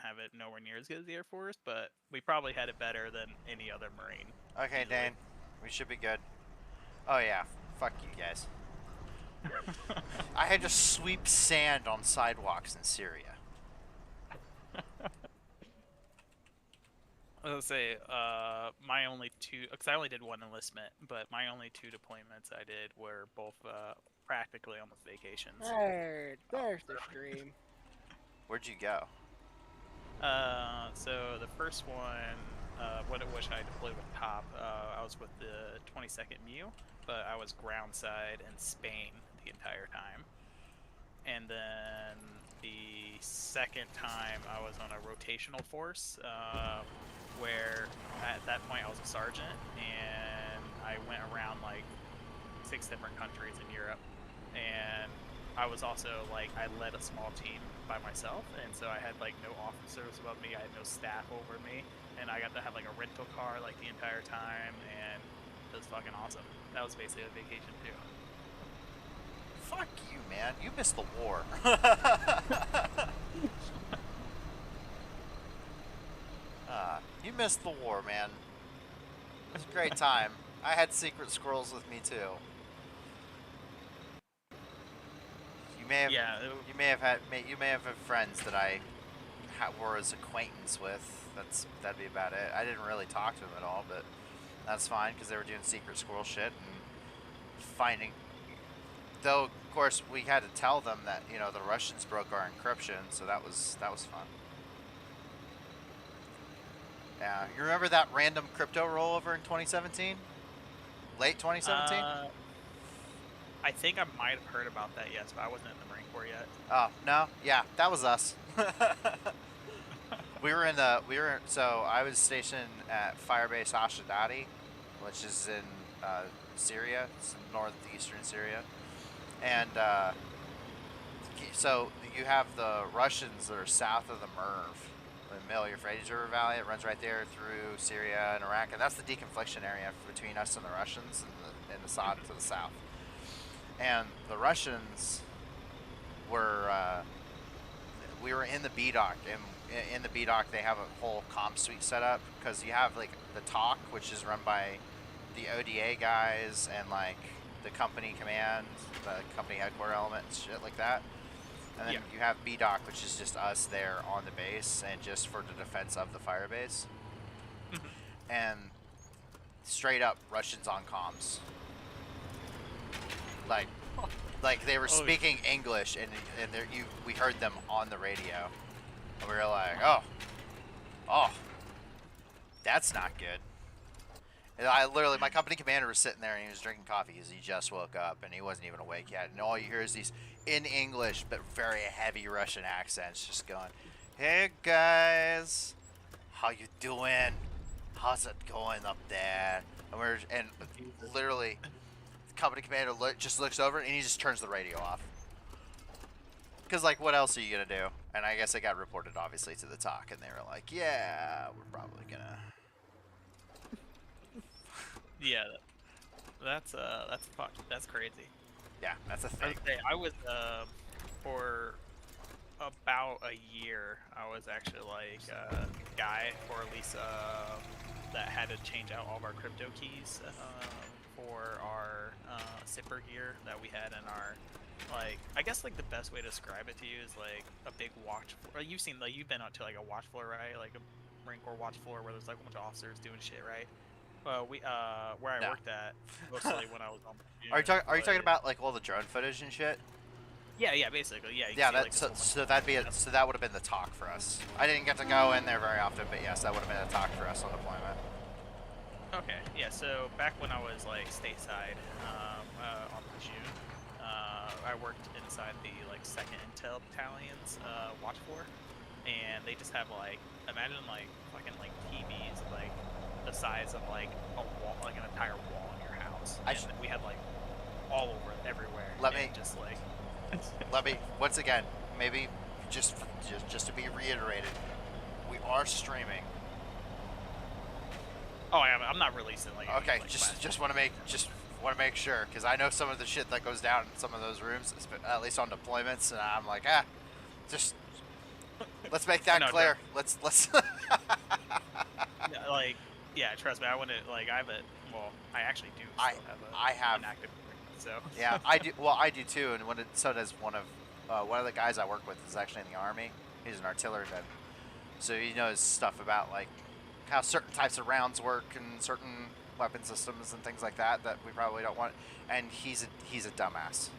have it nowhere near as good as the Air Force, but we probably had it better than any other Marine. Okay, easily. Dane. We should be good. Oh, yeah. Fuck you guys. I had to sweep sand on sidewalks in Syria. I was gonna say, my only two, because I only did one enlistment, but my only 2 deployments I did were both practically almost vacations. There's the stream. Where'd you go? So the first one, what I wish I deployed with top, I was with the 22nd MEU, but I was ground side in Spain the entire time. And then the second time I was on a rotational force, where at that point I was a sergeant, and I went around like 6 different countries in Europe, and I was also like, I led a small team by myself, and so I had like no officers above me, I had no staff over me, and I got to have like a rental car like the entire time, and it was fucking awesome. That was basically a vacation too. Fuck you, man. You missed the war. You missed the war, man. It was a great time. I had secret squirrels with me too. You may have, Yeah, you may have had friends that I was acquaintance with. That'd be about it. I didn't really talk to them at all, but that's fine because they were doing secret squirrel shit and finding. Though, of course, we had to tell them that the Russians broke our encryption, so that was fun. Yeah, you remember that random crypto rollover in 2017? Late 2017? I think I might have heard about that, yes, but I wasn't in the Marine Corps yet. Oh, no? Yeah, that was us. So I was stationed at Firebase Ashdodi, which is in Syria. It's in northeastern Syria. And so you have the Russians that are south of the Merv, the Middle-Euphrates River Valley. It runs right there through Syria and Iraq, and that's the deconfliction area between us and the Russians and the Assad to the south. And the Russians were, we were in the B dock, and in the B dock they have a whole comm suite set up because you have like the TOC, which is run by the ODA guys and like the company command, the company headquarter element, and shit like that. And then you have B dock, which is just us there on the base and just for the defense of the fire base. And straight up Russians on comms. Like they were speaking English, and we heard them on the radio, and we were like, oh, that's not good. And my company commander was sitting there and he was drinking coffee because he just woke up and he wasn't even awake yet, and all you hear is these in English but very heavy Russian accents just going, "Hey guys, how you doing? How's it going up there?" And literally. Company commander just looks over and he just turns the radio off. Because, like, what else are you going to do? And I guess it got reported, obviously, to the TOC, and they were like, yeah, we're probably going to... Yeah, that's crazy. Yeah, that's a thing. I was, for about a year, I was actually, like, a guy, or at least, that had to change out all of our crypto keys, for our zipper gear that we had in our, like, I guess like the best way to describe it to you is like a big watch floor. You've seen, like, you've been out to like a watch floor, right? Like a Marine Corps watch floor where there's like a bunch of officers doing shit, right? Well, where I worked at mostly when I was on. Are you talking about like all the drone footage and shit? Yeah, basically, yeah. Yeah, so that would have been the TOC for us. I didn't get to go in there very often, but yes, that would have been a TOC for us on deployment. Okay, yeah, so back when I was, like, stateside, on June, I worked inside the, like, 2nd Intel Battalion's, watch floor, and they just have, like, imagine, like, fucking, like, TVs, like, the size of, like, a wall, like, an entire wall in your house, and we had, like, all over, everywhere, let me, once again, maybe, just to be reiterated, we are streaming. Oh, I'm not releasing like. Okay, just want to make sure, because I know some of the shit that goes down in some of those rooms, at least on deployments, and I'm like, just Let's make that No, clear. Let's. yeah, like, yeah, trust me, I wouldn't, like, I have a, well, I actually do I still have I have. an active, so. Yeah, I do. Well, I do too, and so does one of the guys I work with is actually in the army. He's an artilleryman, so he knows stuff about like how certain types of rounds work and certain weapon systems and things like that that we probably don't want. And he's a dumbass.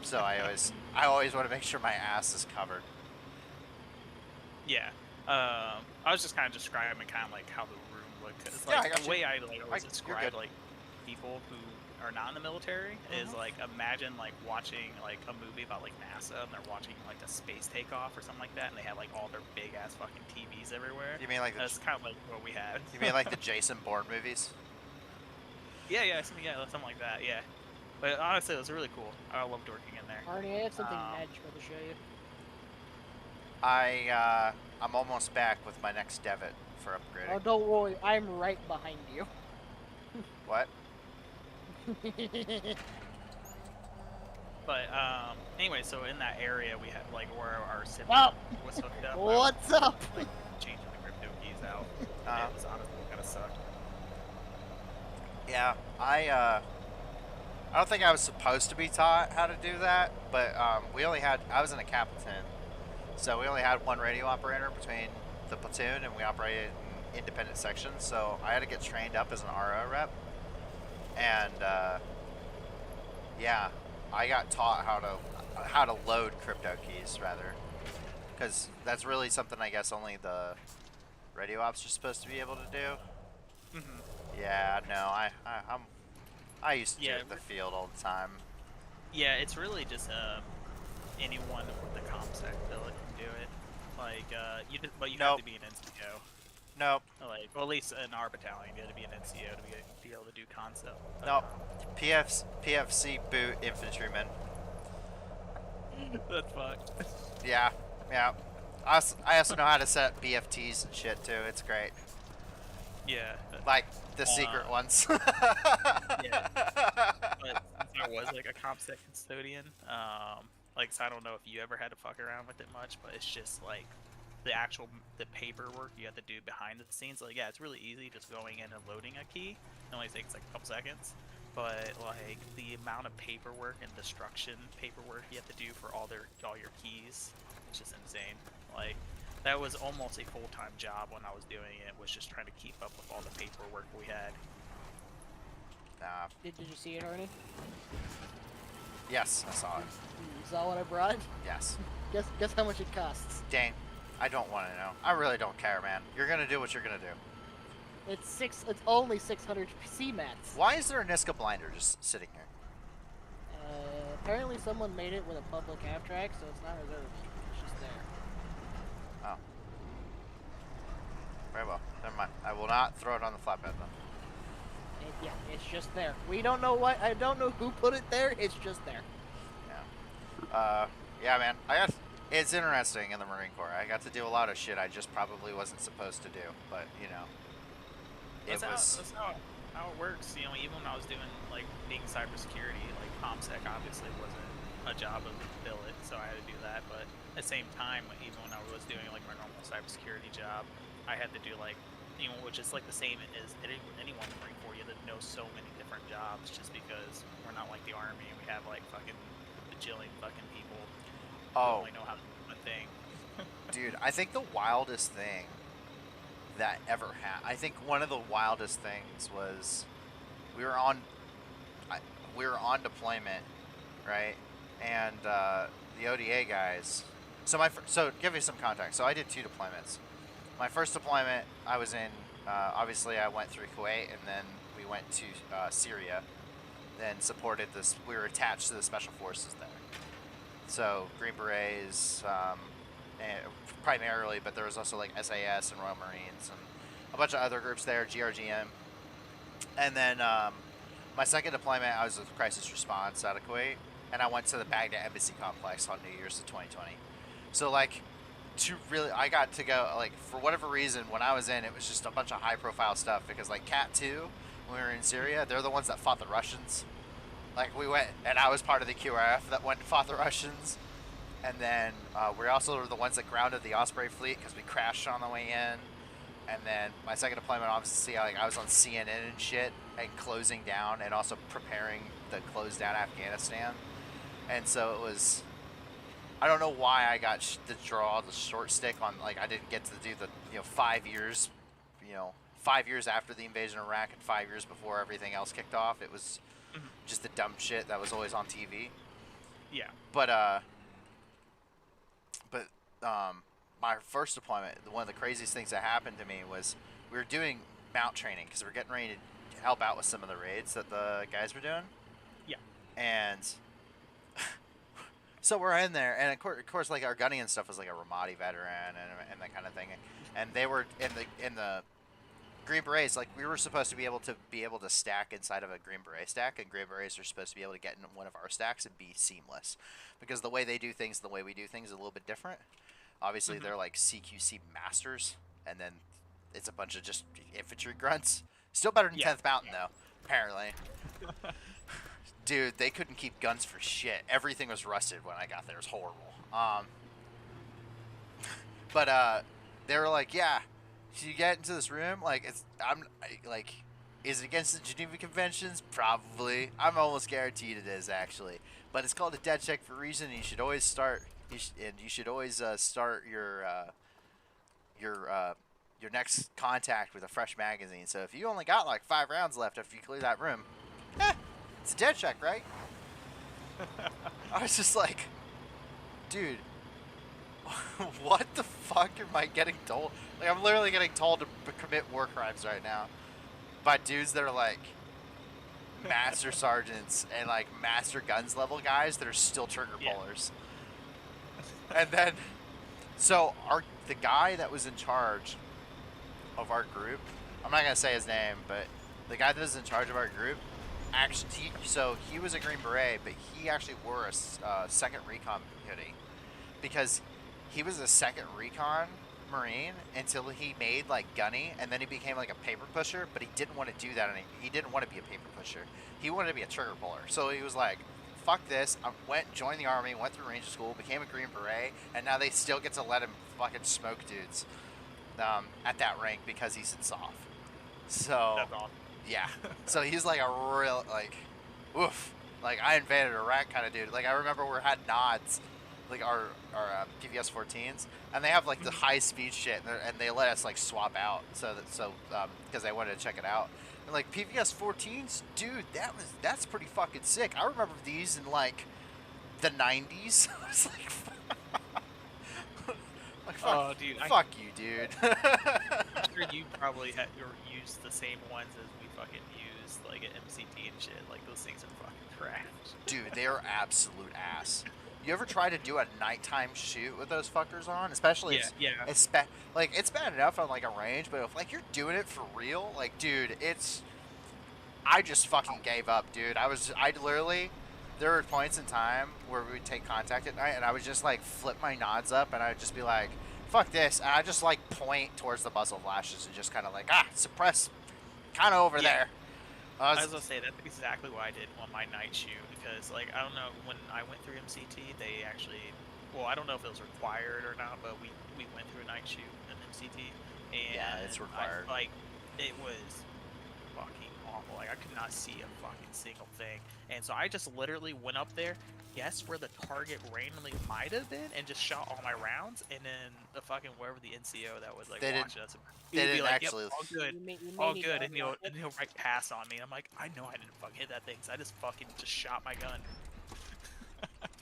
So I always want to make sure my ass is covered. Yeah. I was just kind of describing kind of like how the room looked, cause Yeah, I like got the you. way I like always You're describe good. like people who are not in the military is like imagine like watching like a movie about like NASA and they're watching like a space takeoff or something like that, and they have like all their big ass fucking TVs everywhere. You mean like That's kind of like what we had. you mean like the Jason Bourne movies? Yeah, something like that. Yeah. But honestly, it was really cool. I loved working in there. Arnie, I have something magical to show you. I'm almost back with my next Devitt for upgrading. Oh, don't worry, I'm right behind you. What? But anyway, so in that area we had like where our city was hooked up. What's up? Like changing the crypto keys out. It was honestly kind of sucked. Yeah, I don't think I was supposed to be taught how to do that, but I was in a captain, so we only had one radio operator between the platoon, and we operated in independent sections, so I had to get trained up as an RO rep, and yeah, I got taught how to load crypto keys rather, because that's really something I guess only the radio ops are supposed to be able to do. Yeah, no, I used to do it in the field all the time. Yeah, it's really just anyone with the ComSec ability can do it. Like but you have to be an NCO. Nope. Like, well, at least in our battalion, you had to be an NCO to be able to do concept. Nope. PFC boot infantryman. That's fucked. Yeah. I also know how to set up BFTs and shit too. It's great. Yeah. Like the secret ones. Yeah. But since I was like a ComSec custodian, like, so I don't know if you ever had to fuck around with it much, but it's just like the paperwork you have to do behind the scenes. Like, yeah, it's really easy just going in and loading a key. It only takes like a couple seconds. But like the amount of paperwork and destruction paperwork you have to do for all your keys, it's just insane. Like, that was almost a full-time job when I was doing it, was just trying to keep up with all the paperwork we had. Did you see it, Arnie? Yes, I saw it. You saw what I brought? Yes. Guess how much it costs. Dang, I don't want to know. I really don't care, man. You're gonna do what you're gonna do. It's only 600 CMATs. Why is there a Niska blinder just sitting here? Apparently someone made it with a public half track, so it's not reserved. It's just there. Oh. Very well. Never mind. I will not throw it on the flatbed then. Yeah, it's just there. We don't know what. I don't know who put it there. It's just there. Yeah. Yeah, man. It's interesting in the Marine Corps. I got to do a lot of shit I just probably wasn't supposed to do, but you know. That's how it works. You know, even when I was doing like being cybersecurity, like ComSec obviously wasn't a job of the billet, so I had to do that. But at the same time, even when I was doing like my normal cybersecurity job, I had to do like, you know, which is like the same as anyone in the Marine Corps. You have to know so many different jobs just because we're not like the Army. We have like fucking bajillion fucking people who only know how to do one thing. Dude, I think the wildest thing that ever happened. I think one of the wildest things was we were on deployment, right? And the ODA guys. So give you some context. So I did 2 deployments. My first deployment, I was in. Obviously, I went through Kuwait, and then we went to Syria. Then supported this. We were attached to the special forces there. So Green Berets. Primarily, but there was also like SAS and Royal Marines and a bunch of other groups there, GRGM. And then my second deployment, I was with Crisis Response out of Kuwait, and I went to the Baghdad Embassy Complex on New Year's of 2020. So like, I got to go, like, for whatever reason, when I was in, it was just a bunch of high-profile stuff, because like Cat 2, when we were in Syria, they're the ones that fought the Russians. Like, we went, and I was part of the QRF that went and fought the Russians. And then we also were the ones that grounded the Osprey fleet because we crashed on the way in. And then my second deployment, obviously, like I was on CNN and shit, and closing down, and also preparing to close down Afghanistan. And so it was. I don't know why I got the short stick on. Like I didn't get to do the 5 years, 5 years after the invasion of Iraq and 5 years before everything else kicked off. It was just the dumb shit that was always on TV. Yeah. But my first deployment, one of the craziest things that happened to me was we were doing mount training because we were getting ready to help out with some of the raids that the guys were doing. Yeah. And so we're in there, and of course, like our gunning and stuff was like a Ramadi veteran and that kind of thing, and they were in the Green Berets. Like we were supposed to be able to stack inside of a Green Beret stack, and Green Berets are supposed to be able to get in one of our stacks and be seamless, because the way they do things, and the way we do things, is a little bit different. Obviously, they're like CQC masters, and then it's a bunch of just infantry grunts. Still better than 10th Mountain, though, apparently. Dude, they couldn't keep guns for shit. Everything was rusted when I got there. It was horrible. But they were like, yeah, so you get into this room, like, is it against the Geneva Conventions? Probably. I'm almost guaranteed it is, actually. But it's called a dead check for a reason, and you should always start... You should always start your next contact with a fresh magazine. So if you only got like 5 rounds left after you clear that room, it's a dead check, right? I was just like, dude, what the fuck am I getting told? Like, I'm literally getting told to commit war crimes right now by dudes that are like master sergeants and like master guns level guys that are still trigger pullers. And then, so the guy that was in charge of our group, I'm not gonna say his name, but the guy that was in charge of our group, actually, he was a Green Beret, but he actually wore a second recon hoodie, because he was a second recon Marine until he made like gunny, and then he became like a paper pusher. But he didn't want to do that, and he didn't want to be a paper pusher. He wanted to be a trigger puller. So he was like, fuck this, I joined the army, went through Ranger School, became a Green Beret, and now they still get to let him fucking smoke dudes at that rank because he's in SOF. So, That's awesome. yeah. So he's like a real, like, oof. Like, I invaded Iraq kind of dude. Like, I remember we had nods, like our PVS 14s, and they have like the high speed shit, and they let us like swap out because they wanted to check it out. And like PVS 14s, dude, that's pretty fucking sick. I remember these in like the 90s. I was like, oh, dude, fuck you, dude. I'm sure you probably used the same ones as we fucking used, like at MCT and shit. Like, those things are fucking trash. Dude, they are absolute ass. You ever try to do a nighttime shoot with those fuckers on? Especially, it's bad enough on like a range, but if like you're doing it for real, like, dude, I just fucking gave up, dude. I literally, there were points in time where we would take contact at night, and I would just like flip my nods up, and I'd just be like, fuck this, and I just like point towards the muzzle flashes and just kind of like, suppress, kind of over there. I was gonna say, that's exactly what I did on my night shoot, because, like, I don't know, when I went through MCT, they actually, well, I don't know if it was required or not, but we went through a night shoot in MCT, and yeah, it's required. It was fucking awful. Like, I could not see a fucking single thing, and so I just literally went up there, guessed where the target randomly might have been, and just shot all my rounds, and then the fucking wherever the NCO that was like watching us, they didn't like, actually. Yep, all good, all good, and he'll right pass on me. I'm like, I know I didn't fucking hit that thing, so I just fucking shot my gun.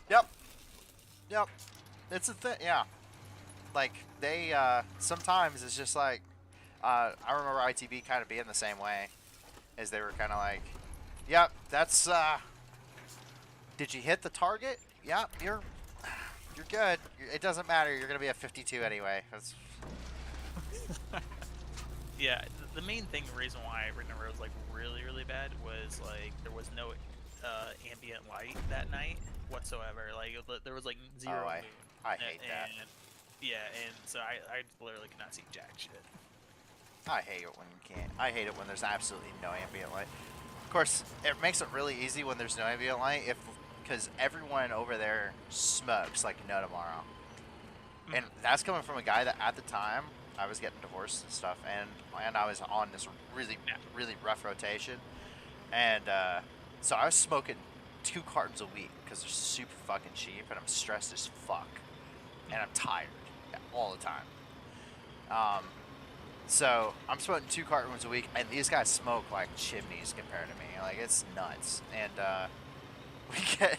Yep. It's a thing. Yeah. Like they sometimes it's just like I remember ITB kind of being the same way, as they were kind of like, yep, that's did you hit the target? Yep, you're good. It doesn't matter. You're gonna be a 52 anyway. That's yeah. The main reason why I remember it was like really bad was like there was no ambient light that night whatsoever. Like there was like zero moon. I hate that. Yeah, and so I literally cannot see jack shit. I hate it when you can't. I hate it when there's absolutely no ambient light. Of course, it makes it really easy when there's no ambient light. because everyone over there smokes like no tomorrow. And Mhm. that's coming from a guy that at the time I was getting divorced and stuff, and I was on this really Yeah. really rough rotation, and so I was smoking 2 cartons a week because they're super fucking cheap, and I'm stressed as fuck, and I'm tired all the time. So I'm smoking 2 cartons a week, and these guys smoke like chimneys compared to me. Like it's nuts, and we get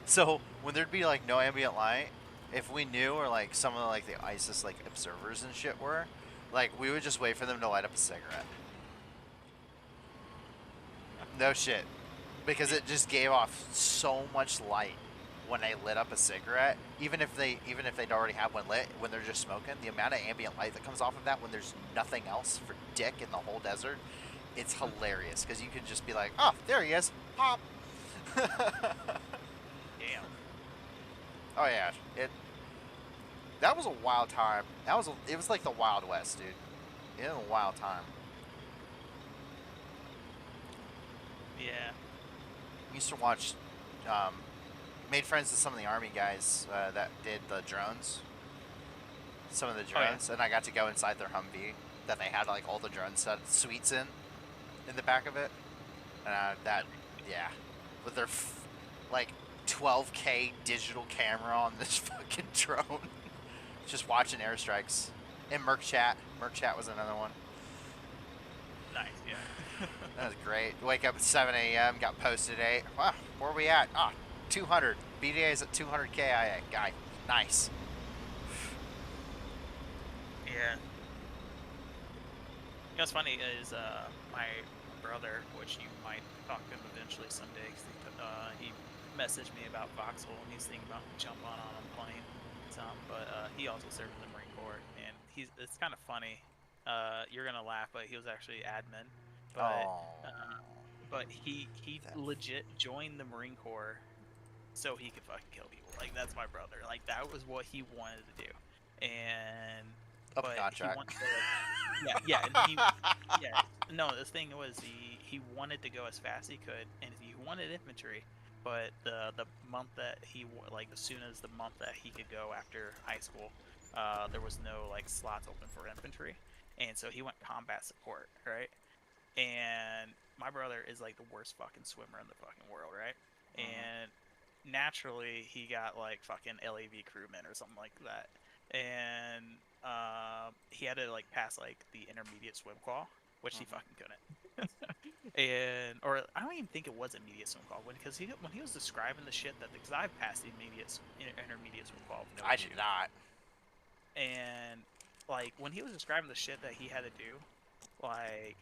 so when there'd be like no ambient light, if we knew or like some of like the ISIS like observers and shit were, like we would just wait for them to light up a cigarette. No shit, because it just gave off so much light when they lit up a cigarette. Even if they'd already have one lit when they're just smoking, the amount of ambient light that comes off of that when there's nothing else for dick in the whole desert, it's hilarious because you can just be like, oh, there he is, pop. Damn. Oh yeah, that was a wild time. It was like the Wild West, dude. It was a wild time. Yeah. Used to watch, made friends with some of the army guys that did the drones. Some of the drones, and I got to go inside their Humvee that they had like all the drone suites in the back of it. And yeah, with their like 12K digital camera on this fucking drone, just watching airstrikes. And Merc Chat was another one. Nice. Yeah. That was great. Wake up at 7 a.m. Got posted at 8. Wow, where are we at? 200. BDA's at 200K IA. Guy, nice. Yeah. You know what's funny is my brother, which you might talk to him eventually someday, because he messaged me about Foxhole and he's thinking about jumping on a plane. But he also served in the Marine Corps, and it's kind of funny. You're gonna laugh, but he was actually admin. But he legit joined the Marine Corps so he could fucking kill people. Like that's my brother. Like that was what he wanted to do, and Up but he contract. wanted to, and no. The thing was he wanted to go as fast as he could, and he wanted infantry. But the month that like as soon as the month that he could go after high school, there was no like slots open for infantry, and so he went combat support, right? And my brother is like the worst fucking swimmer in the fucking world, right? And naturally he got like fucking LAV crewman or something like that, and he had to like pass like the intermediate swim qual, which he fucking couldn't. And or I don't even think it was immediate swim qual because when he was describing the shit that because I've passed the intermediate swim qual. No I did not. And like when he was describing the shit that he had to do, like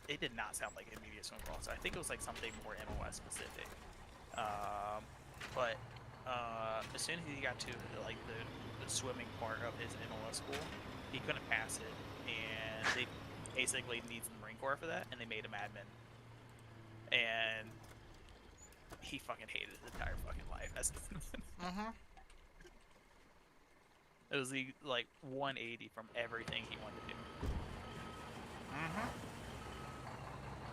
it did not sound like immediate swim qual. So I think it was like something more MOS specific. But as soon as he got to like the swimming part of his MOS school, he couldn't pass it, and they basically needs the Marine Corps for that, and they made him admin. And he fucking hated his entire fucking life as It was the like 180 from everything he wanted to do.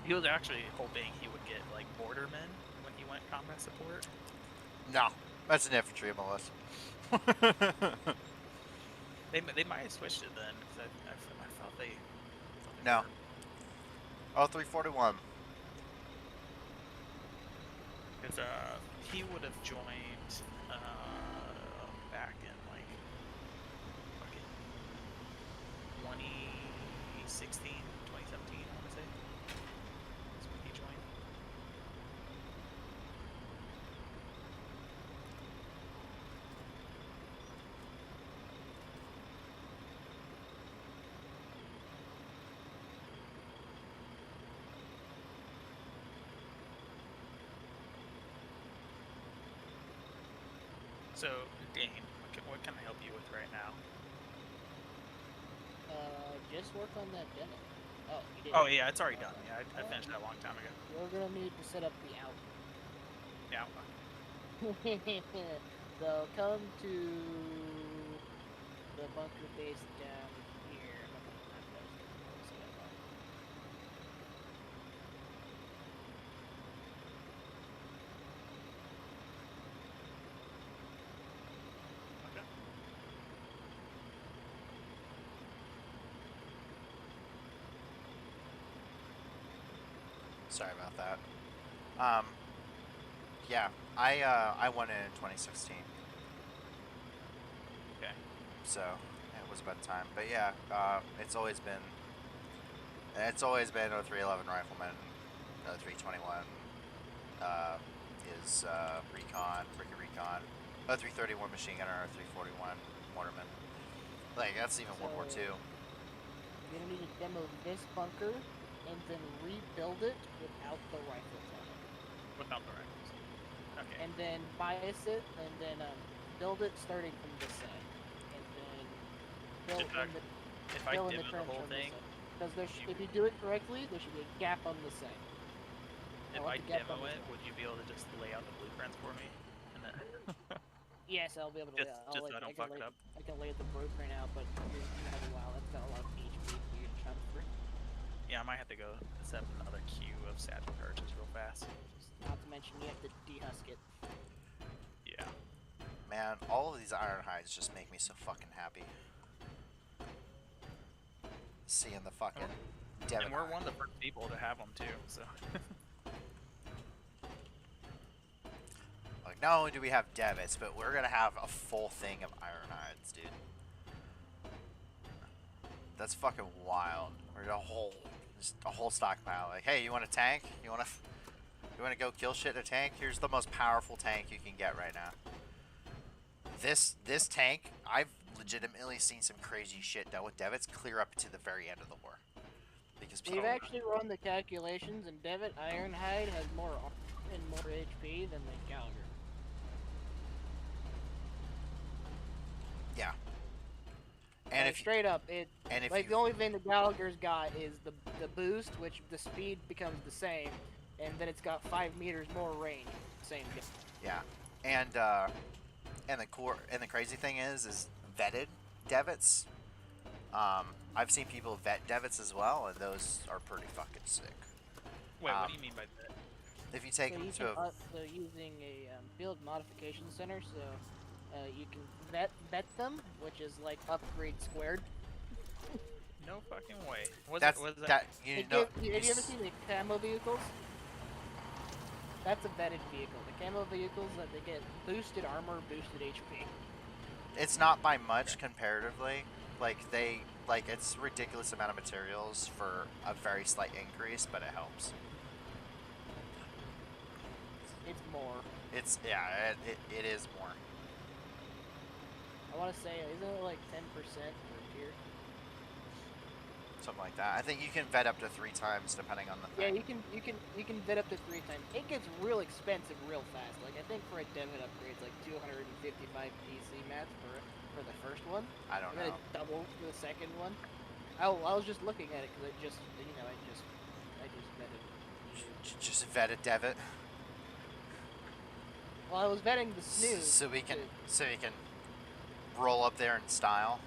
He was actually hoping he would get like borderman when he went combat support. No, that's an infantry MLS. They might have switched it then because I thought they. No. Oh, 341. Because he would have joined back in like fucking 2016, 2017, I want to say. That's when he joined. So, Dane, what can I help you with right now? Just work on that demo. Oh, you did. Oh yeah, it's already done. Yeah, I finished that a long time ago. We're gonna need to set up the out. Yeah. So come to the bunker base down here. Sorry about that. Yeah, I won it in 2016. Okay. So it was about time. But yeah, it's always been 0311 Rifleman, 321 is Recon, Freaking Recon, 331 Machine Gunner, 341 Mortarman. Like that's even World War II. You're gonna need to demo this bunker and then rebuild it without the rifles on it. Without the rifles. Okay. And then bias it, and then build it starting from this side, and then build if I in the demo the trench whole on this thing, side. Because if you do it correctly, there should be a gap on the side. if I demo it, would you be able to just lay out the blueprints for me? And then yes, I'll be able to. just so I don't fuck it up. I can lay the blueprint out, but you're gonna have a while. That's got a lot of HP for you to chop through. Yeah, I might have to go set up another queue of satchel cartridges real fast. Not to mention you have to dehusk it. Yeah. Man, all of these iron hides just make me so fucking happy. Seeing the fucking Devon. And we're one of the first people to have them too, so. Like, not only do we have Devits, but we're gonna have a full thing of iron hides, dude. That's fucking wild. We're just a whole stockpile. Like, hey, you want a tank? You wanna go kill shit in a tank? Here's the most powerful tank you can get right now. This tank, I've legitimately seen some crazy shit done with Devits clear up to the very end of the war. Because we've actually run the calculations, and Devitt Ironhide has more armor and more HP than the Gallagher. Yeah. And if straight up, the only thing the Gallagher's got is the boost, which the speed becomes the same, and then it's got 5 meters more range. Same thing. Yeah, and the crazy thing is vetted Devits. I've seen people vet Devits as well, and those are pretty fucking sick. Wait, what do you mean by that? If you take them to so using a field modification center, so you can vet them, which is like upgrade squared. No fucking way. Have you ever seen the camo vehicles? That's a vetted vehicle. The camo vehicles that they get boosted armor, boosted HP. It's not by much comparatively. Like it's a ridiculous amount of materials for a very slight increase, but it helps. It's more. It is more. I want to say, isn't it like 10% per tier? Something like that. I think you can vet up to 3 times depending on the thing. Yeah, you can vet up to 3 times. It gets real expensive real fast. Like I think for a Devon upgrade, it's like 255 PC mats for the first one. I don't know. And then it doubles for the second one. I was just looking at it because I just vetted. Just vetted Devitt. Well, I was vetting the snooze. So we can roll up there in style.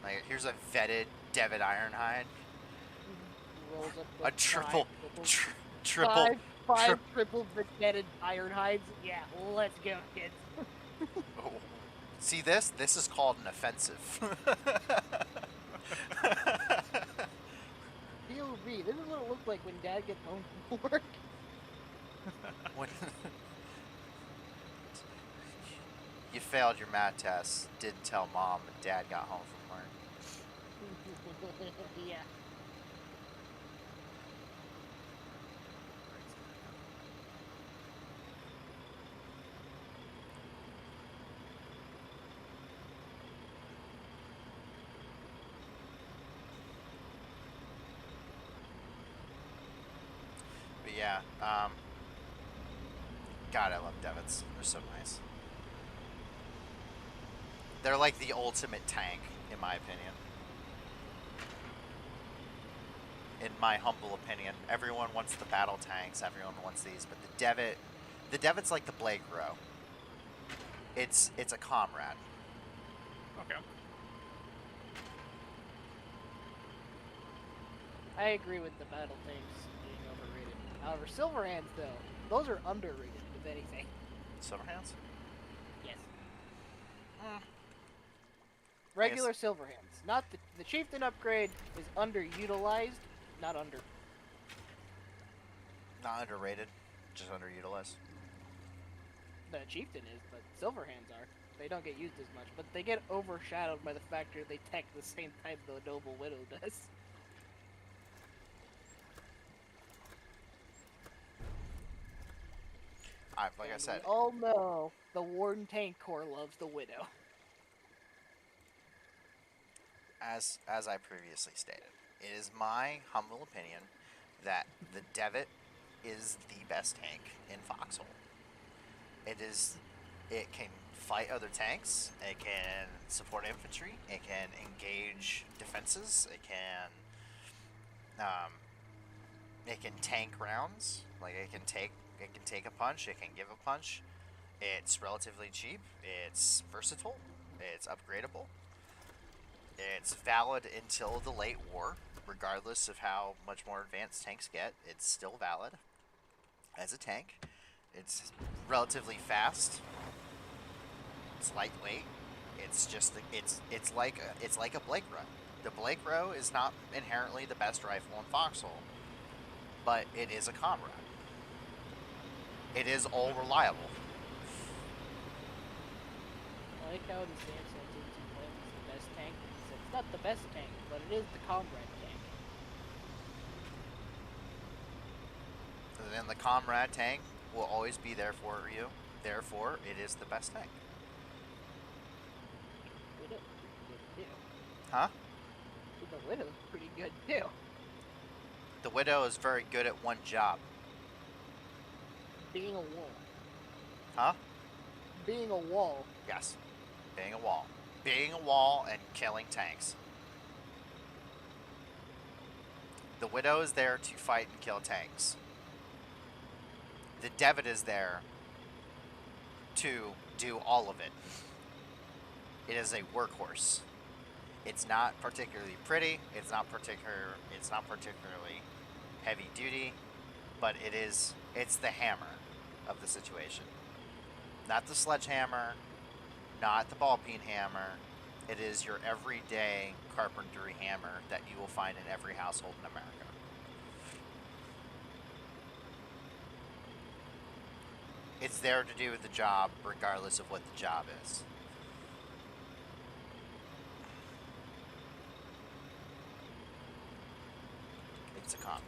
Like here's a vetted Devitt Ironhide. Rolls up a triple. Five triple vetted Ironhides. Yeah, let's go, kids. Oh. See this? This is called an offensive. POV. This is what it looked like when Dad gets home from work. You failed your math test. Didn't tell Mom and Dad got home from work. Yeah. But yeah, God, I love Devits. They're so nice. They're like the ultimate tank, in my opinion. In my humble opinion, everyone wants the battle tanks. Everyone wants these, but the Devit's like the Blake Row. It's a comrade. Okay. I agree with the battle tanks being overrated. However, Silver Hands, though, those are underrated, if anything. Silver Hands? Yes. Regular Silver Hands. Not the Chieftain upgrade is underutilized, not under. Not underrated, just underutilized. The chieftain is, but Silverhands are. They don't get used as much, but they get overshadowed by the fact that they tech the same type the Noble Widow does. Like I And said, we all know the Warden Tank Corps loves the Widow. as I previously stated, it is my humble opinion that the Devitt is the best tank in Foxhole. It is. It can fight other tanks. It can support infantry. It can engage defenses. It can. Um, it can tank rounds. Like it can take. It can take a punch. It can give a punch. It's relatively cheap. It's versatile. It's upgradable. It's valid until the late war, regardless of how much more advanced tanks get. It's still valid as a tank. It's relatively fast. It's lightweight. It's just it's like a Blake Row. The Blake Row is not inherently the best rifle in Foxhole, but it is a comrade. It is all reliable. I like how the Sam said it's the best tank. It's not the best tank, but it is the comrade tank. And the comrade tank will always be there for you. Therefore, it is the best tank. Widow's pretty good too. Huh? The Widow's pretty good too. The Widow is very good at one job. Being a wall. Huh? Being a wall. Yes. Being a wall. Being a wall and killing tanks. The Widow is there to fight and kill tanks. The Devitt is there to do all of it. It is a workhorse. It's not particularly pretty. It's not particularly heavy duty, but it's the hammer of the situation. Not the sledgehammer, not the ball peen hammer. It is your everyday carpentry hammer that you will find in every household in America. It's there to do the job regardless of what the job is. It's a comrade.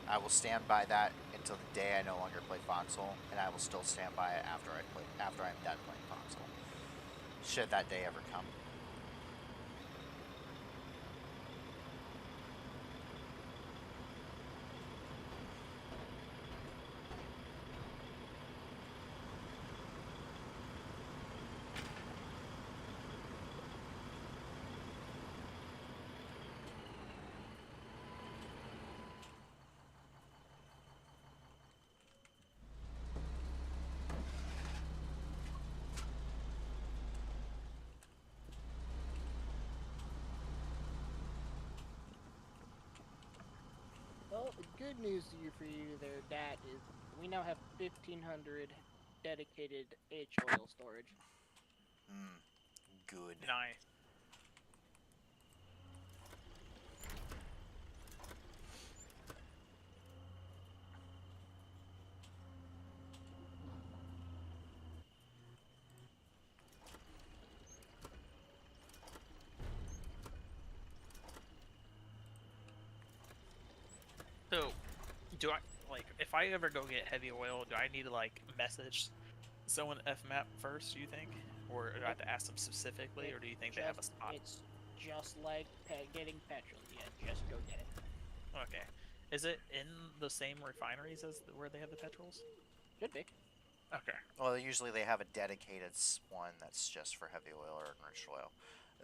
I will stand by that until the day I no longer play Foxhole, and I will still stand by it after I'm done playing Foxhole. Should that day ever come. Well, the good news for you there, Dat, is we now have 1,500 dedicated H oil storage. Good. Nice. So, do I, like, if I ever go get heavy oil, do I need to, like, message someone FMAP first, do you think? Or do I have to ask them specifically, or do you think they have a spot? It's just like getting petrol. Yeah, just go get it. Okay. Is it in the same refineries as where they have the petrols? Should be. Okay. Well, usually they have a dedicated one that's just for heavy oil or enriched oil.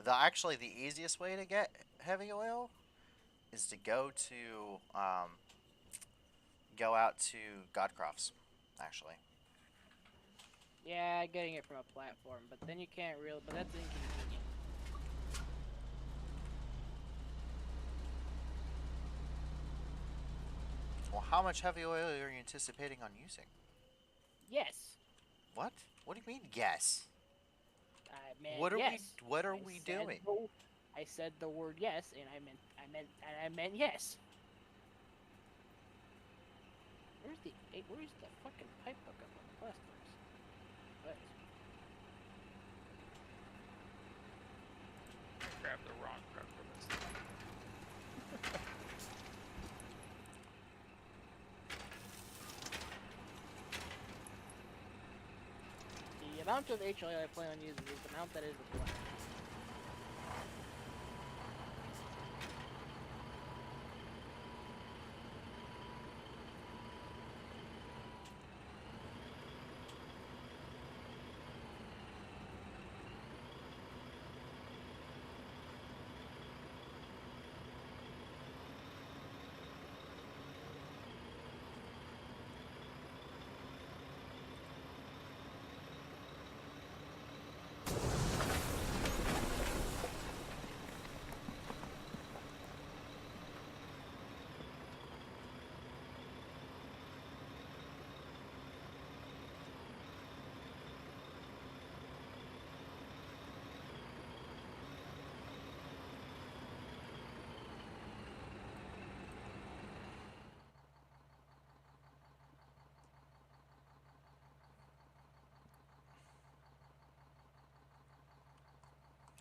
Actually, the easiest way to get heavy oil is to go out to Godcroft's, actually. Yeah, getting it from a platform, but then you can't really. But that's inconvenient. Well, how much heavy oil are you anticipating on using? Yes. What? What do you mean, yes? I meant What are yes. What are we doing? I said the word yes, and I meant yes. Where's the fucking pipe hookup on the plastics? What? I grabbed the wrong truck for this. The amount of HLA I plan on using is the amount that is required.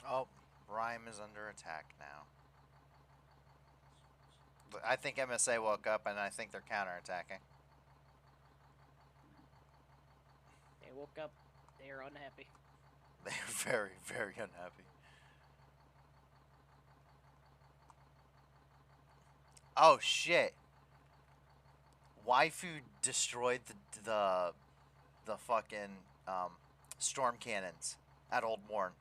Oh, Rhyme is under attack now. I think MSA woke up and I think they're counterattacking. They woke up. They are unhappy. They're very, very unhappy. Oh shit! Waifu destroyed the fucking storm cannons at Old Morn.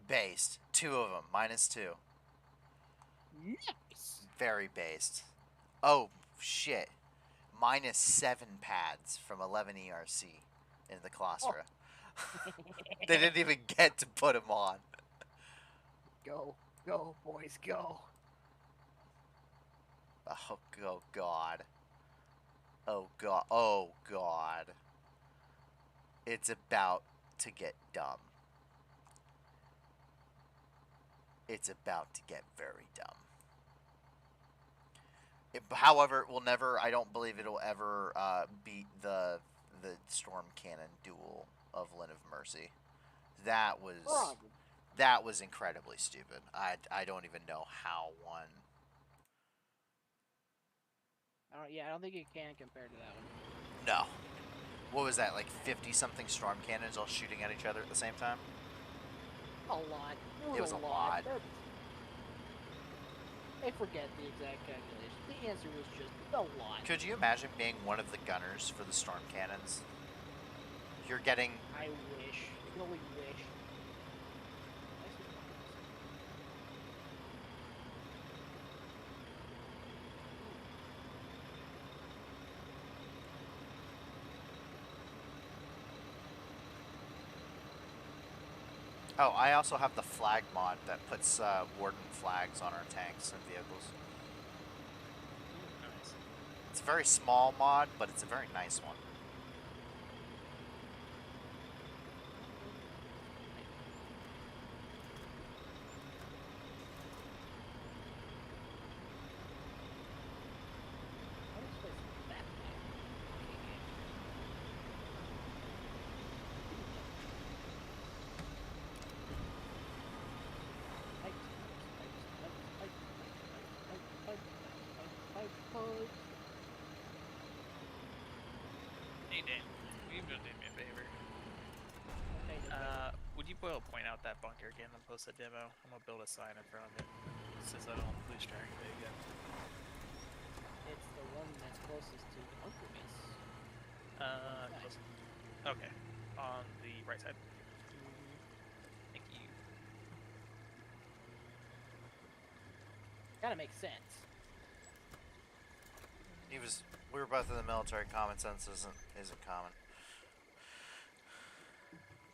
Based. 2 of them. -2. Nice. Very based. Oh shit! -7 pads from 11 ERC in the Claustra. Oh. They didn't even get to put them on. Go, boys, go. Oh god. Oh god. Oh god. It's about to get dumb. It's about to get very dumb. However, it will never. I don't believe it'll ever beat the storm cannon duel of Lyn of Mercy. That was incredibly stupid. I don't even know how one. I don't think it can compare to that one. No. What was that, like 50-something storm cannons all shooting at each other at the same time? A lot. It was a lot. I forget the exact calculation. The answer was just a lot. Could you imagine being one of the gunners for the storm cannons? You're getting... I wish. I can only wish. Oh, I also have the flag mod that puts Warden flags on our tanks and vehicles. Nice. It's a very small mod, but it's a very nice one. Hey Dan, you just did me a favor. Would you point out that bunker again and post a demo? I'm gonna build a sign in front of it since I don't lose track of it again. It's the one that's closest to the bunker base. Close. Okay, on the right side. Thank you. Kinda makes sense. We were both in the military. Common sense isn't common.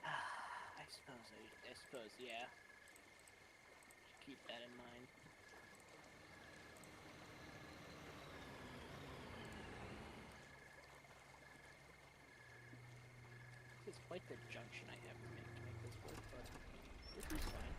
I suppose, yeah. Keep that in mind. It's quite the junction I have to make this work, but this is fine.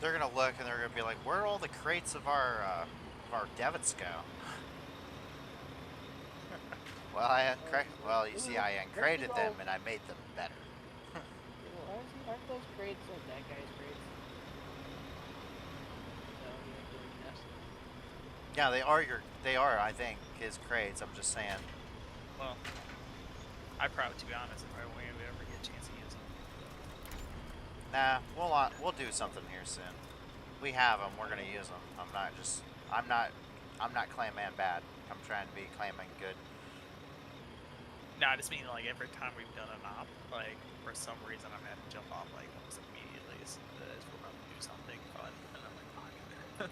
They're gonna look and they're gonna be like, "Where all the crates of our Devits go?" Well, well, you see, I uncrated them and I made them better. Well, aren't those crates like that guy's crates? No, he ain't doing this. Yeah, they are, I think, his crates. I'm just saying. Well, I probably, to be honest, if I ever get a chance to use them. Nah, we'll do something here soon. We have them. We're gonna use them. I'm not Clayman bad. I'm trying to be Clayman good. No, I just mean like every time we've done an op, like for some reason I've had to jump off like almost immediately as we're about to do something fun, and I'm like, fuck.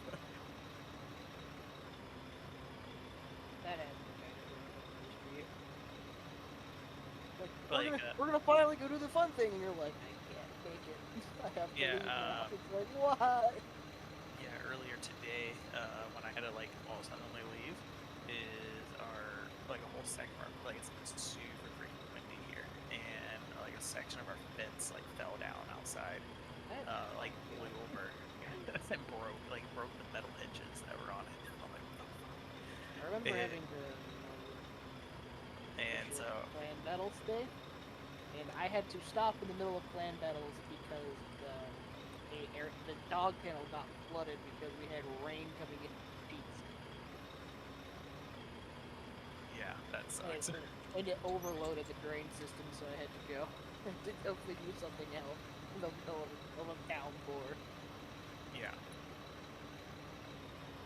That has been kind of for you. Like, Like, we're gonna finally go do the fun thing, and you're like, I can't take it. I have to leave now. It's like, why? Yeah, earlier today, when I had to like all of a sudden leave, is like a whole section of our place. It's super freaking windy here, and like a section of our fence like fell down outside, like blew over and broke the metal hinges that were on it. I'm like, what the fuck? I remember having to clan battles day, and I had to stop in the middle of clan battles because the dog kennel got flooded because we had rain coming in sheets. Yeah, that sucks. And it overloaded the drain system, so I had to go to go figure something else in the middle of a town board. Yeah.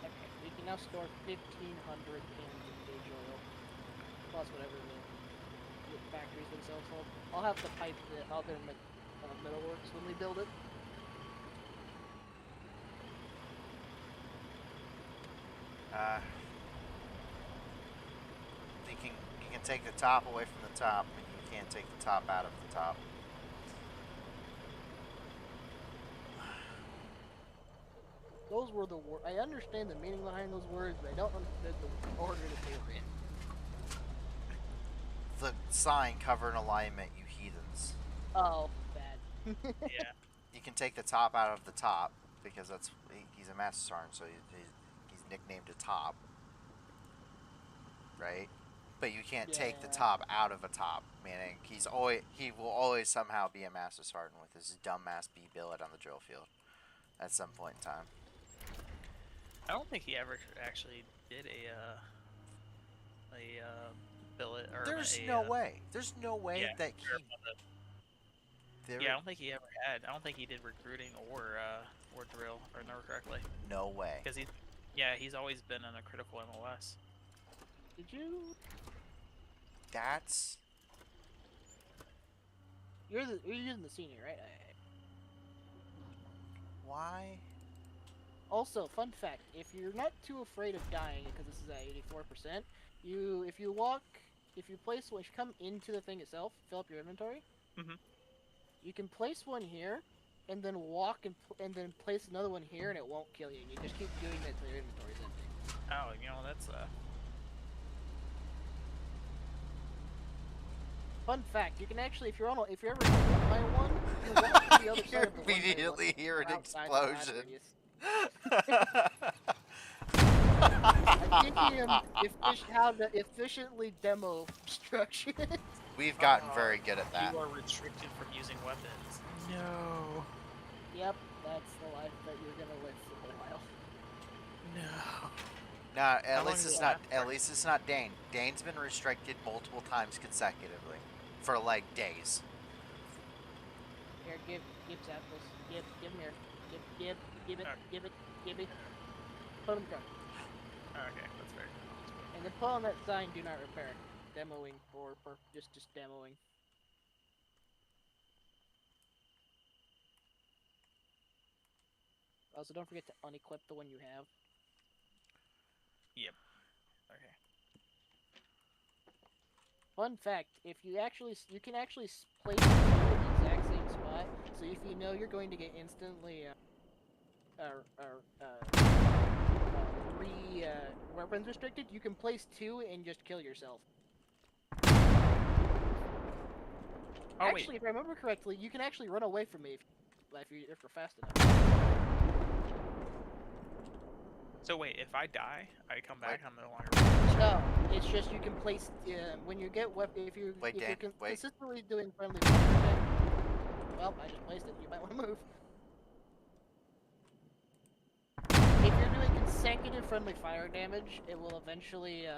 Okay, we can now store 1,500 cans of page oil, plus whatever the factories themselves hold. I'll have to pipe the other metalworks when we build it. You can take the top away from the top, and you can't take the top out of the top. Those were the words. I understand the meaning behind those words, but I don't understand the order that they were in. The sign, cover and alignment, you heathens. Oh, bad. Yeah. You can take the top out of the top, because he's a Master Sergeant, so he's nicknamed a top. Right? But you can't take the top out of a top, meaning he will always somehow be a Master Sergeant with his dumbass B billet on the drill field at some point in time. I don't think he ever actually did a billet or There's no way. There's no way that he. Yeah, I don't think he ever had. I don't think he did recruiting or drill, or remember correctly. No way. Because he's always been in a critical MOS. Did you? That's. You're using the senior, right? Why? Also, fun fact: if you're not too afraid of dying, because this is at 84%, if you come into the thing itself, fill up your inventory. Mm-hmm. You can place one here, and then walk and then place another one here, and it won't kill you. You just keep doing that until your inventory's empty. Oh, that's Fun fact: you can actually, if you're ever hit by one, you walk to the other side of the immediately hear an explosion. I'm teaching him how to efficiently demo structures. We've gotten very good at that. You are restricted from using weapons. No. Yep, that's the life that you're gonna live for a while. No. Nah, at least it's not Dane. Dane's been restricted multiple times consecutively for like days. Here, give samples. Give him here. Give it. Put him down. Okay, that's fair. And then put on that sign, do not repair. Demoing or just demoing. Also, don't forget to unequip the one you have. Yep. Okay. Fun fact: you can actually place it in the exact same spot. So if you know you're going to get instantly weapons restricted, you can place 2 and just kill yourself. Actually, if I remember correctly, you can actually run away from me if you're fast enough. So wait, if I die, I come back. Wait. I'm no longer. No, it's just you can place when you get if you're Wait, Dan, wait. consistently doing friendly fire damage. Well, I just placed it. You might want to move. If you're doing consecutive friendly fire damage, it will eventually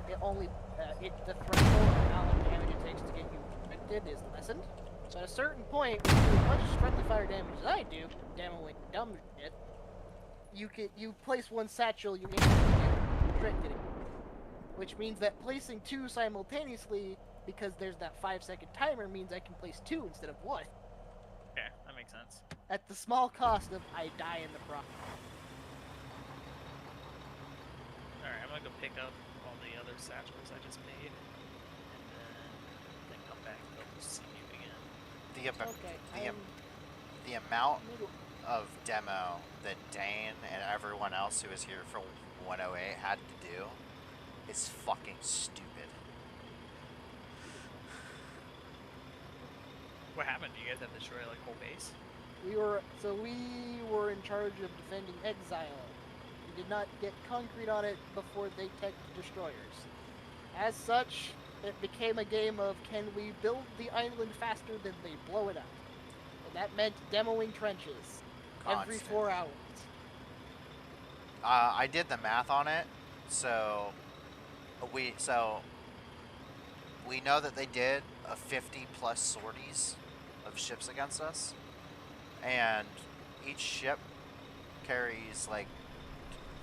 the threshold of how much damage it takes to get you infected is lessened. So at a certain point, when you do as much friendly fire damage as I do, demoing dumb shit, you place one satchel, you instantly get restricted. Which means that placing two simultaneously, because there's that 5-second timer, means I can place two instead of one. Okay, that makes sense. At the small cost of I die in the process. Alright, I'm gonna go pick up all the other satchels I just made, and then come back and go see you again. The amount of demo that Dane and everyone else who was here for 108 had to do is fucking stupid. What happened? Do you guys have to destroy like whole base? We were in charge of defending Exile. We did not get concrete on it before they teched destroyers. As such, it became a game of can we build the island faster than they blow it up? And that meant demoing trenches every 4 hours. I did the math on it, so we know that they did a 50+ sorties of ships against us, and each ship carries like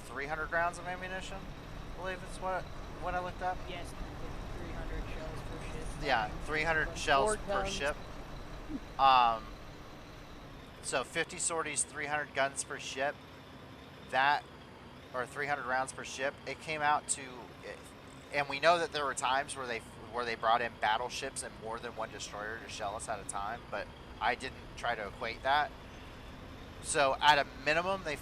300 rounds of ammunition. I believe it's what I looked up. Yes, 300 shells per ship. Yeah, 300 shells per ship. So 50 sorties, 300 guns per ship. Or 300 rounds per ship. It came out to, and we know that there were times where they brought in battleships and more than one destroyer to shell us at a time, but I didn't try to equate that. So at a minimum, the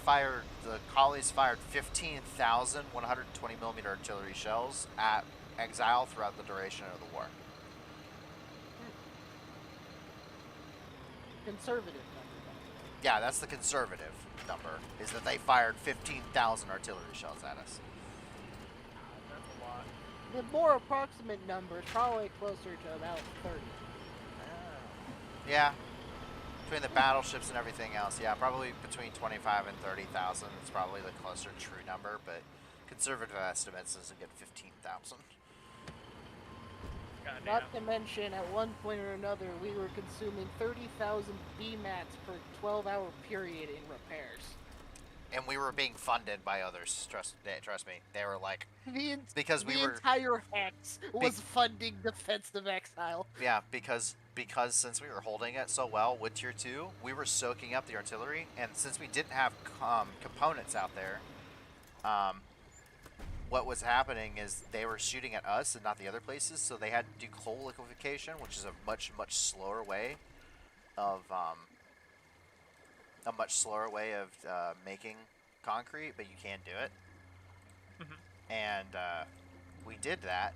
Collies fired 15,000 120mm artillery shells at Exile throughout the duration of the war. Conservative number. Yeah, that's the conservative number, is that they fired 15,000 artillery shells at us. That's a lot. The more approximate number is probably closer to about 30. Yeah. Between the battleships and everything else, yeah, probably between 25 and 30,000 is probably the closer true number, but conservative estimates doesn't get 15,000. Not to mention, at one point or another, we were consuming 30,000 BMATs per 12-hour period in repairs. And we were being funded by others. Trust me, they were like The entire Hex was funding Defense of Exile. Yeah, because since we were holding it so well with Tier 2, we were soaking up the artillery, and since we didn't have components out there, what was happening is they were shooting at us and not the other places, so they had to do coal liquefaction, which is a much slower way of making concrete, but you can do it. Mm-hmm. And we did that,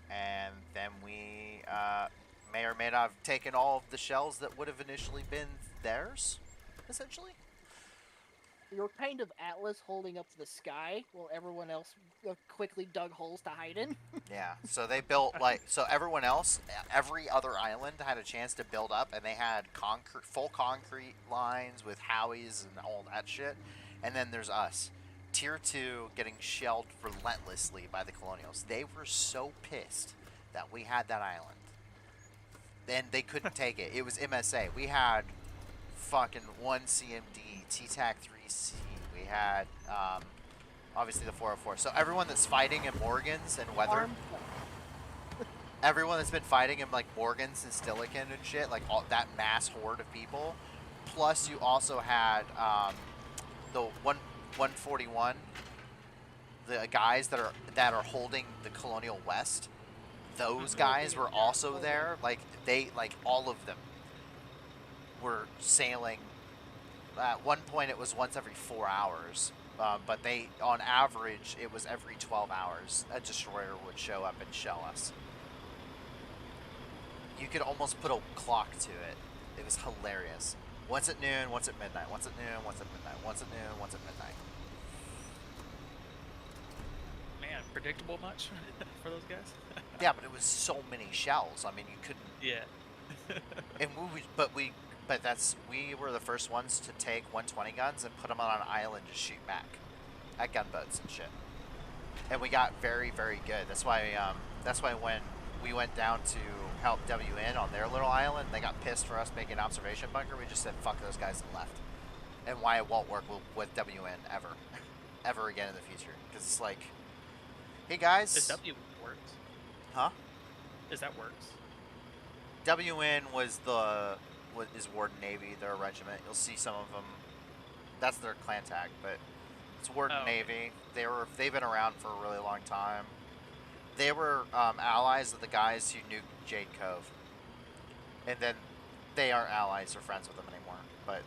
and then we may or may not have taken all of the shells that would have initially been theirs, essentially. You're kind of Atlas holding up to the sky while everyone else quickly dug holes to hide in. Yeah, so they built so everyone else, every other island had a chance to build up, and they had full concrete lines with howies and all that shit. And then there's us, Tier 2, getting shelled relentlessly by the Colonials. They were so pissed that we had that island. Then they couldn't take it. It was MSA. We had fucking 1 CMD, TTAC 3C. We had obviously the 404. So everyone that's fighting in Morgans and Weather, everyone that's been fighting in like Morgans and Stilican and shit, like all that mass horde of people. Plus you also had the 141, the guys that are holding the Colonial West. Those guys were also there. Like all of them were sailing. At one point it was once every 4 hours, but on average it was every 12 hours a destroyer would show up and shell us. You could almost put a clock to it. It was hilarious. Once at noon, once at midnight, once at noon, once at midnight, once at noon, once at midnight. predictable much for those guys. Yeah, but it was so many shells. I mean, you couldn't. Yeah. And we were the first ones to take 120 guns and put them on an island to shoot back at gunboats and shit. And we got very, very good. That's why when we went down to help WN on their little island, they got pissed for us making an observation bunker. We just said fuck those guys and left. And why it won't work with WN ever, ever again in the future. Because it's like, hey guys. Is W works? Huh? Is that works? WN is Warden Navy, their regiment. You'll see some of them. That's their clan tag, but it's Warden Navy. They've been around for a really long time. They were allies of the guys who nuked Jade Cove, and then they aren't allies or friends with them anymore. But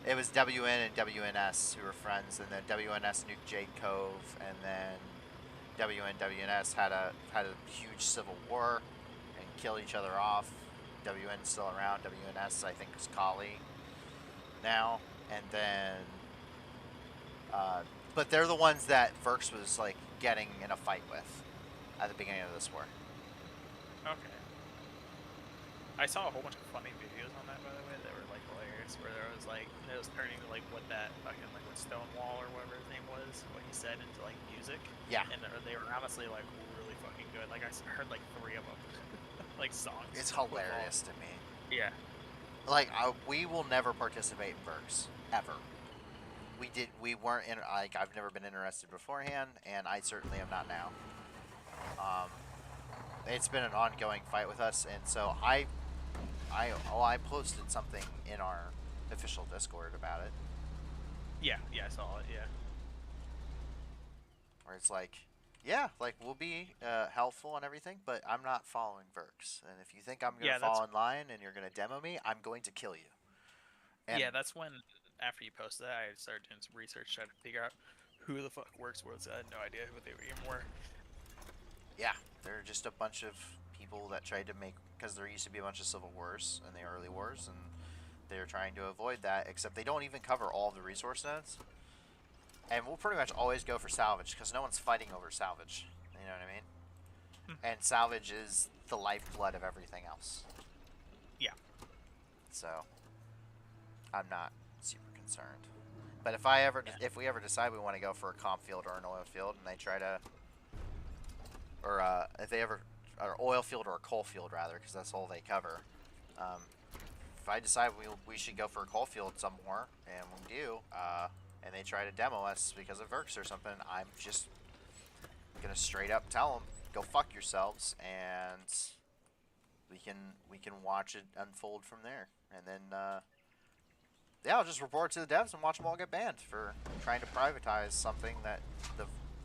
it was WN and WNS who were friends, and then WNS nuked Jade Cove, and then WNS had a huge civil war and killed each other off. WN's still around. WNS I think is Kali now, and then but they're the ones that Verks was like getting in a fight with at the beginning of this war. Okay. I saw a whole bunch of funny videos on that, by the way. They were like hilarious, where there was like it was turning to like what that fucking like what Stonewall or whatever his name was, what he said into like music. Yeah. And they were honestly like really fucking good. Like I heard like 3 of them, like songs. It's hilarious to me. Yeah. Like we will never participate in Verks ever. We weren't in, like, I've never been interested beforehand, and I certainly am not now. It's been an ongoing fight with us, and so I posted something in our official Discord about it. Yeah, I saw it, yeah. Where it's like, yeah, like, we'll be helpful and everything, but I'm not following Verks. And if you think I'm going to fall in line and you're going to demo me, I'm going to kill you. And yeah, that's when, after you posted that, I started doing some research, trying to figure out who the fuck Works was. I had no idea who they even were. Yeah, they're just a bunch of people that tried to make, because there used to be a bunch of civil wars in the early wars, and they're trying to avoid that, except they don't even cover all of the resource nodes. And we'll pretty much always go for salvage, because no one's fighting over salvage. You know what I mean? And salvage is the lifeblood of everything else. Yeah. So, I'm not super concerned. But if we ever decide we want to go for a comp field or an oil field, and they try to, or if they ever, or oil field or a coal field rather, because that's all they cover. If I decide we should go for a coal field some more, and we do, and they try to demo us because of Verks or something, I'm just gonna straight up tell them, go fuck yourselves, and we can watch it unfold from there, and then yeah, I'll just report to the devs and watch them all get banned for trying to privatize something that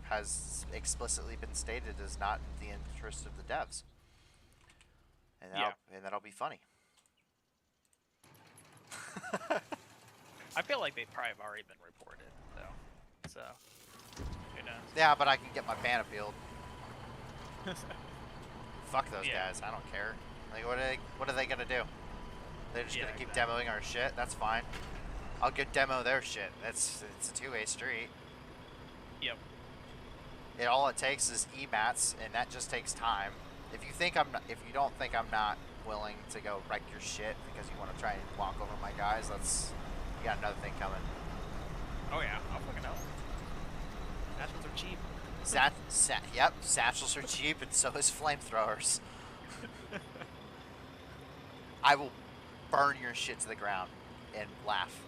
has explicitly been stated as not in the interest of the devs, and that'll be funny. I feel like they probably have already been reported, though. So, who knows? Yeah, but I can get my ban appealed. Fuck those guys. I don't care. Like, what are they gonna do? They're just gonna keep demoing our shit. That's fine. I'll get demo their shit. It's a two-way street. Yep. All it takes is EMATs, and that just takes time. If you don't think I'm not willing to go wreck your shit because you want to try and walk over my guys, you got another thing coming. Oh yeah, I'll fucking know. Satchels are cheap. Yep, satchels are cheap, and so is flamethrowers. I will burn your shit to the ground and laugh.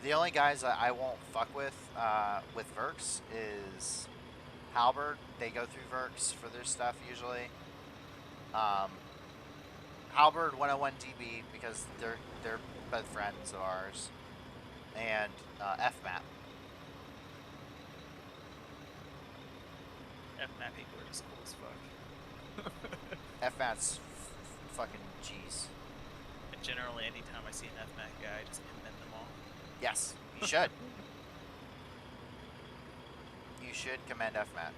The only guys I won't fuck with Verks is Halberd. They go through Verks for their stuff usually. Halberd 101 DB because they're both friends of ours, and FMAP. FMAP people are just cool as fuck. FMAP's fucking G's. And generally, anytime I see an FMAP guy, I just commend them all. Yes, you should. should commend FMAT.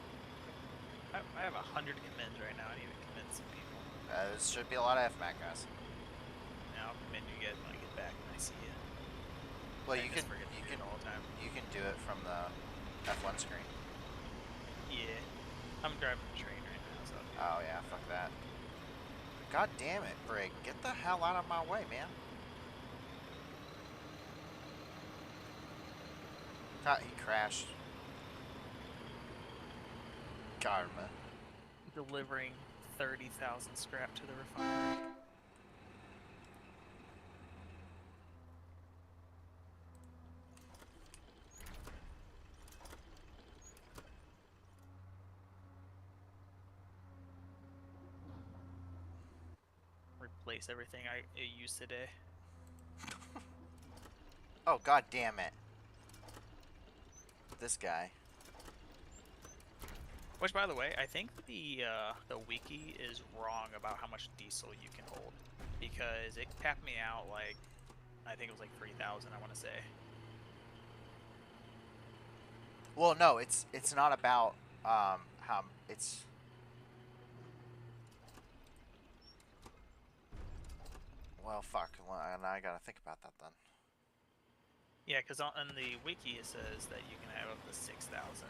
I have 100 commends right now. I need to commend some people. There should be a lot of FMAT guys. Now I'll commend you guys when I get back and I see you. Well, I you just can forget to do it all the time. You can do it from the F1 screen. Yeah, I'm driving the train right now, so. Oh yeah, fuck that. God damn it, Brig! Get the hell out of my way, man. He crashed. Karma. Delivering 30,000 scrap to the refinery. Replace everything I used today. Oh, god damn it. This guy. Which, by the way, I think the wiki is wrong about how much diesel you can hold, because it capped me out like, I think it was like 3,000. I want to say. Well, no, it's not about how it's. Well, fuck. Well, and I gotta think about that then. Yeah, because on the wiki it says that you can have up to 6,000.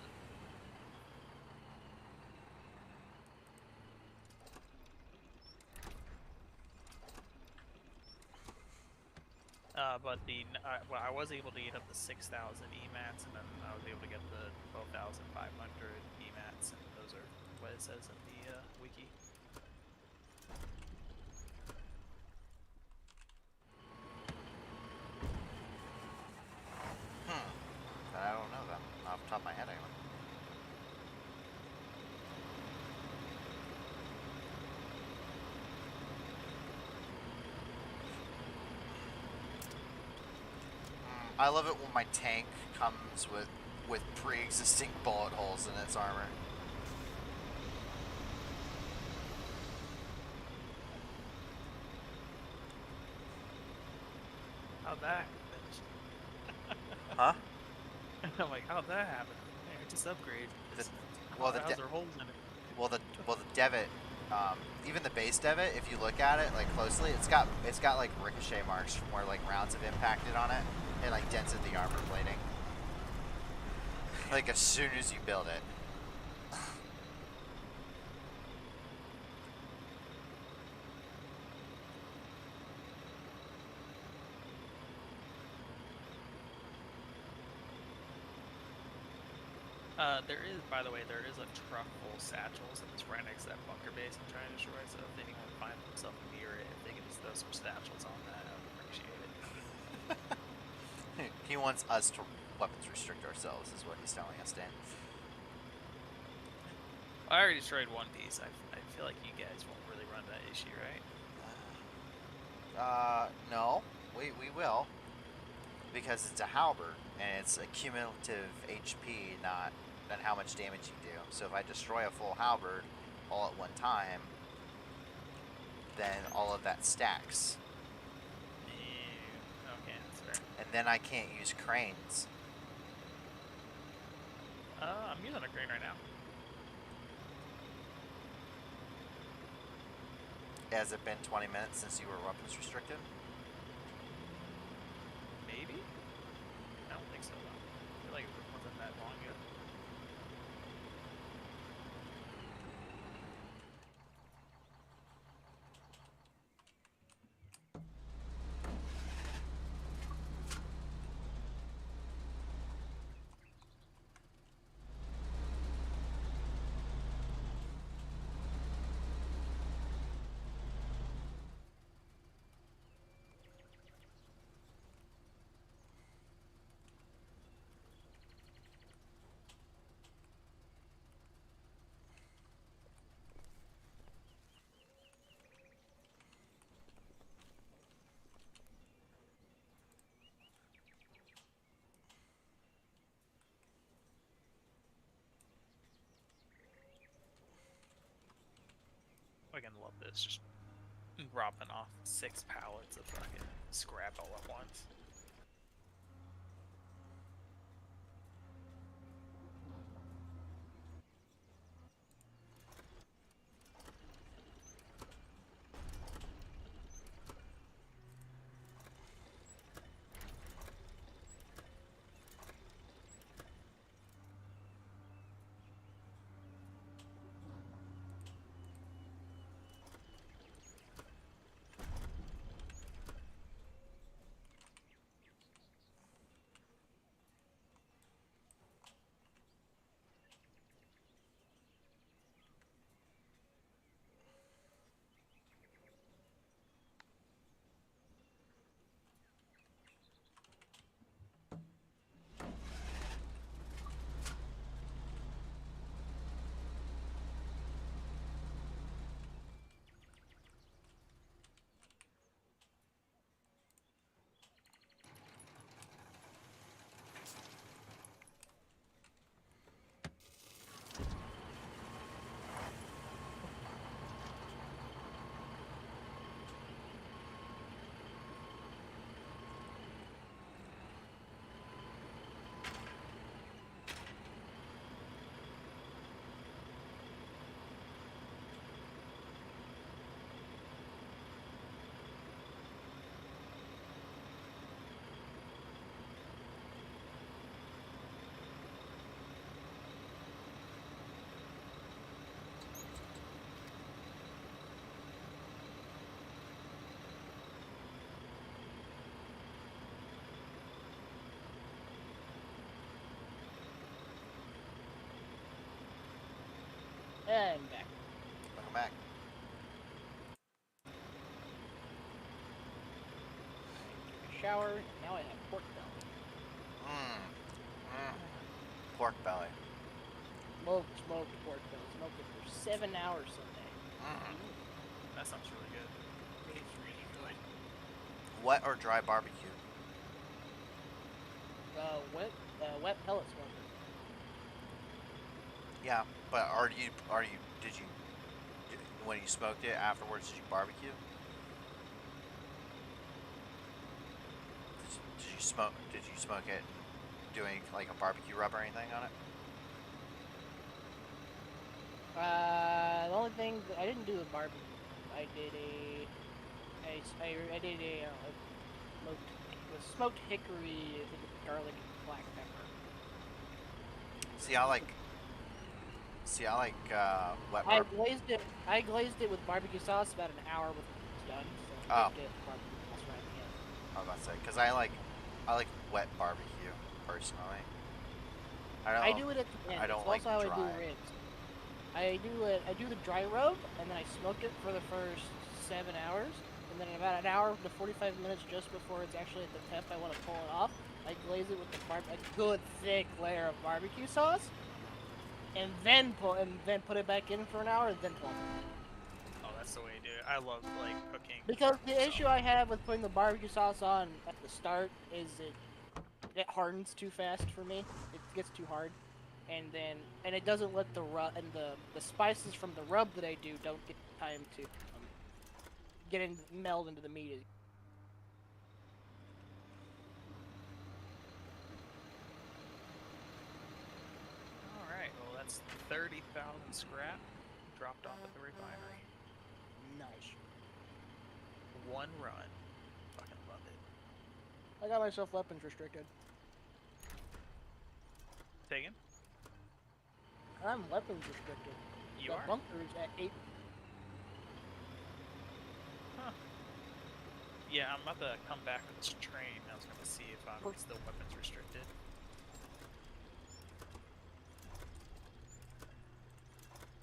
But well, I was able to get up to 6,000 EMATs, and then I was able to get the 12,500 EMATs, and those are what it says in the wiki. I don't know them off the top of my head anyway. I love it when my tank comes with pre-existing bullet holes in its armor. How'd that happen? Huh? I'm like, how'd that happen? Hey, just upgrade. Well, how's there holes in it? Well, the Devitt, even the base Devitt, if you look at it like closely, it's got like ricochet marks from where like rounds have impacted on it and like dented the armor plating. Like as soon as you build it. There is, by the way, there is a truck full of satchels, and it's right next to that bunker base I'm trying to destroy, so if anyone finds themselves near it, if they can just throw some satchels on that, I would appreciate it. He wants us to weapons restrict ourselves, is what he's telling us, Dan. I already destroyed one piece. I feel like you guys won't really run that issue, right? No. We will. Because it's a halberd, and it's a cumulative HP, not how much damage you do. So if I destroy a full halberd all at one time, then all of that stacks. Okay, that's fair. And then I can't use cranes. I'm using a crane right now. Has it been 20 minutes since you were weapons restricted? Maybe? I don't think so, though. I feel like it wasn't that long ago. I can love this, just dropping off 6 pallets of fucking scrap all at once. And back. Welcome back. Took a shower, and now I have pork belly. Pork belly. Smoked pork belly. Smoked it for 7 hours Sunday. That sounds really good. It's really good. Wet or dry barbecue? Wet pellet smoker. Yeah, but did you, when you smoked it afterwards, did you barbecue? Did you smoke it doing like a barbecue rub or anything on it? The only thing that I didn't do a barbecue. I did a smoked hickory, I think with garlic and black pepper. See, I like wet I barbecue. glazed it with barbecue sauce about an hour before it was done. So Oh. I did barbecue sauce right at the end. I was about to say, because I like wet barbecue personally. I do it at the end. I don't It's like also how I dry. do ribs. I do the dry rub, and then I smoke it for the first 7 hours, and then about an hour to 45 minutes just before it's actually at the temp I want to pull it off, I glaze it with a good thick layer of barbecue sauce, and then put it back in for an hour, and then pull it. Oh, that's the way to do it. I love like cooking. Because the issue I have with putting the barbecue sauce on at the start is it hardens too fast for me. It gets too hard. And it doesn't let the rub and the spices from the rub that I do don't get time to meld into the meat. All right. Well, that's 30,000 scrap dropped off at the refinery. Nice. One run. Fucking love it. I got myself weapons restricted. Taken? I'm weapons restricted. You The are? bunkers at 8. Huh. Yeah, I'm about to come back with this train. I was gonna see if I'm still weapons restricted.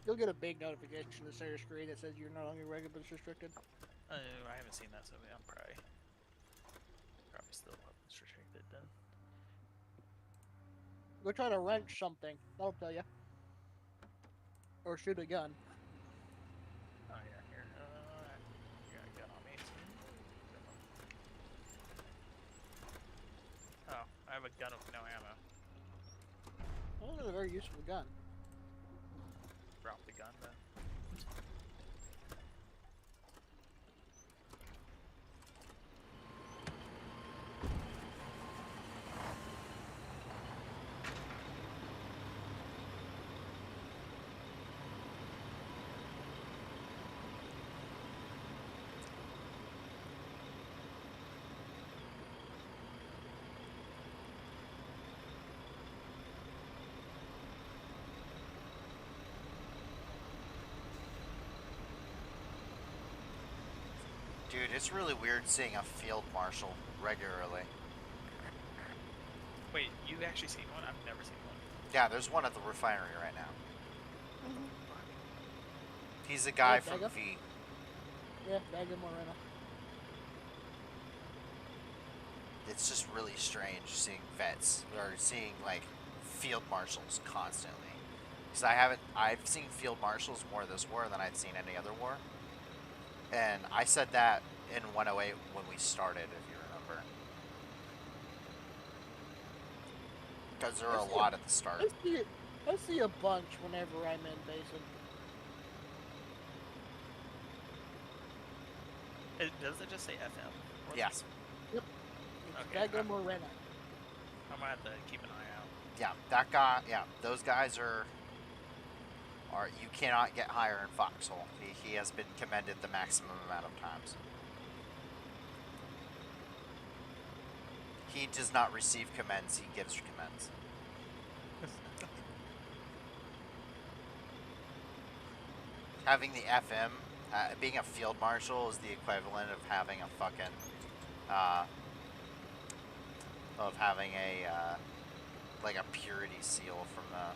You'll get a big notification to your screen that says you're no longer weapons restricted. I haven't seen that, so I'm probably still weapons restricted then. Go try to wrench something. That'll tell you. Or shoot a gun. Oh yeah, here. Got a gun on me. Oh, I have a gun with no ammo. That is a very useful gun. Drop the gun then. Dude, it's really weird seeing a field marshal regularly. Wait, you've actually seen one? I've never seen one. Yeah, there's one at the refinery right now. He's a guy from Vega? V. Yeah, Vega Moreno. It's just really strange seeing vets or seeing like field marshals constantly. Because I've seen field marshals more this war than I'd seen any other war. And I said that in 108 when we started, if you remember. Because there were a lot at the start. I see a bunch whenever I'm in Basin. Does it just say FM? Or Yes. Yep. It's Okay, Vega Moreno. I might have to keep an eye out. Yeah, that guy, yeah, those guys are you cannot get higher in Foxhole. He has been commended the maximum amount of times. He does not receive commends, he gives commends. Having the FM, being a field marshal is the equivalent of having a fucking, like a purity seal from the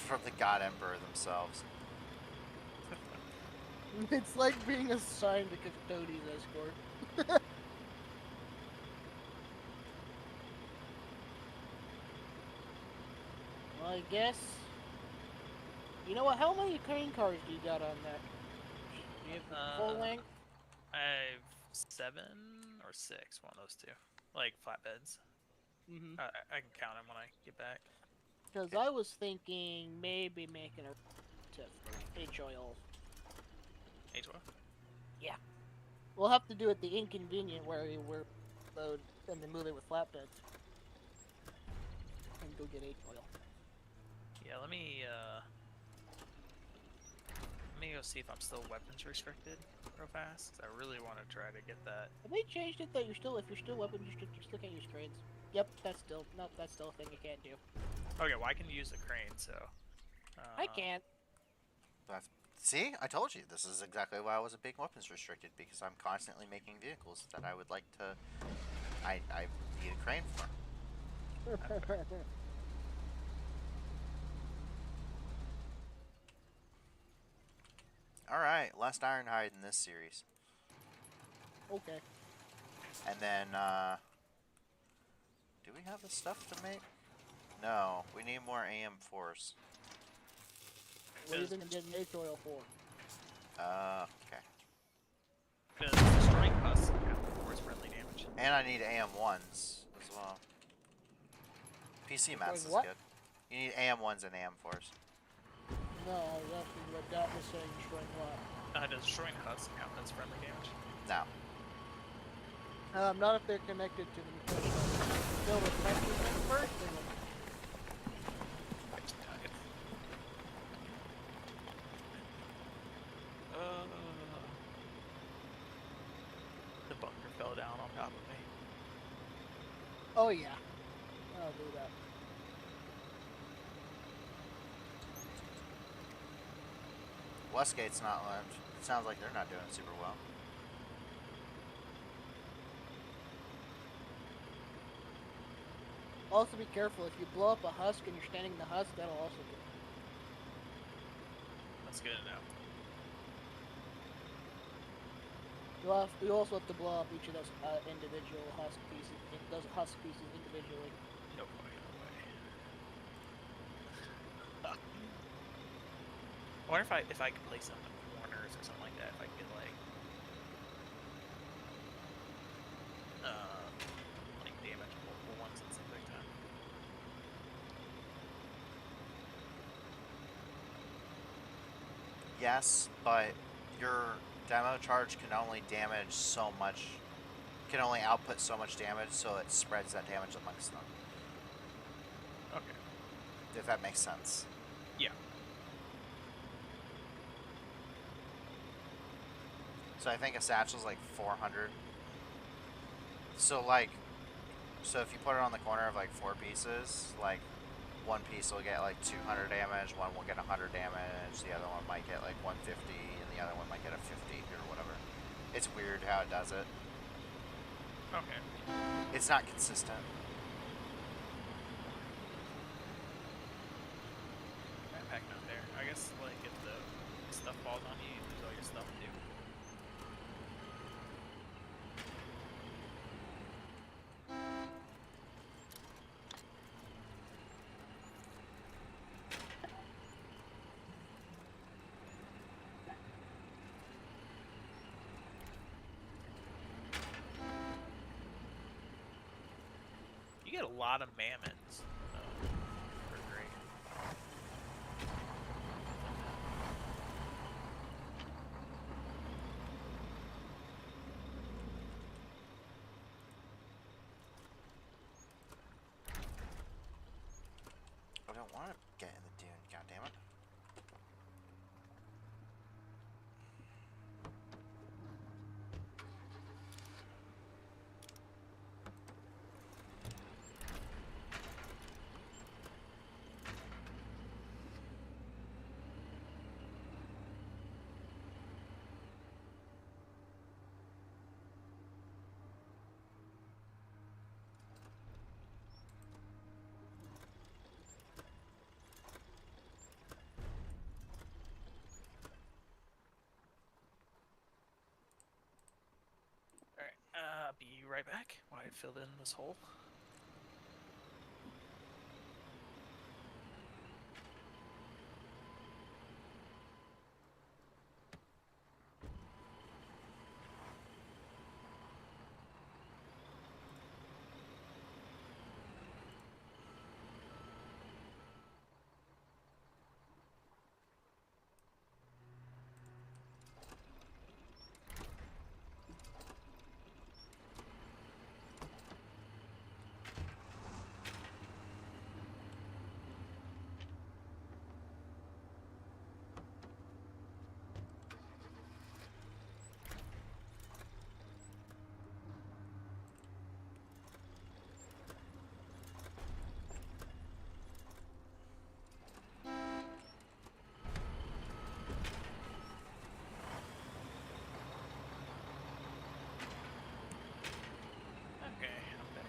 from the God Emperor themselves. It's like being assigned to Custodies escort. Well, I guess. You know what? How many crane cars do you got on that? Do you have the full length? I have 7 or 6, one of those two, like flatbeds. Mm-hmm. I can count them when I get back. Because I was thinking maybe making a to H-oil. H-oil? Yeah. We'll have to do it the inconvenient where we're load and then move it with flatbeds. And go get H-oil. Yeah, let me go see if I'm still weapons restricted real fast, 'cause I really want to try to get that. Have they changed it that if you're still weapons restricted, you still can't use cranes? Yep, that's still a thing you can't do. Okay, well I can use the crane, so. I can't. See, I told you this is exactly why I wasn't being weapons restricted, because I'm constantly making vehicles that I would like to. I need a crane for. All right, last Ironhide in this series, Okay. and then do we have the stuff to make? No, we need more AM4s. What are you thinking getting H-oil for? Okay. Because destroying us force friendly damage. And I need AM1s as well. PC mass is what? good. You need AM1s and AM4s. No, I was asking what that was saying, destroying what? Does destroying husk count as friendly damage? No. Not if they're connected to the build a connection thing first, then The bunker fell down on top of me. oh yeah. I'll do that. Westgate's not left. It sounds like they're not doing super well. Also be careful, if you blow up a husk and you're standing in the husk, that'll also do. That's good to know. You also have to blow up each of those individual husk pieces, individually. No way, no way. I wonder if I could place them in corners or something like that. If I could like damage multiple ones at the same time. Yes, but your demo charge can only damage so much. Can only output so much damage, so it spreads that damage amongst them. Okay. If that makes sense. Yeah. So I think a satchel's like 400. So if you put it on the corner of like 4 pieces, like one piece will get like 200 damage, one will get 100 damage, the other one might get like 150, and the other one might get a 50 or whatever. It's weird how it does it. Okay. It's not consistent. Backpack not there. I guess like if the stuff falls on you, you lose all your stuff too. You get a lot of mammoths. For great. I don't want to get in the dune, goddammit. right back while I filled in this hole. Okay, I'm back.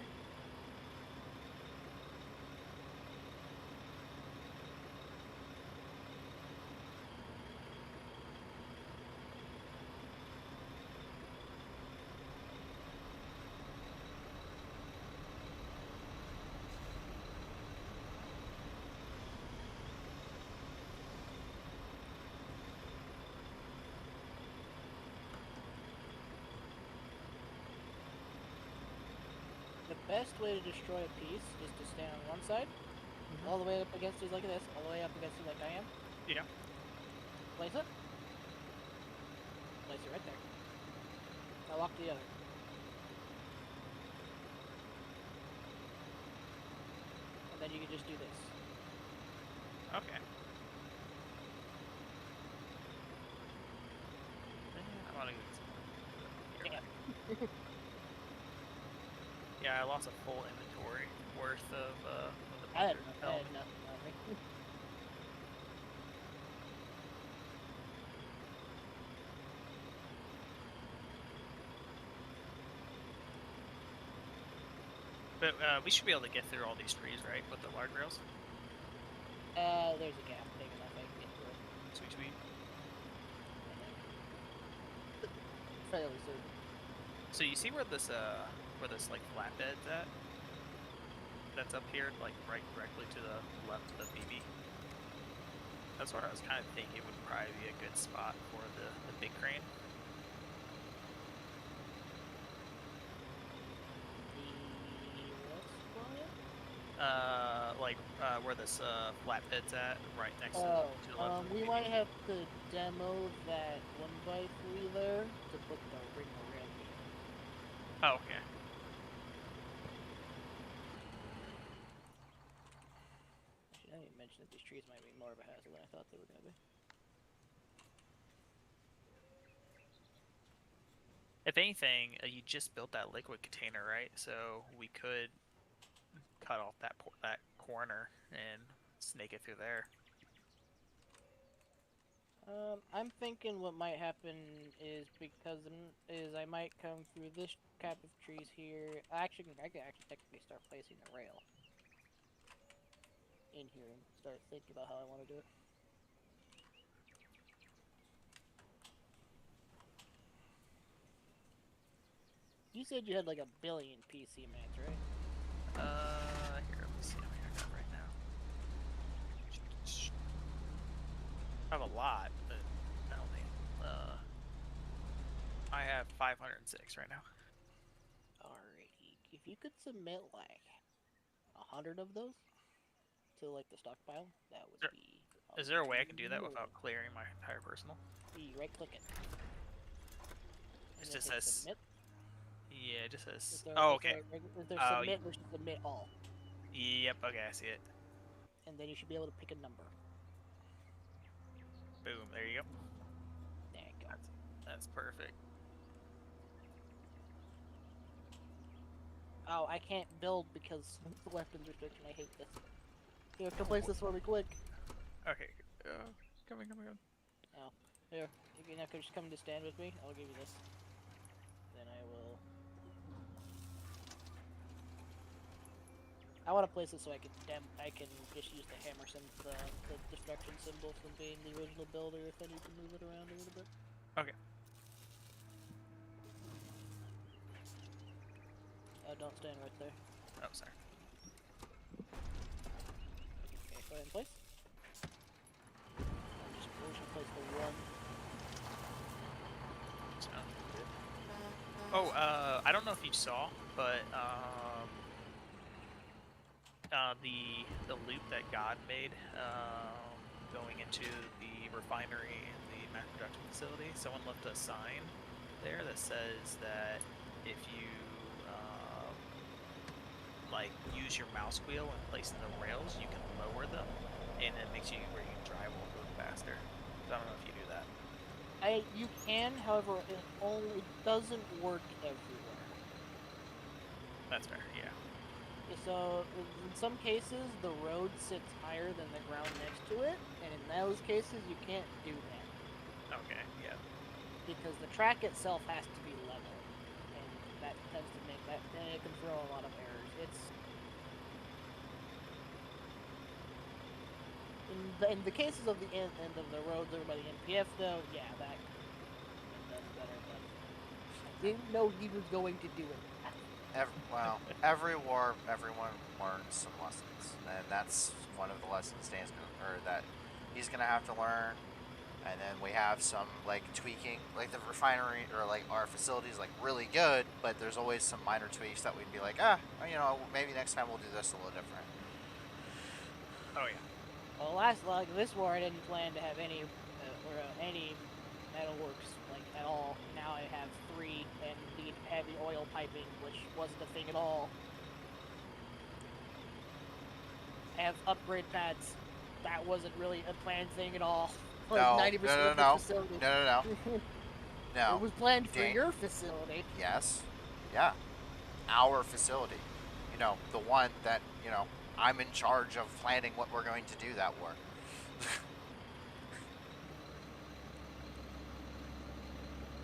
The best way to destroy a piece is to stand on one side, all the way up against it like this, all the way up against it like I am. Yeah. Place it. Place it right there. Now walk to the other. And then you can just do this. Okay. I want to get some. Yeah. Yeah, I lost a full inventory worth of the I had helmet. nothing on me. But we should be able to get through all these trees, right? With the large rails. There's a gap big enough I can get through it. Sweet, sweet. I think. Fairly certain. So you see where this like flatbed's at? That's up here, like right directly to the left of the BB. That's where I was kind of thinking would probably be a good spot for the big crane. Where this flatbed's at, right next to the left of the we BB. might have to demo that 1x3 there to put the ring around it. Oh, okay. Actually, I didn't even mention that these trees might be more of a hassle than I thought they were going to be. If anything, you just built that liquid container, right? So we could cut off that corner and snake it through there. I'm thinking what might happen is I might come through this cap of trees here. I can actually technically start placing a rail in here and start thinking about how I want to do it. You said you had like 1 billion PC mats, right? Here, let me see how many I got right now. I have a lot, but I don't think, I have 506 right now. Alrighty. If you could submit like 100 of those to like the stockpile, that would be. Is there a way I can do that without clearing my entire personal? You right click it. It just says submit. Yeah, it just says. Oh, okay. Is there submit versus submit all? Yep. Okay, I see it. And then you should be able to pick a number. Boom. There you go. There you go. That's perfect. Oh, I can't build because of the weapons restriction. I hate this. Here, come place this for me quick. Okay. Coming. Oh, here. You can just come to stand with me. I'll give you this. Then I will. I want to place it so I can just use the hammer the destruction symbol from being the original builder if I need to move it around a little bit. Okay. Don't stand right there. Oh, sorry. Okay, go ahead and place. We're just place the one. Sounds good. Oh, I don't know if you saw, but the loop that God made going into the refinery and the mass production facility, someone left a sign there that says that if you like use your mouse wheel and place in the rails, you can lower them, and it makes you where you can drive a little faster. So I don't know if you do that. You can, however, it only doesn't work everywhere. That's fair, yeah. So, in some cases, the road sits higher than the ground next to it, and in those cases, you can't do that. Okay, yeah. Because the track itself has to be level, and that tends to make that, and it can throw a lot of errors. In the cases of the end of the roads over by the NPF, though, yeah, that does better, but I didn't know he was going to do it. Well, every war, everyone learns some lessons, and that's one of the lessons that he's gonna have to learn. And then we have some like tweaking, like the refinery or like our facilities, like really good, but there's always some minor tweaks that we'd be like, maybe next time we'll do this a little different. Oh yeah. Well, this war, I didn't plan to have any metalworks at all. Now I have 3 and need heavy oil piping, which wasn't a thing at all. I have upgrade pads. That wasn't really a planned thing at all. Like 90% of the facility. No. It was planned for your facility. Yes. Yeah. Our facility. The one that, I'm in charge of planning what we're going to do that war.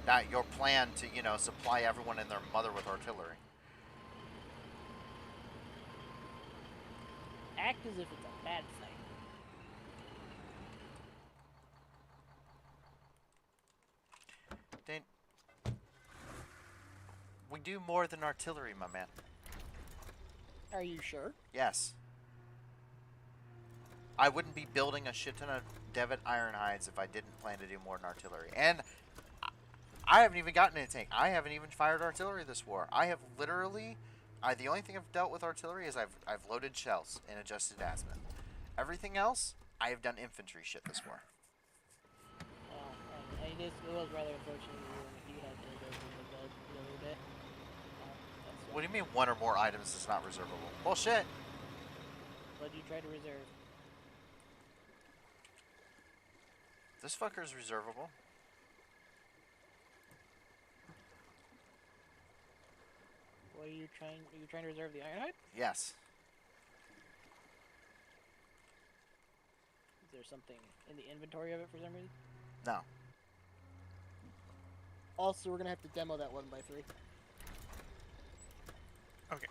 Not your plan to, supply everyone and their mother with artillery. Act as if it's a bad thing. We do more than artillery, my man. Are you sure? Yes. I wouldn't be building a shit ton of Devitt Ironhides if I didn't plan to do more than artillery. And I haven't even gotten anything. I haven't even fired artillery this war. I have literally... the only thing I've dealt with artillery is I've loaded shells and adjusted azimuth. Everything else, I have done infantry shit this war. It was rather unfortunate if you had to go through the other day. What do you mean one or more items is not reservable? Bullshit! What did you try to reserve? This fucker's reservable. What are you trying to reserve the Ironhide? Yes. Is there something in the inventory of it for some reason? No. Also, we're gonna have to demo that 1x3. Okay.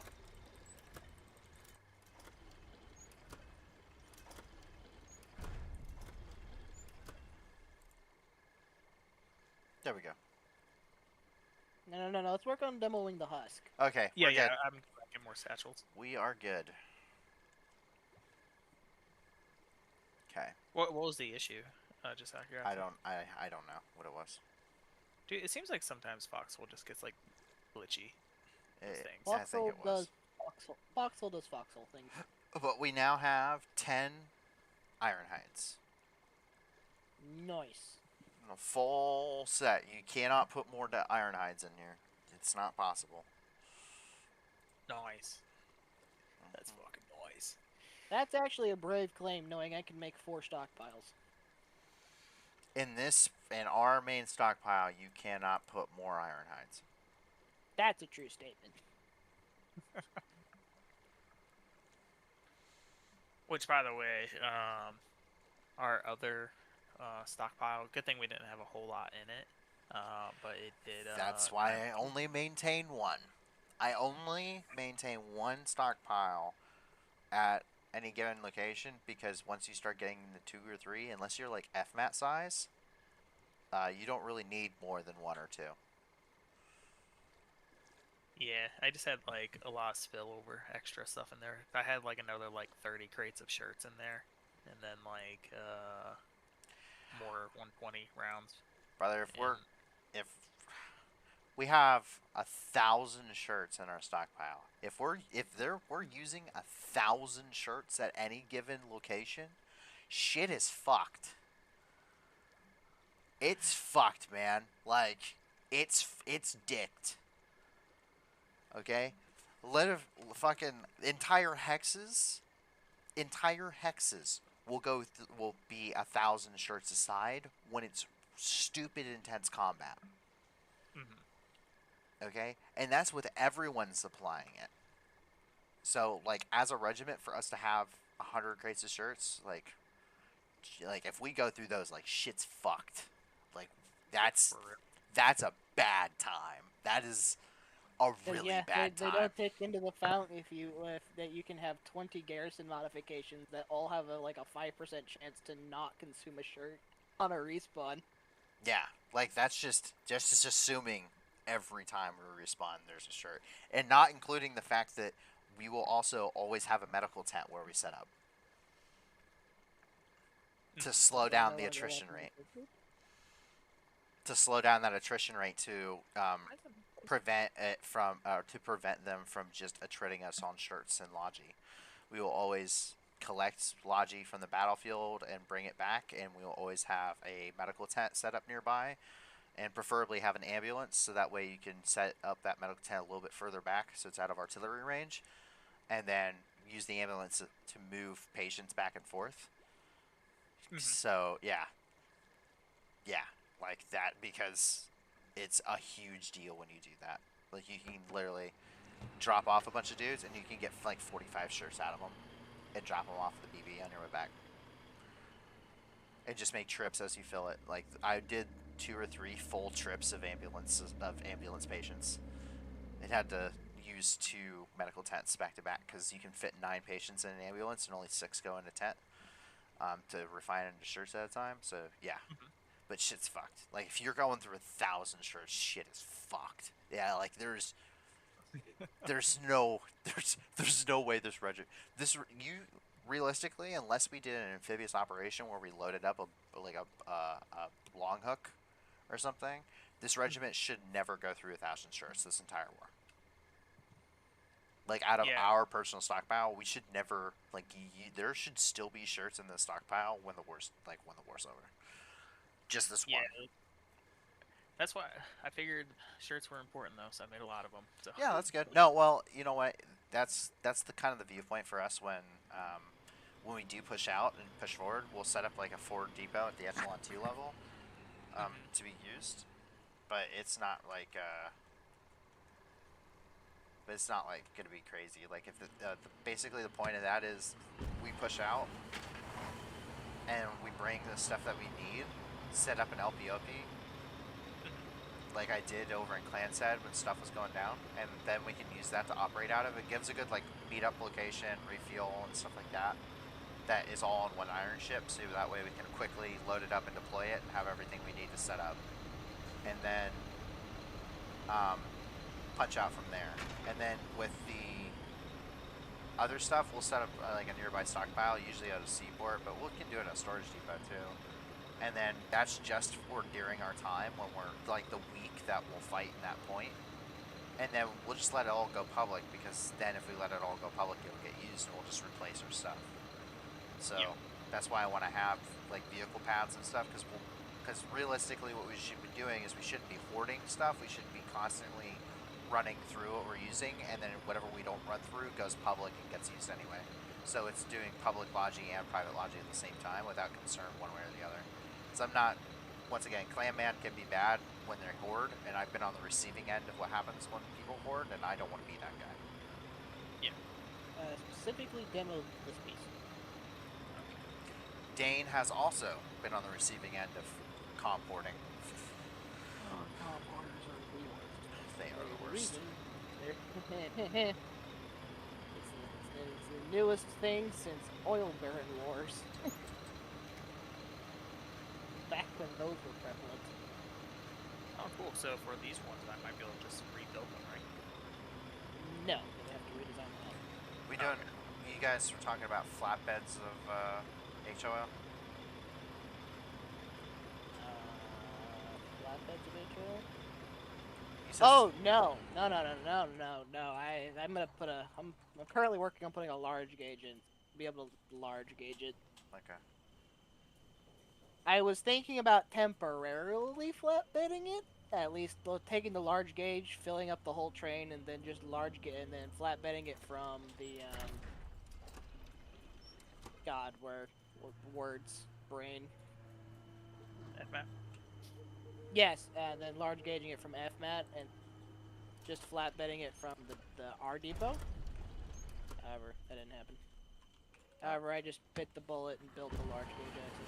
There we go. No. Let's work on demoing the husk. Okay. Yeah, we're good. I'm getting more satchels. We are good. Okay. What was the issue? Just out here. I don't know what it was. Dude, it seems like sometimes Foxhole just gets like glitchy things. I think it was. Foxhole does Foxhole things. But we now have 10 Ironhides. Nice. A full set. You cannot put more Ironhides in here. It's not possible. Nice. That's fucking nice. That's actually a brave claim, knowing I can make 4 stockpiles. In our main stockpile, you cannot put more Ironhides. That's a true statement. Which, by the way, our other stockpile, good thing we didn't have a whole lot in it, but it did... That's why I only maintain 1. I only maintain 1 stockpile at any given location, because once you start getting into 2 or 3, unless you're like FMAT size, you don't really need more than 1 or 2. Yeah, I just had like a lot of spillover extra stuff in there. I had like another like 30 crates of shirts in there, and then like more 120 rounds. Brother, And if we have 1,000 shirts in our stockpile, we're using 1,000 shirts at any given location, shit is fucked. It's fucked, man. Like, it's dicked. Okay, fucking entire hexes will be 1,000 shirts aside when it's stupid intense combat. Okay, and that's with everyone supplying it. So like as a regiment, for us to have 100 crates of shirts, like if we go through those, like shit's fucked. Like that's a bad time. That is a really bad they time. don't take into the account if that you can have 20 garrison modifications that all have like a 5% chance to not consume a shirt on a respawn. Yeah, like that's just assuming every time we respawn there's a shirt, and not including the fact that we will also always have a medical tent where we set up to slow down the attrition rate. To slow down that attrition rate to prevent them from just attriting us on shirts and logi. We will always collect logi from the battlefield and bring it back, and we will always have a medical tent set up nearby, and preferably have an ambulance, so that way you can set up that medical tent a little bit further back so it's out of artillery range, and then use the ambulance to move patients back and forth. So yeah, like that, because it's a huge deal when you do that. Like you can literally drop off a bunch of dudes and you can get like 45 shirts out of them and drop them off the BB on your way back. And just make trips as you fill it. Like I did 2 or 3 full trips of ambulance patients. It had to use 2 medical tents back to back because you can fit 9 patients in an ambulance and only 6 go in a tent to refine into shirts at a time. So yeah. But shit's fucked. Like if you're going through 1,000 shirts, shit is fucked. Yeah, like there's no way this realistically, unless we did an amphibious operation where we loaded up a long hook or something, this regiment should never go through 1,000 shirts this entire war. Like out of our personal stockpile, we should never there should still be shirts in the stockpile when the war's over. Just this one. That's why I figured shirts were important, though, so I made a lot of them. So. Yeah, that's good. No, well, you know what? That's the kind of the viewpoint for us when we do push out and push forward. We'll set up like a forward depot at the Echelon 2 level to be used, but it's not like going to be crazy. Like if basically the point of that is we push out and we bring the stuff that we need, set up an LPOP, like I did over in Clanstead when stuff was going down, and then we can use that to operate out of. It gives a good like meet-up location, refuel, and stuff like that. That is all on one iron ship, so that way we can quickly load it up and deploy it and have everything we need to set up. And then punch out from there. And then with the other stuff, we'll set up like a nearby stockpile, usually at a seaport, but we can do it at a storage depot too. And then that's just for during our time when we're like the week that we'll fight in that point. And then we'll just let it all go public, because then if we let it all go public, it'll get used and we'll just replace our stuff. So that's why I want to have like vehicle paths and stuff, because realistically what we should be doing is we shouldn't be hoarding stuff. We should be constantly running through what we're using, and then whatever we don't run through goes public and gets used anyway. So it's doing public logi and private logi at the same time without concern one way or the other. So I'm not, once again, Clan Man can be bad when they're hoard, and I've been on the receiving end of what happens when people hoard, and I don't want to be that guy. Yeah. Specifically demo this piece. Dane has also been on the receiving end of comp hoarding. Oh, comp hoarders are the worst. They are the worst. It's the newest thing since oil baron wars. Back when those were prevalent. Oh, cool. So for these ones, I might be able to just rebuild them, right? No, they have to redesign the hull. We don't. You guys were talking about flatbeds of HOL. Flatbeds of HOL? You said Oh no! No! I'm gonna put a. I'm currently working on putting a large gauge in. Be able to large gauge it. Okay. I was thinking about temporarily flatbedding it. At least taking the large gauge, filling up the whole train, and then just and then flatbedding it from the God, words, brain. FMAP. Yes, and then large gauging it from FMAT and just flatbedding it from the R depot. However, that didn't happen. However, I just bit the bullet and built the large gauge axis.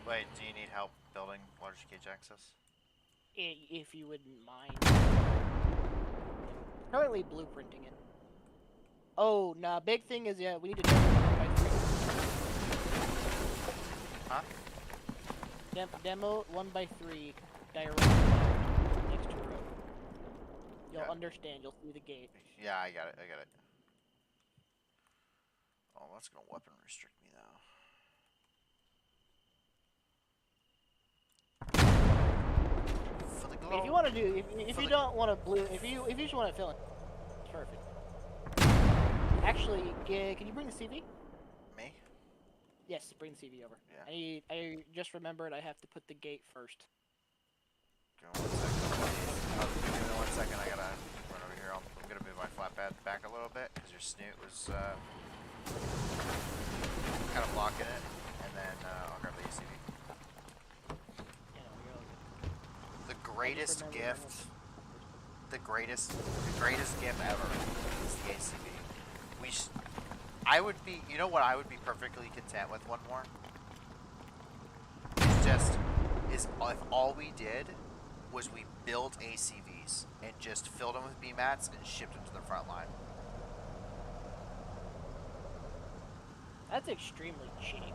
Wait, do you need help building large gauge access? If you wouldn't mind. Currently blueprinting it. Oh, nah, big thing is, yeah, we need to demo 1x3. Huh? Demo 1x3 direct next to road. You'll understand, you'll see the gate. Yeah, I got it. Oh, that's gonna weapon restrict me though. For the glow. If you want to do, if you don't want to if you just want to fill in, it's perfect. Actually, can you bring the CV? Me? Yes, bring the CV over. Yeah. I just remembered I have to put the gate first. Give me 1 second. I gotta run over here. I'm gonna move my flatbed back a little bit because your snoot was kind of blocking it, and then I'll grab the ACV. The greatest gift. The greatest gift ever is the ACV. I would be, you know what I would be perfectly content with one more? If all we did was we built ACVs and just filled them with BMATs and shipped them to the front line. That's extremely cheap.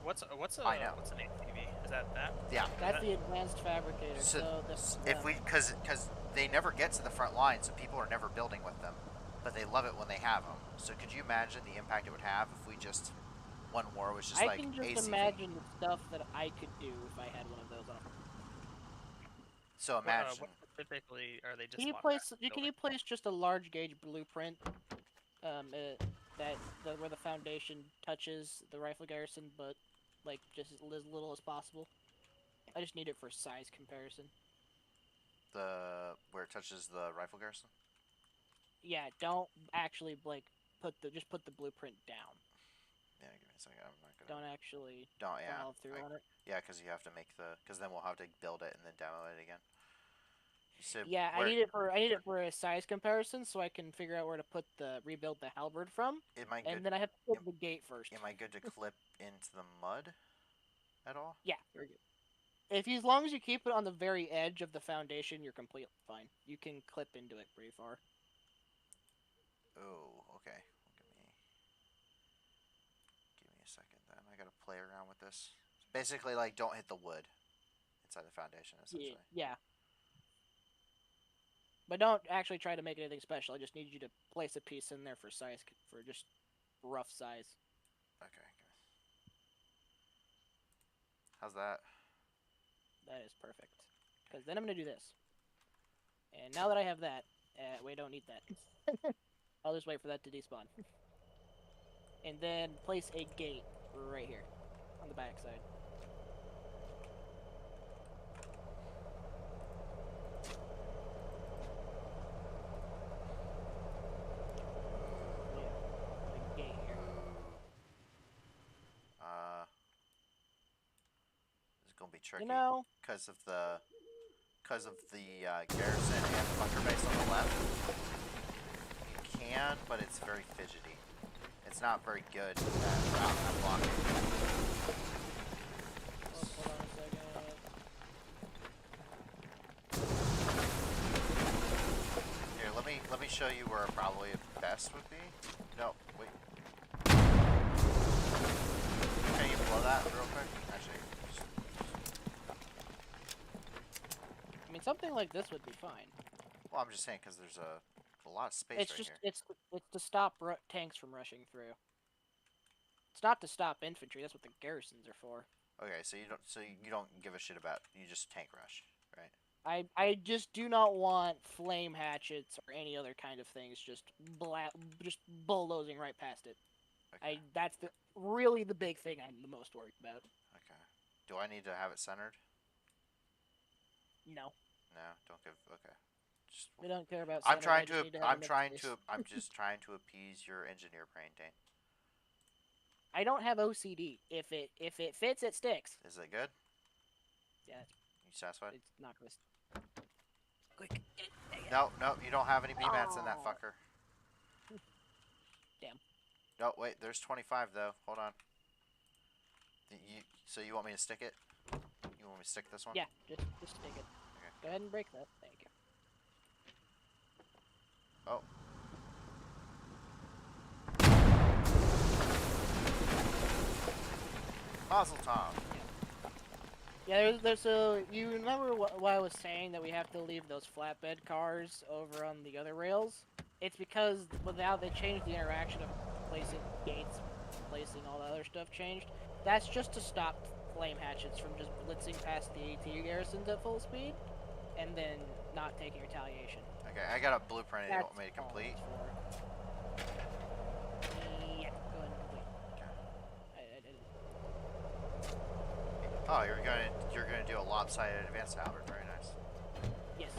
What's an ATV? Is that? Yeah. That's the advanced fabricator. So if we, because they never get to the front line, so people are never building with them, but they love it when they have them. So could you imagine the impact it would have if we just one war was just like ACV? I can just imagine the stuff that I could do if I had one of those on. So imagine. What specifically are they just? Can you place just a large gauge blueprint, where the foundation touches the rifle garrison, but like just as little as possible. I just need it for size comparison. Where it touches the rifle garrison? Yeah, don't actually just put the blueprint down. Yeah, give me a second. I'm not gonna. Don't actually. Follow through on it. Yeah, because you have to make because then we'll have to build it and then demo it again. Yeah, I need it for a size comparison so I can figure out where to rebuild the halberd from. Then I have to put the gate first. Am I good to clip into the mud at all? Yeah, very good. As long as you keep it on the very edge of the foundation, you're completely fine. You can clip into it pretty far. Oh, okay. Give me a second then. I gotta play around with this. Basically, like, don't hit the wood inside the foundation, essentially. Yeah. But don't actually try to make anything special. I just need you to place a piece in there for size, for just rough size. Okay. How's that? That is perfect. Because then I'm going to do this. And now that I have that, we don't need that. I'll just wait for that to despawn. And then place a gate right here on the back side. Gonna be tricky, you know, because of the garrison and the bunker base on the left. You can, but it's very fidgety. It's not very good at blocking. Hold on a second. Here, let me show you where probably best would be. No, wait. Can you blow that real quick? Actually. Something like this would be fine. Well, I'm just saying because there's a lot of space It's right just here. it's to stop tanks from rushing through. It's not to stop infantry. That's what the garrisons are for. Okay, so you don't give a shit about, you just tank rush, right? I just do not want flame hatchets or any other kind of things just bulldozing right past it. Okay. That's really the big thing I'm the most worried about. Okay. Do I need to have it centered? No, No, don't give. Okay. Just, we don't care about I'm centered. I trying just to. need to have I'm enough trying space. to. I'm just trying to appease your engineer brain, Dane. I don't have OCD. If it fits, it sticks. Is it good? Yeah, You satisfied? it's not gonna. Quick. No, no, you don't have any BMATs in that Oh. fucker. Damn. No, wait. There's 25 though. Hold on. So you want me to stick it? You want me to stick this one? Yeah, just stick it. Okay. Go ahead and break that. Thank you. Oh. Mazel tov. Yeah, there's a. You remember what I was saying that we have to leave those flatbed cars over on the other rails? It's because now they changed the interaction of placing gates, placing all the other stuff changed. That's just to stop flame hatchets from just blitzing past the AT garrisons at full speed, and then not taking retaliation. Okay, I got a blueprint. You That's want me to all complete? it's for. Yeah, go ahead and complete. Oh, you're gonna do a lopsided advanced halberd. Very nice. Yes.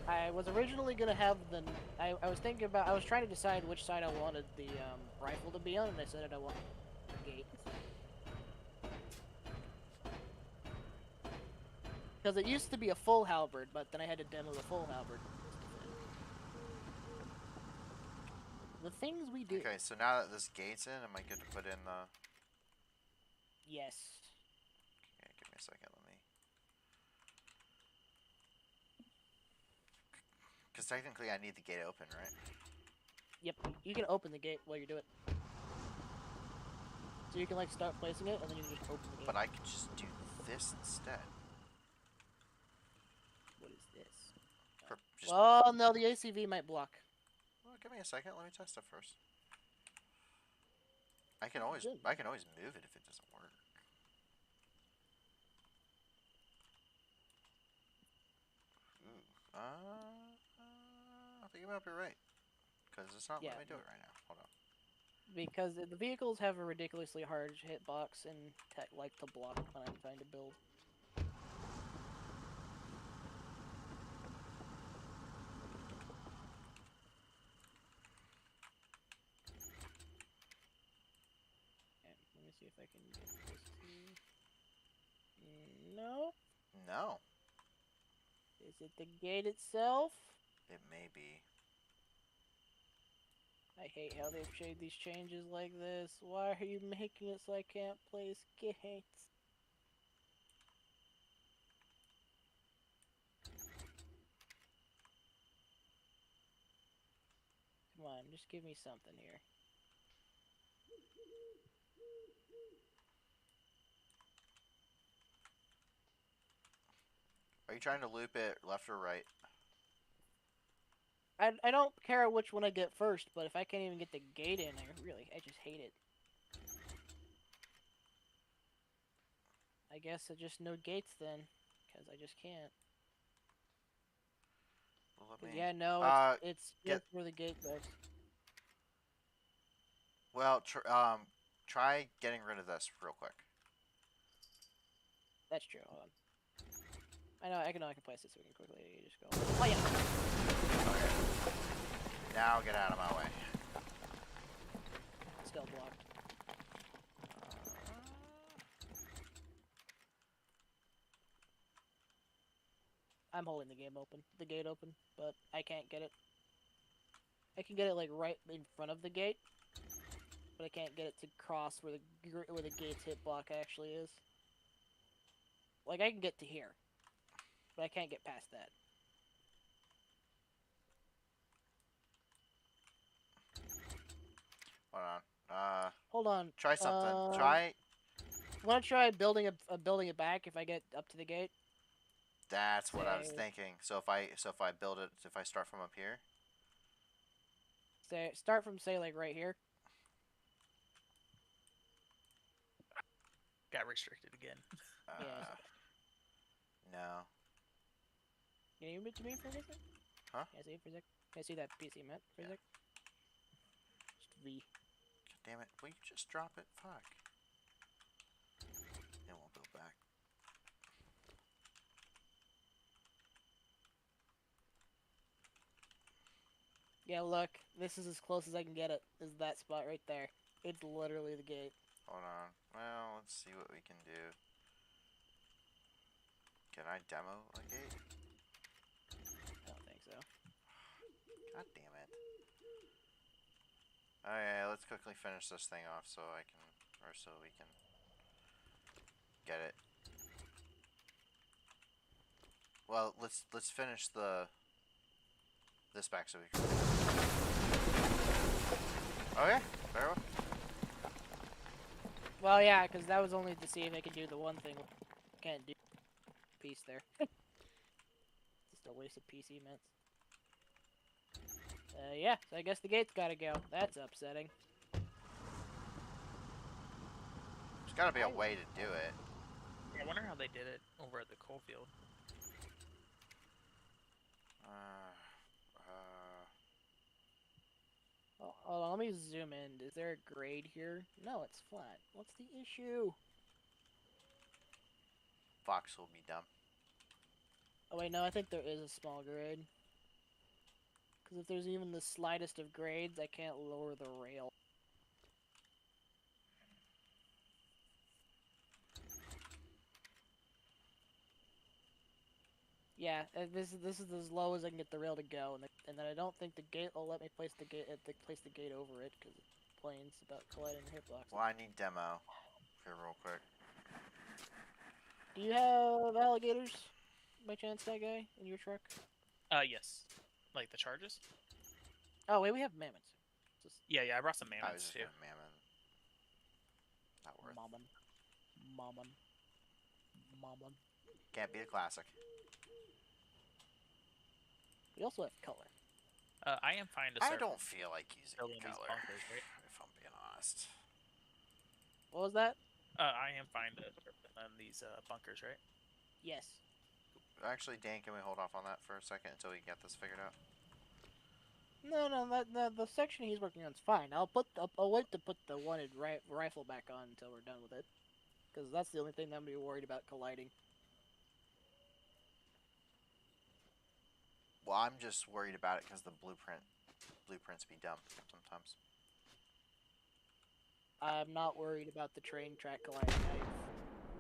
I was originally gonna have the. I was thinking about. I was trying to decide which side I wanted the rifle to be on, and I said I want the gate. Because it used to be a full halberd, but then I had to demo the full halberd. The things we do. Okay, so now that this gate's in, am I good to put in the? Yes. Okay, give me a second. Let me. Because technically, I need the gate open, right? Yep. You can open the gate while you do it. So you can like start placing it, and then you can just open the gate. But I could just do this instead. What is this? Just, Oh no, the ACV might block. well, give me a second. Let me test it first. I can always move it if it doesn't work. Ooh. I think you might be right. Because it's not letting me do it right now. Hold on. Because the vehicles have a ridiculously hard hitbox and like to block when I'm trying to build. Okay, let me see if I can get this to... No? No. Is it the gate itself? It may be. I hate how they've made these changes like this. Why are you making it so I can't place gates? Come on, just give me something here. Are you trying to loop it left or right? I don't care which one I get first, but if I can't even get the gate in, I just hate it. I guess I just no gates then, because I just can't. Well, let me... Yeah, no, it's get where the gate goes. Well, try getting rid of this real quick. That's true. Hold on. I can place it so we can quickly just go. Oh yeah. Okay. Now get out of my way. Still blocked. I'm holding the gate open, but I can't get it. I can get it like right in front of the gate, but I can't get it to cross where the gate's hit block actually is. Like I can get to here, but I can't get past that. Hold on. Hold on. Try something. Try. Want to try building it back if I get up to the gate? That's what I was Say- thinking. So if I build it, if I start from up here. Say start from say like right here. Got restricted again. Yeah. No. Can you move to me for a second? Huh? Can I see it for a sec? Can I see that PC map for a sec? Just V. God damn it! Will you just drop it? Fuck. It won't build back. Yeah, look. This is as close as I can get it. Is that spot right there? It's literally the gate. Hold on. Well, let's see what we can do. Can I demo a gate? I don't think so. God damn it. Alright, let's quickly finish this thing off so I can, or so we can get it. Well, let's finish this back so we can. Okay, very well. Well, yeah, because that was only to see if I could do the one thing. Can't do piece there. Just a waste of PC minutes. Yeah, so I guess the gate's gotta go. That's upsetting. There's gotta be a way to do it. I wonder how they did it over at the coal field. Oh, hold on, let me zoom in. Is there a grade here? No, it's flat. What's the issue? Fox will be dumb. Oh wait, no, I think there is a small grade. Because if there's even the slightest of grades, I can't lower the rail. Yeah, this is as low as I can get the rail to go, and then I don't think the gate will let me place the gate over it because it complains about colliding the hitboxes. Well, I need demo here real quick. Do you have alligators, by chance, that guy, in your truck? Yes. Like the charges? Oh wait, we have mammoths. Just Yeah, I brought some I was mammoths just too. gonna mammon. Not worth. Mammon. Can't beat a classic. We also have color. I am fine to I start don't feel like using building these color, bunkers, right? if I'm being honest. What was that? I am fine to start building these bunkers, right? Yes. Actually, Dan, can we hold off on that for a second until we get this figured out? No, the section he's working on is fine. I'll wait to put the wanted rifle back on until we're done with it, because that's the only thing that I'm gonna be worried about colliding. Well, I'm just worried about it because the blueprints be dumb sometimes. I'm not worried about the train track colliding. I've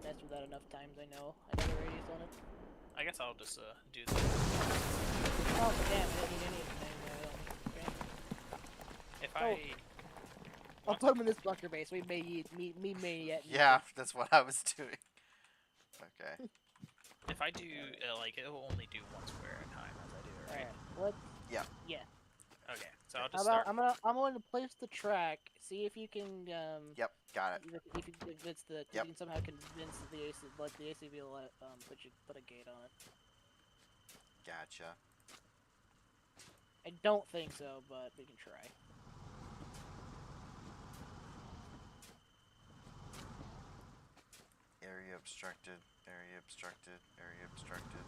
messed with that enough times. I know the radius on it. I guess I'll just do this. Oh damn! I didn't need anything. Okay. If I'll put him in this bunker base. We may yet. Yeah, that's what I was doing. Okay. if I do like it will only do one square at a time as I do it, right? Alright. What? Yeah. Yeah. Okay, so I'll How just about start. I'm going to place the track. See if you can Yep, got it. if it's the you can somehow convince the ACV to let put a gate on it. Gotcha. I don't think so, but we can try. Area obstructed. Area obstructed. Area obstructed.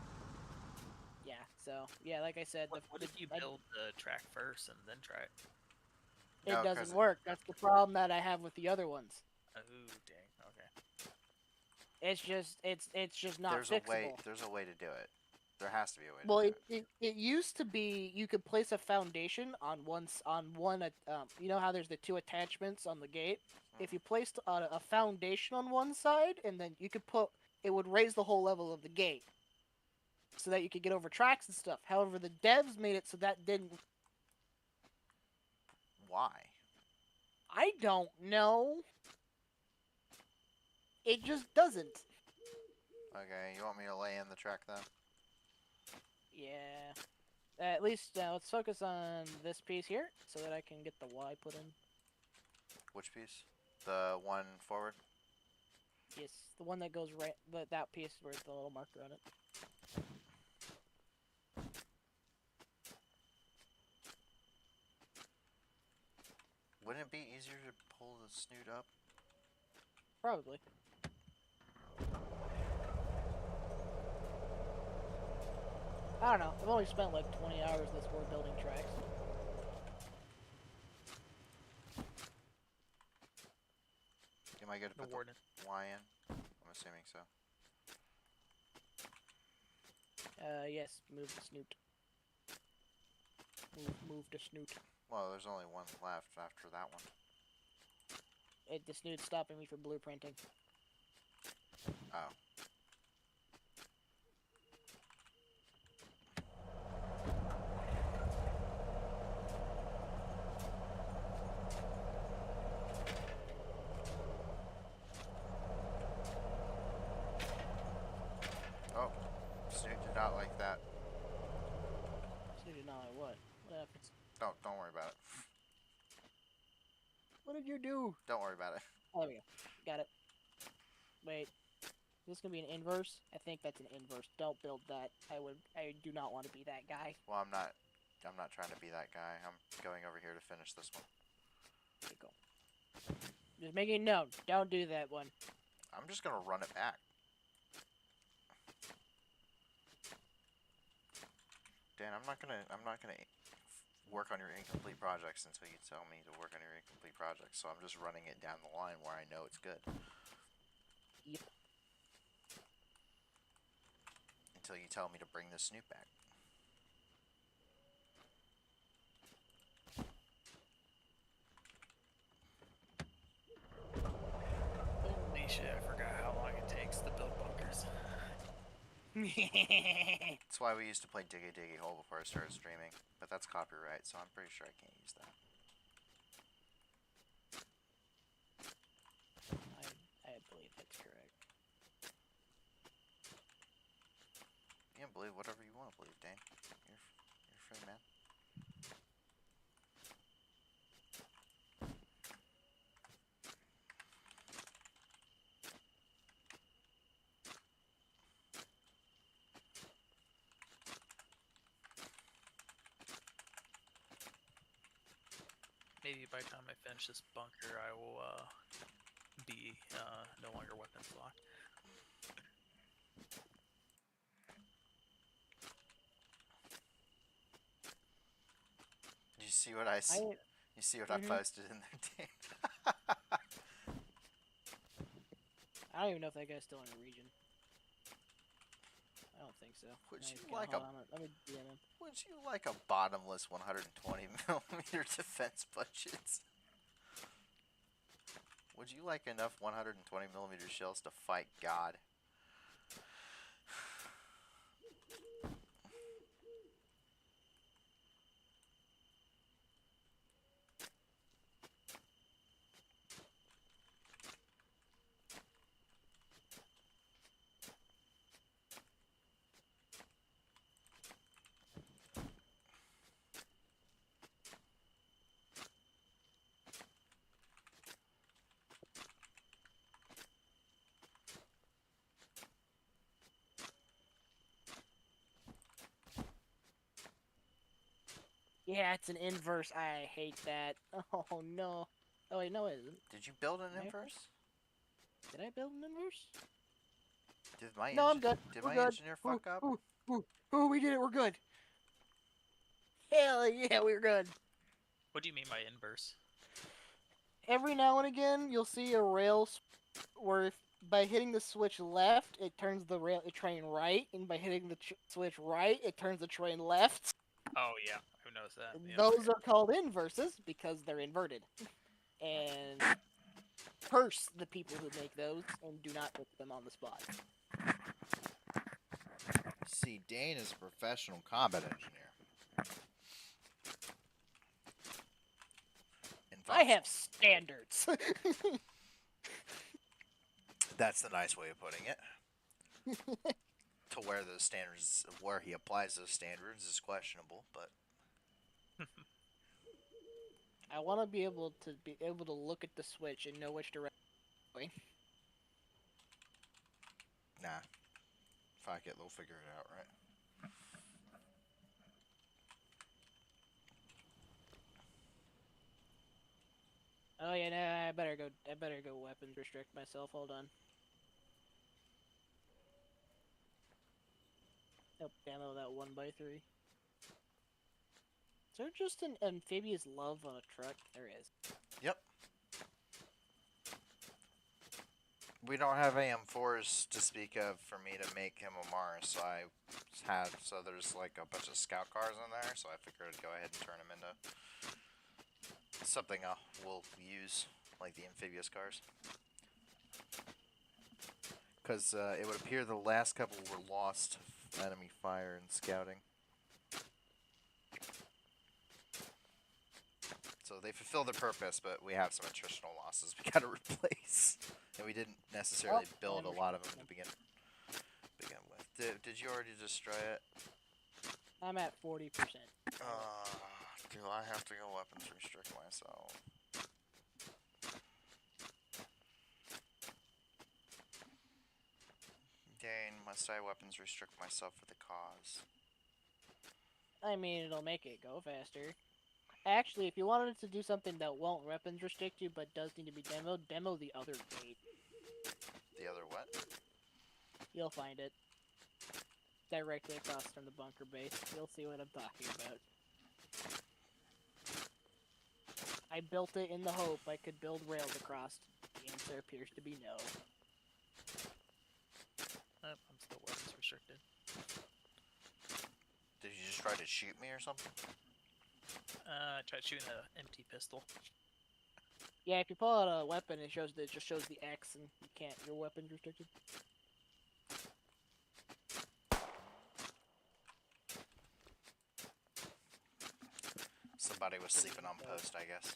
Yeah. So yeah, like I said, What if you build the track first and then try it? it No, 'cause doesn't work. That's the problem that I have with the other ones. Oh dang. Okay. It's just not There's fixable. There's a way to do it. There has to be a way Well, to do it. it used to be you could place a foundation on one. You know how there's the two attachments on the gate. If you placed a foundation on one side, and then you could it would raise the whole level of the gate, so that you could get over tracks and stuff. However, the devs made it so that didn't. Why? I don't know. It just doesn't. Okay, you want me to lay in the track then? Yeah. At least let's focus on this piece here, so that I can get the Y put in. Which piece? The one forward? Yes, the one that goes right. That piece where the little marker on it. Wouldn't it be easier to pull the snoot up? Probably. I don't know. I've only spent like 20 hours this war building tracks. Am I good to The put warden. the Y in? I'm assuming so. Yes. Move the snoot. Move the snoot. Well, there's only one left after that one. The snoot's stopping me from blueprinting. Oh. Oh, Snoot did not like that. Snoot did not like what? What happened? Don't worry about it. What did you do? Don't worry about it. Oh, there we go. Got it. Wait. Is this gonna be an inverse? I think that's an inverse. Don't build that. I do not want to be that guy. Well, I'm not trying to be that guy. I'm going over here to finish this one. There you go. Just making it known. Don't do that one. I'm just gonna run it back. Dan, I'm not gonna work on your incomplete projects until you tell me to work on your incomplete projects. So I'm just running it down the line where I know it's good. Yep. Until you tell me to bring the snoot back. Holy shit, I forgot how long it takes to build bunkers. That's why we used to play Diggy Diggy Hole before I started streaming. But that's copyright, so I'm pretty sure I can't use that. I believe that's correct. You can believe whatever you want to believe, Dane. You're free, man. Maybe by the time I finish this bunker, I will be no longer weapons locked. You see what I you see what I posted in there, Dane? I don't even know if that guy's still in the region. I don't think so. Would No, you he's like hold a- on, let me DM him. Would you like a bottomless 120mm defense budget? Would you like enough 120mm shells to fight God? Yeah, it's an inverse. I hate that. Oh no. Oh wait, no it isn't. Did you build an Right. inverse? Did I build an inverse? Did my No, I'm good. Did We're my good. engineer fuck up? Ooh, we did it. We're good. Hell yeah, we're good. What do you mean by inverse? Every now and again, you'll see a rail where by hitting the switch left, it turns the train right, and by hitting the switch right, it turns the train left. Oh yeah, I've noticed that. Yep. Those are called inverses because they're inverted. And curse the people who make those and do not put them on the spot. See, Dane is a professional combat engineer. I have standards. That's the nice way of putting it. To where those standards, where he applies those standards is questionable, but I want to be able to look at the switch and know which direction I'm going. nah. Fuck it, they'll figure it out, right? Oh yeah, no, I better go weapons restrict myself. Hold on. Nope, demo that 1x3. Is there just an amphibious love on a truck? There is. Yep. We don't have AM4s to speak of for me to make him a Mars, so there's like a bunch of scout cars in there, so I figured I'd go ahead and turn him into something we'll use, like the amphibious cars. Because it would appear the last couple were lost enemy fire and scouting. So they fulfill their purpose, but we have some attritional losses we gotta replace. And we didn't necessarily build a lot of them to begin with. Did you already destroy it? I'm at 40%. Do I have to go weapons restrict myself? Dang, must I weapons restrict myself for the cause? I mean, it'll make it go faster. Actually, if you wanted to do something that won't weapons restrict you but does need to be demoed, demo the other gate. The other what? You'll find it. Directly across from the bunker base. You'll see what I'm talking about. I built it in the hope I could build rails across. The answer appears to be no. I'm still weapons restricted. Did you just try to shoot me or something? I tried shooting an empty pistol. Yeah, if you pull out a weapon, it just shows the X, and you can't. Your weapon's restricted. Somebody was sleeping on post, I guess.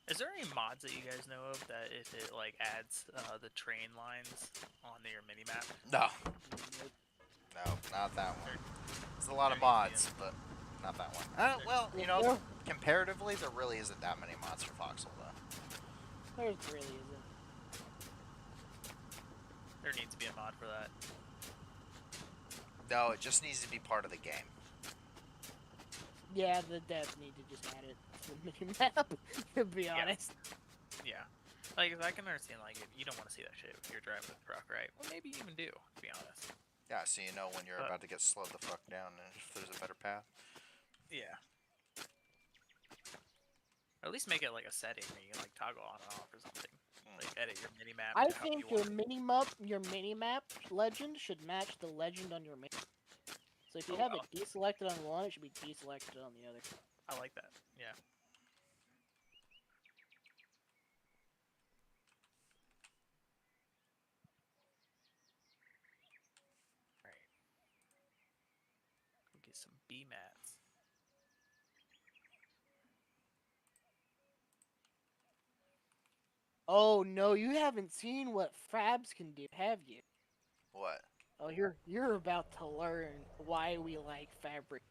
Is there any mods that you guys know of that if it like adds the train lines on your minimap? No. No, not that one. There's a lot of mods, but not that one. Well, you know, comparatively, there really isn't that many mods for Foxhole, though. There really isn't. There needs to be a mod for that. No, it just needs to be part of the game. Yeah, the devs need to just add it to the minimap, to be honest. Yeah. Like, I can understand, like, if you don't want to see that shit if you're driving a truck, right? Well, maybe you even do, to be honest. Yeah, so you know when you're about to get slowed the fuck down and if there's a better path. Yeah. Or at least make it like a setting where you can like toggle on and off or something. Like edit your minimap. I think your minimap legend should match the legend on your map. So if you have it deselected on one, it should be deselected on the other. I like that. Yeah. Right. We'll get some B mats. Oh no, you haven't seen what Frabs can do, have you? What? Oh, you're about to learn why we like fabric.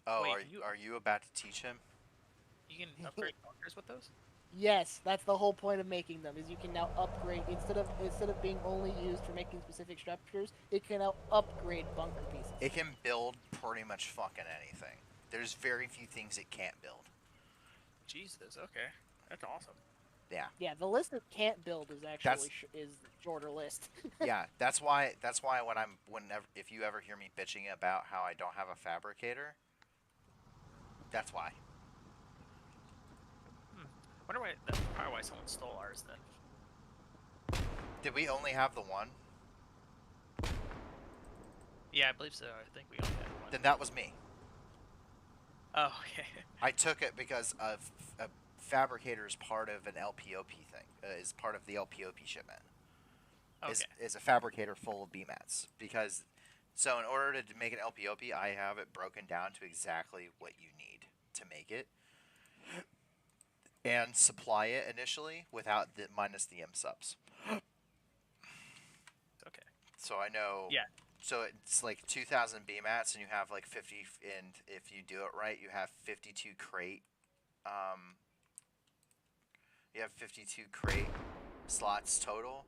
Oh, Wait, are you about to teach him? You can upgrade bunkers with those? Yes, that's the whole point of making them. Is you can now upgrade instead of being only used for making specific structures, it can now upgrade bunker pieces. It can build pretty much fucking anything. There's very few things it can't build. Jesus, okay. That's awesome. Yeah. Yeah, the list that can't build is actually is the shorter list. Yeah, that's why if you ever hear me bitching about how I don't have a fabricator, that's why. Wonder why. That's probably why someone stole ours then. Did we only have the one? Yeah, I believe so. I think we only had one. Then that was me. Oh, okay. I took it because a fabricator is part of an LPOP thing. Is part of the LPOP shipment. Okay. Is a fabricator full of BMATs because. So in order to make an LPOP, I have it broken down to exactly what you need to make it. And supply it initially without the minus the M subs. Okay. So I know. Yeah. So it's like 2,000 BMATs, and you have like 50. And if you do it right, you have 52 crate. You have 52 crate slots total.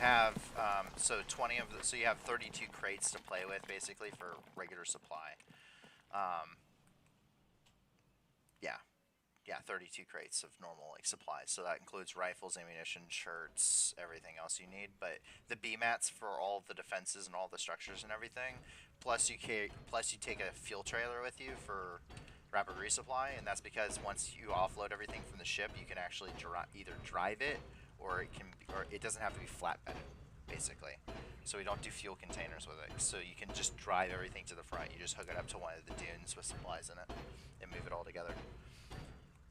have so 20 of the, so you have 32 crates to play with basically for regular supply. Yeah. Yeah, 32 crates of normal like supplies. So that includes rifles, ammunition, shirts, everything else you need. But the B mats for all of the defenses and all the structures and everything. Plus you take a fuel trailer with you for rapid resupply, and that's because once you offload everything from the ship, you can actually either drive it or it doesn't have to be flatbedded, basically. So we don't do fuel containers with it. So you can just drive everything to the front. You just hook it up to one of the dunes with supplies in it and move it all together.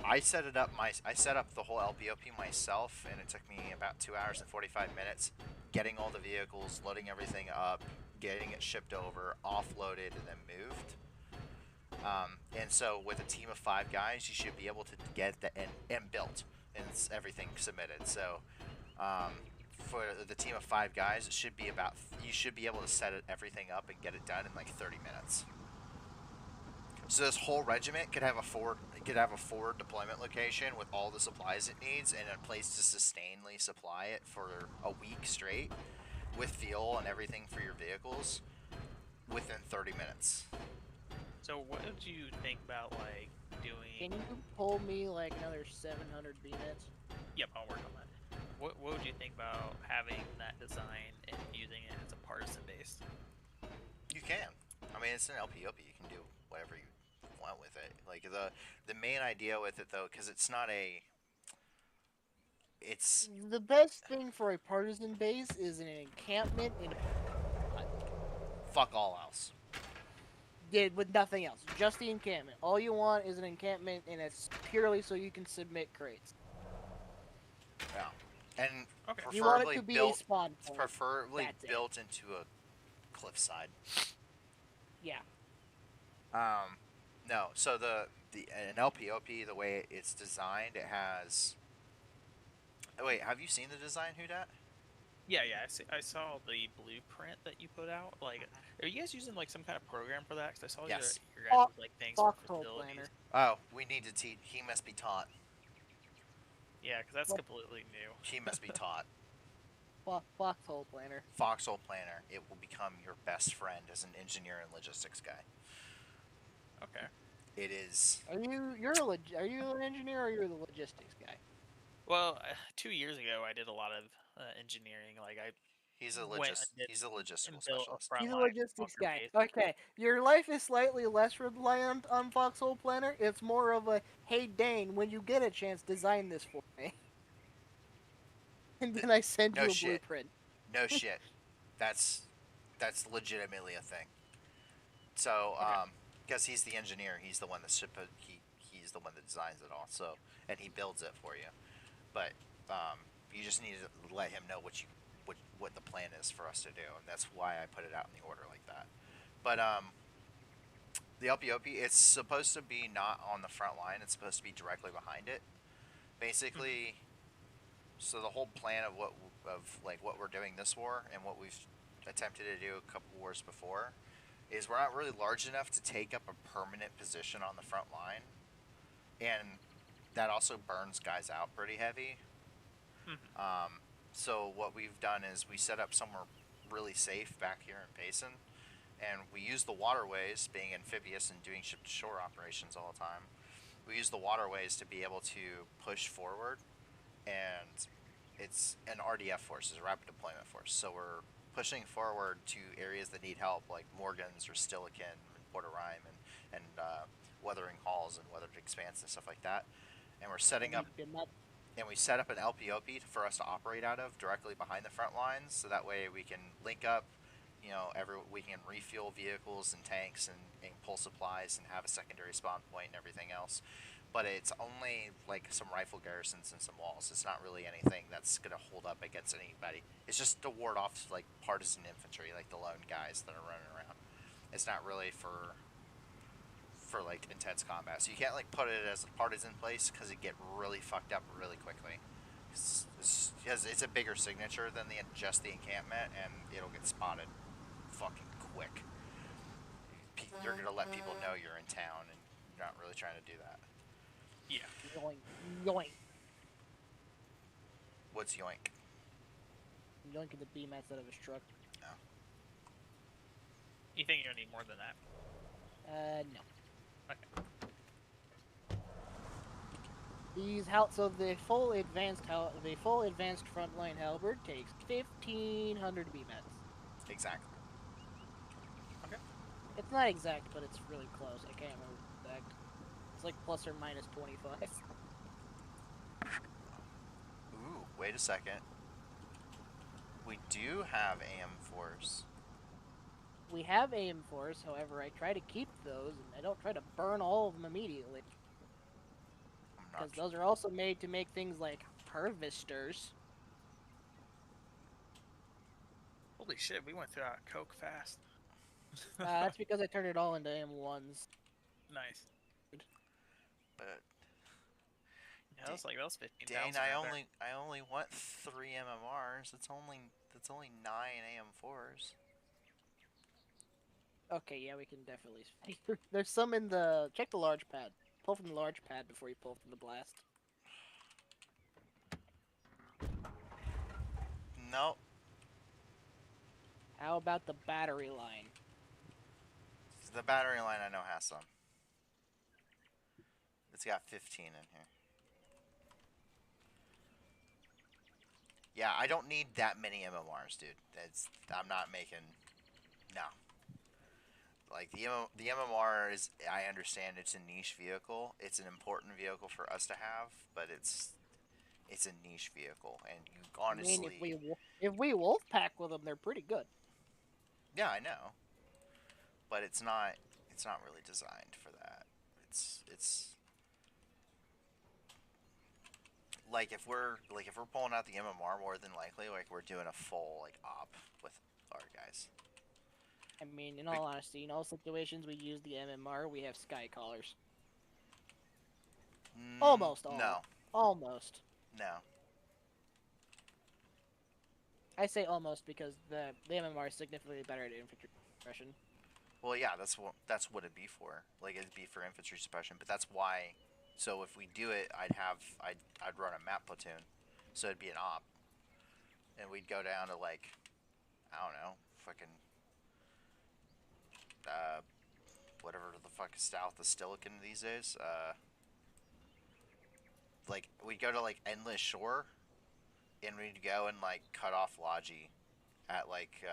I set up the whole LPOP myself, and it took me about 2 hours and 45 minutes getting all the vehicles, loading everything up, getting it shipped over, offloaded, and then moved. And so with a team of 5 guys, you should be able to get the and built and everything submitted. So for the team of 5 guys, you should be able to set everything up and get it done in like 30 minutes. So this whole regiment could have a forward deployment location with all the supplies it needs and a place to sustainably supply it for a week straight with fuel and everything for your vehicles within 30 minutes. So what did you think about like doing? Can you pull me like another 700 B-nets? Yep, I'll work on that. What would you think about having that design and using it as a partisan base? You can. I mean, it's an LPOP. You can do whatever you want with it. Like the main idea with it though, because it's not a. It's the best thing for a partisan base is an encampment in. Fuck all else. Did with nothing else, just the encampment. All you want is an encampment, and it's purely so you can submit crates. Yeah, and okay. You want it to be a spawn point. It's preferably built into a cliffside. Yeah. No. So an LPOP, the way it's designed, it has. Oh, wait, have you seen the design, Whodat? Yeah, I saw the blueprint that you put out. Like, are you guys using like some kind of program for that? Because I saw Yes. your guys like things for Foxhole facilities. Oh, we need to teach. He must be taught. Yeah, because that's completely new. He must be taught. Foxhole Planner. Foxhole Planner. It will become your best friend as an engineer and logistics guy. Okay. It is. Are you an engineer or you're the logistics guy? Well, 2 years ago I did a lot of engineering. Like He's a logistical specialist. He's a logistics guy. Okay, your life is slightly less reliant on Foxhole Planner. It's more of a, hey Dane, when you get a chance, design this for me. And then I send you a blueprint. No shit. That's legitimately a thing. So, because he's the engineer, he's the one that he's the one that designs it all. So, and he builds it for you. But you just need to let him know what the plan is for us to do, and that's why I put it out in the order like that. But the LPOP, it's supposed to be not on the front line. It's supposed to be directly behind it, basically. So the whole plan of what we're doing this war and what we've attempted to do a couple wars before is we're not really large enough to take up a permanent position on the front line, and that also burns guys out pretty heavy. So what we've done is we set up somewhere really safe back here in Payson, and we use the waterways, being amphibious and doing ship-to-shore operations all the time. We use the waterways to be able to push forward, and it's an RDF force, it's a rapid deployment force. So we're pushing forward to areas that need help, like Morgan's or Stilican and Port Rhyme and weathering halls and weathered expanse and stuff like that. And we're setting up. And we set up an LPOP for us to operate out of directly behind the front lines, so that way we can link up, we can refuel vehicles and tanks and pull supplies and have a secondary spawn point and everything else. But it's only like some rifle garrisons and some walls. It's not really anything that's going to hold up against anybody. It's just to ward off like partisan infantry, like the lone guys that are running around. It's not really for like intense combat, so you can't like put it as a partisan place because it get really fucked up really quickly. Because it's a bigger signature than just the encampment, and it'll get spotted fucking quick. You're gonna let people know you're in town, and you're not really trying to do that. Yeah. Yoink. Yoink. What's yoink? You don't get the B mats out of his truck. No. You think you'll need more than that? No. Okay. So the full advanced frontline halberd takes 1,500 B mats. Exactly. Okay. It's not exact, but it's really close. I can't remember exact. It's like plus or minus 25. Ooh, wait a second. We do have AM Force. We have AM4s, however, I try to keep those, and I don't try to burn all of them immediately. Because those are also made to make things like harvesters. Holy shit, we went through our coke fast. That's because I turned it all into AM1s. Nice. But yeah, that was 15,000. Dane, right I only want 3 MMRs. That's only 9 AM4s. Okay, yeah, we can definitely. There's some in the. Check the large pad. Pull from the large pad before you pull from the blast. Nope. How about the battery line? The battery line I know has some. It's got 15 in here. Yeah, I don't need that many MMRs, dude. I'm not making. No. Like the MMR is, I understand it's a niche vehicle. It's an important vehicle for us to have, but it's a niche vehicle, and you honestly. I mean, if we wolf pack with them, they're pretty good. Yeah, I know. But it's not really designed for that. It's like if we're pulling out the MMR, more than likely like we're doing a full like op with our guys. I mean, in all honesty, in all situations we use the MMR, we have sky collars. Almost all. No. Almost. No. I say almost because the MMR is significantly better at infantry suppression. Well, yeah, that's what it'd be for. Like it'd be for infantry suppression, but that's why. So if we do it, I'd run a map platoon, so it'd be an op, and we'd go down to like, I don't know, fucking, whatever the fuck is south of Stilican these days. Like we'd go to like Endless Shore, and we'd go and like cut off Logi, at like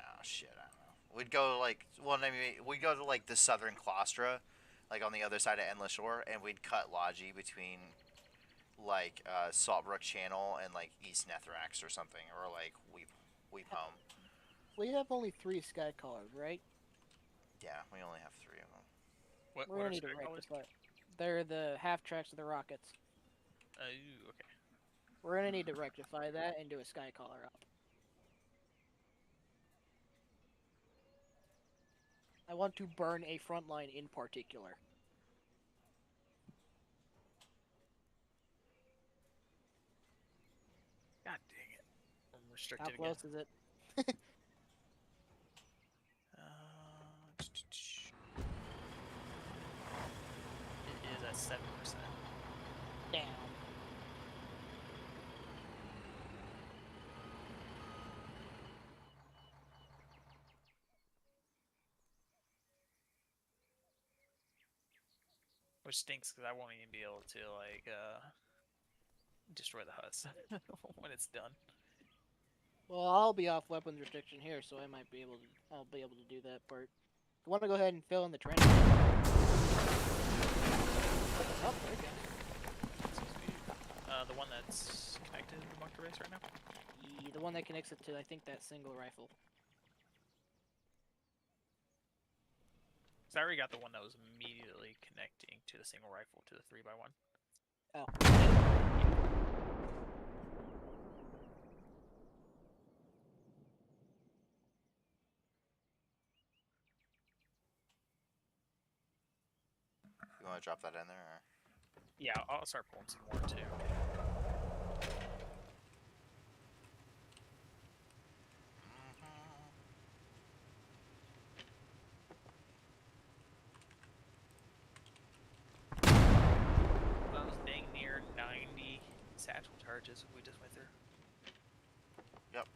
oh shit, I don't know. We'd go like, well, I mean, we'd go to like the southern Claustra, like on the other side of Endless Shore, and we'd cut Logi between like Saltbrook Channel and like East Nethrax or something, or like Weep Home. We have only 3 sky collars, right? Yeah, we only have 3 of them. We're gonna need to rectify. They're the half tracks of the rockets. Okay. We're gonna need to rectify that and do a sky collar up. I want to burn a front line in particular. God dang it. I'm restricted How close is it? It is at 7%. Damn. Which stinks because I won't even be able to like destroy the huts when it's done. Well, I'll be off weapons restriction here, so I'll be able to do that part. I want to go ahead and fill in the trench. Oh, there we go. The one that's connected to the bunker base right now? The one that connects it to, I think, that single rifle. So I already got the one that was immediately connecting to the single rifle to the 3x1. Oh. You want to drop that in there? Or? Yeah, I'll start pulling some more too. That was dang near 90 satchel charges we just went through. Yep.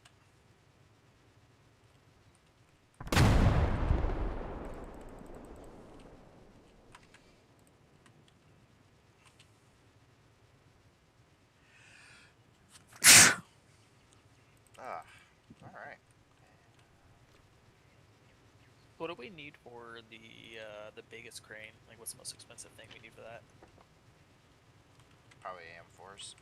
All right. What do we need for the biggest crane? Like, what's the most expensive thing we need for that? Probably AM4s.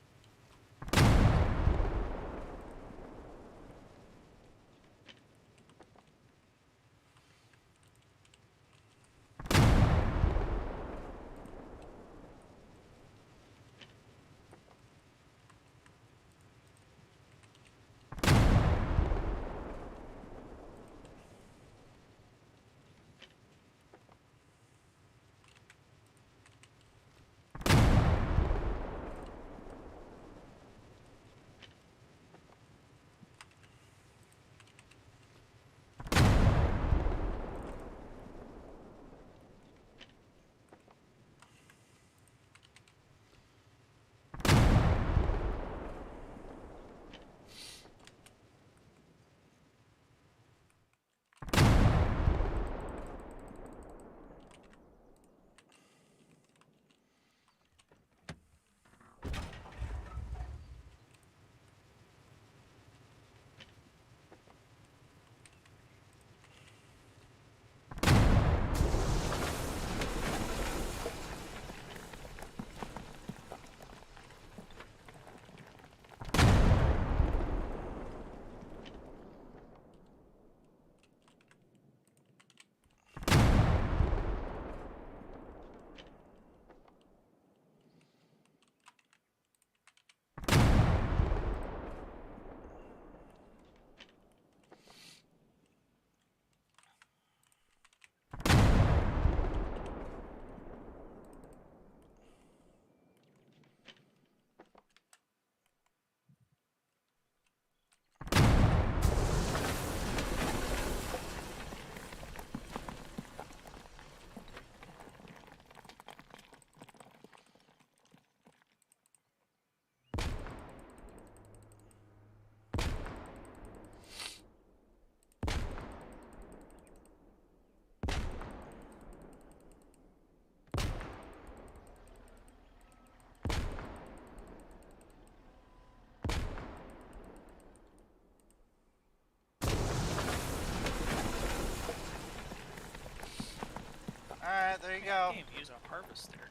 Alright, there you go. Can't use a harvester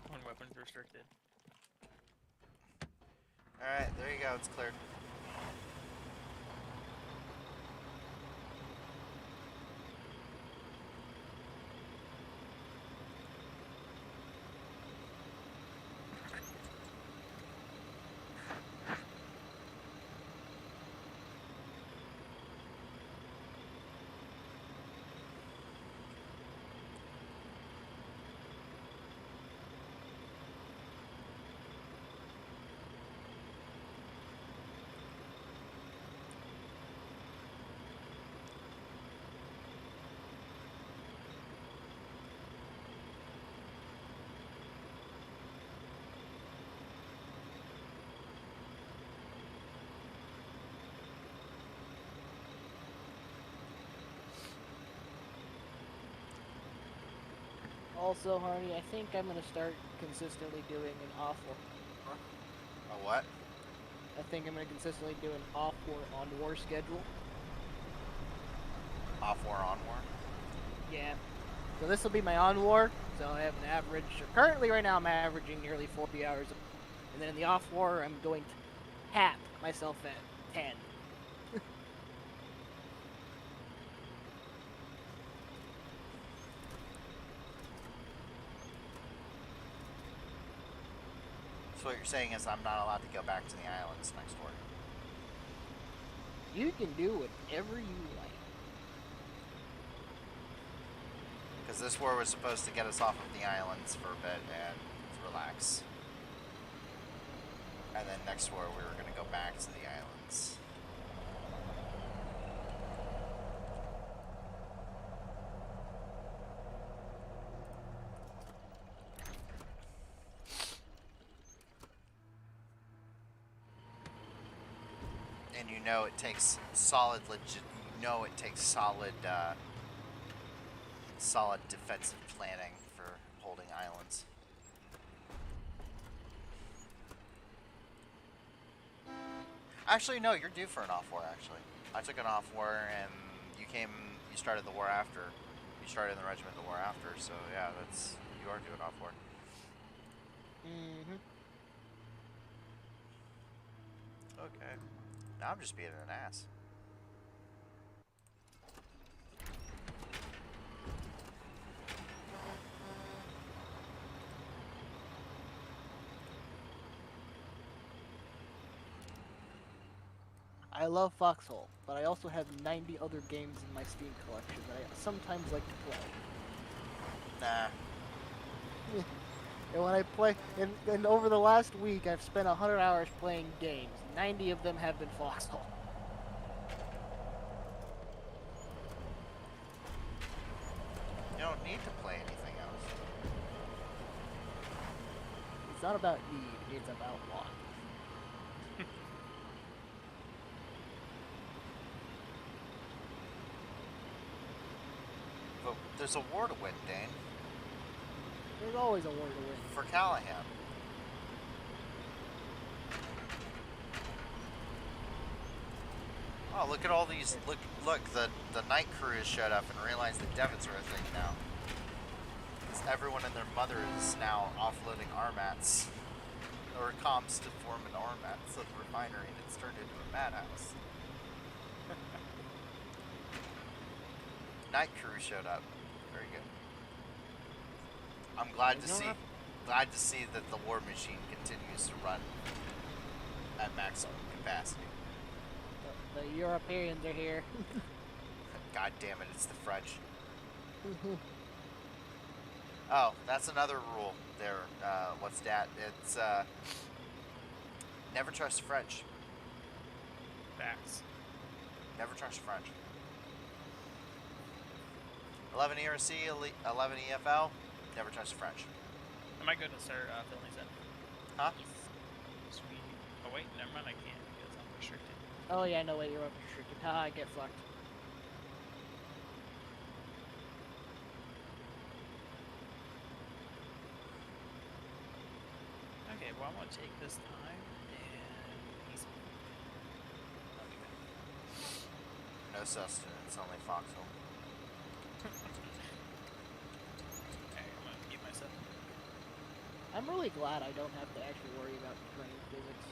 when weapons restricted. Alright, there you go. It's cleared. Also, Harney, I think I'm gonna start consistently doing an off war. A what? I think I'm gonna consistently do an off war on war schedule. Off war, on war? Yeah. So this will be my on war. So I have an average. Currently, right now, I'm averaging nearly 40 hours. And then in the off war, I'm going to cap myself at 10. So what you're saying is I'm not allowed to go back to the islands next war. You can do whatever you like. Because this war was supposed to get us off of the islands for a bit and relax. And then next war we were going to go back to the islands. and you know it takes solid solid defensive planning for holding islands. Actually, no, you're due for an off war. Actually, I took an off war, and you started the war after. You started in the regiment the war after, so yeah, you are doing off war. Mm-hmm. Okay. Now I'm just being an ass. I love Foxhole, but I also have 90 other games in my Steam collection that I sometimes like to play. Nah. And when I play, and over the last week, I've spent 100 hours playing games. 90 of them have been Foxhole. You don't need to play anything else. It's not about need, it's about want. But there's a war to win, Dane. There's always a war to win. For Callahan. Oh, look at all these. Look, the night crew has showed up and realized that Devons are a thing now. Because everyone and their mother is now offloading RMATs. Or comms to form an RMAT so the refinery, and it's turned into a madhouse. Night crew showed up. Very good. I'm glad to see that the war machine continues to run at maximum capacity. The Europeans are here. God damn it, it's the French. Oh, that's another rule there. What's that? It's never trust the French. Facts. Never trust French. 11 ERC, 11 EFL, never trust French. Am I good to start filling these in? Huh? Sweet. Oh wait, never mind, I can't because I'm restricted. Oh yeah, no way, you're restricted. Haha, I get fucked. Okay, well I'm gonna take this time and easy. No sustenance, only foxhole. Okay, I'm gonna keep myself. I'm really glad I don't have to actually worry about terrain physics.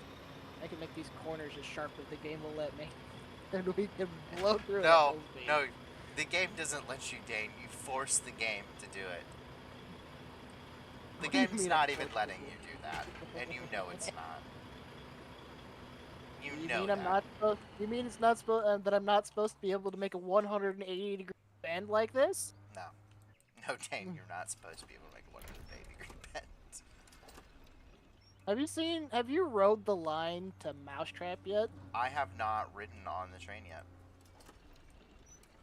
I can make these corners as sharp as the game will let me. And we can blow through it. No, the game doesn't let you, Dane. You force the game to do it. The What do you game's mean not I even forced letting it? you do that, and you know it's not. You You know mean that. I'm not supposed? You mean it's not supposed that I'm not supposed to be able to make a 180-degree bend like this? No. No, Dane, you're not supposed to be able to make a 180-degree bend. Have you rode the line to Mousetrap yet? I have not ridden on the train yet.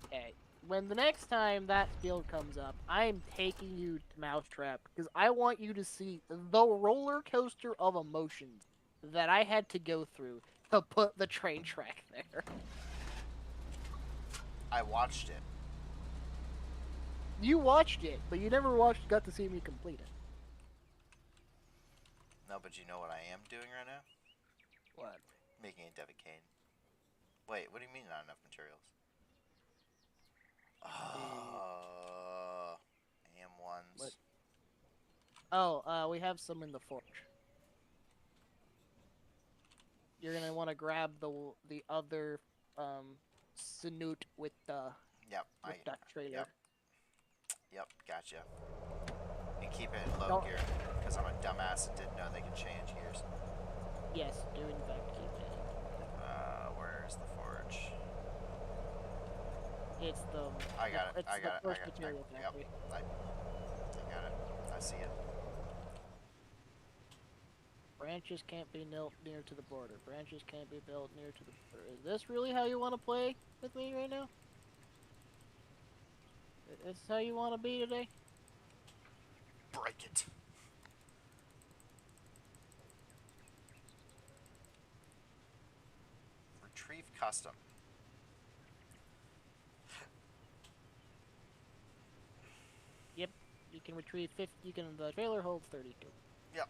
Okay. When the next time that field comes up, I'm taking you to Mousetrap because I want you to see the roller coaster of emotions that I had to go through to put the train track there. I watched it. You watched it, but you never got to see me complete it. No, but you know what I am doing right now? What? Making a Devicane. Wait, what do you mean not enough materials? AM1s. What? Oh, we have some in the forge. You're gonna want to grab the other Sinute with the duck trailer. Yep, gotcha. And keep it in low gear, because I'm a dumbass and didn't know they could change gears. Yes, do in fact keep it. Where's the forge? It's the. I got it. It's I got the it. first material factory. I got it. I see it. Branches can't be built near to the border. Branches can't be built near to the border. Is this really how you want to play with me right now? Is this how you want to be today? Break it. retrieve custom. Yep, you can retrieve 50. The trailer holds 32. Yep.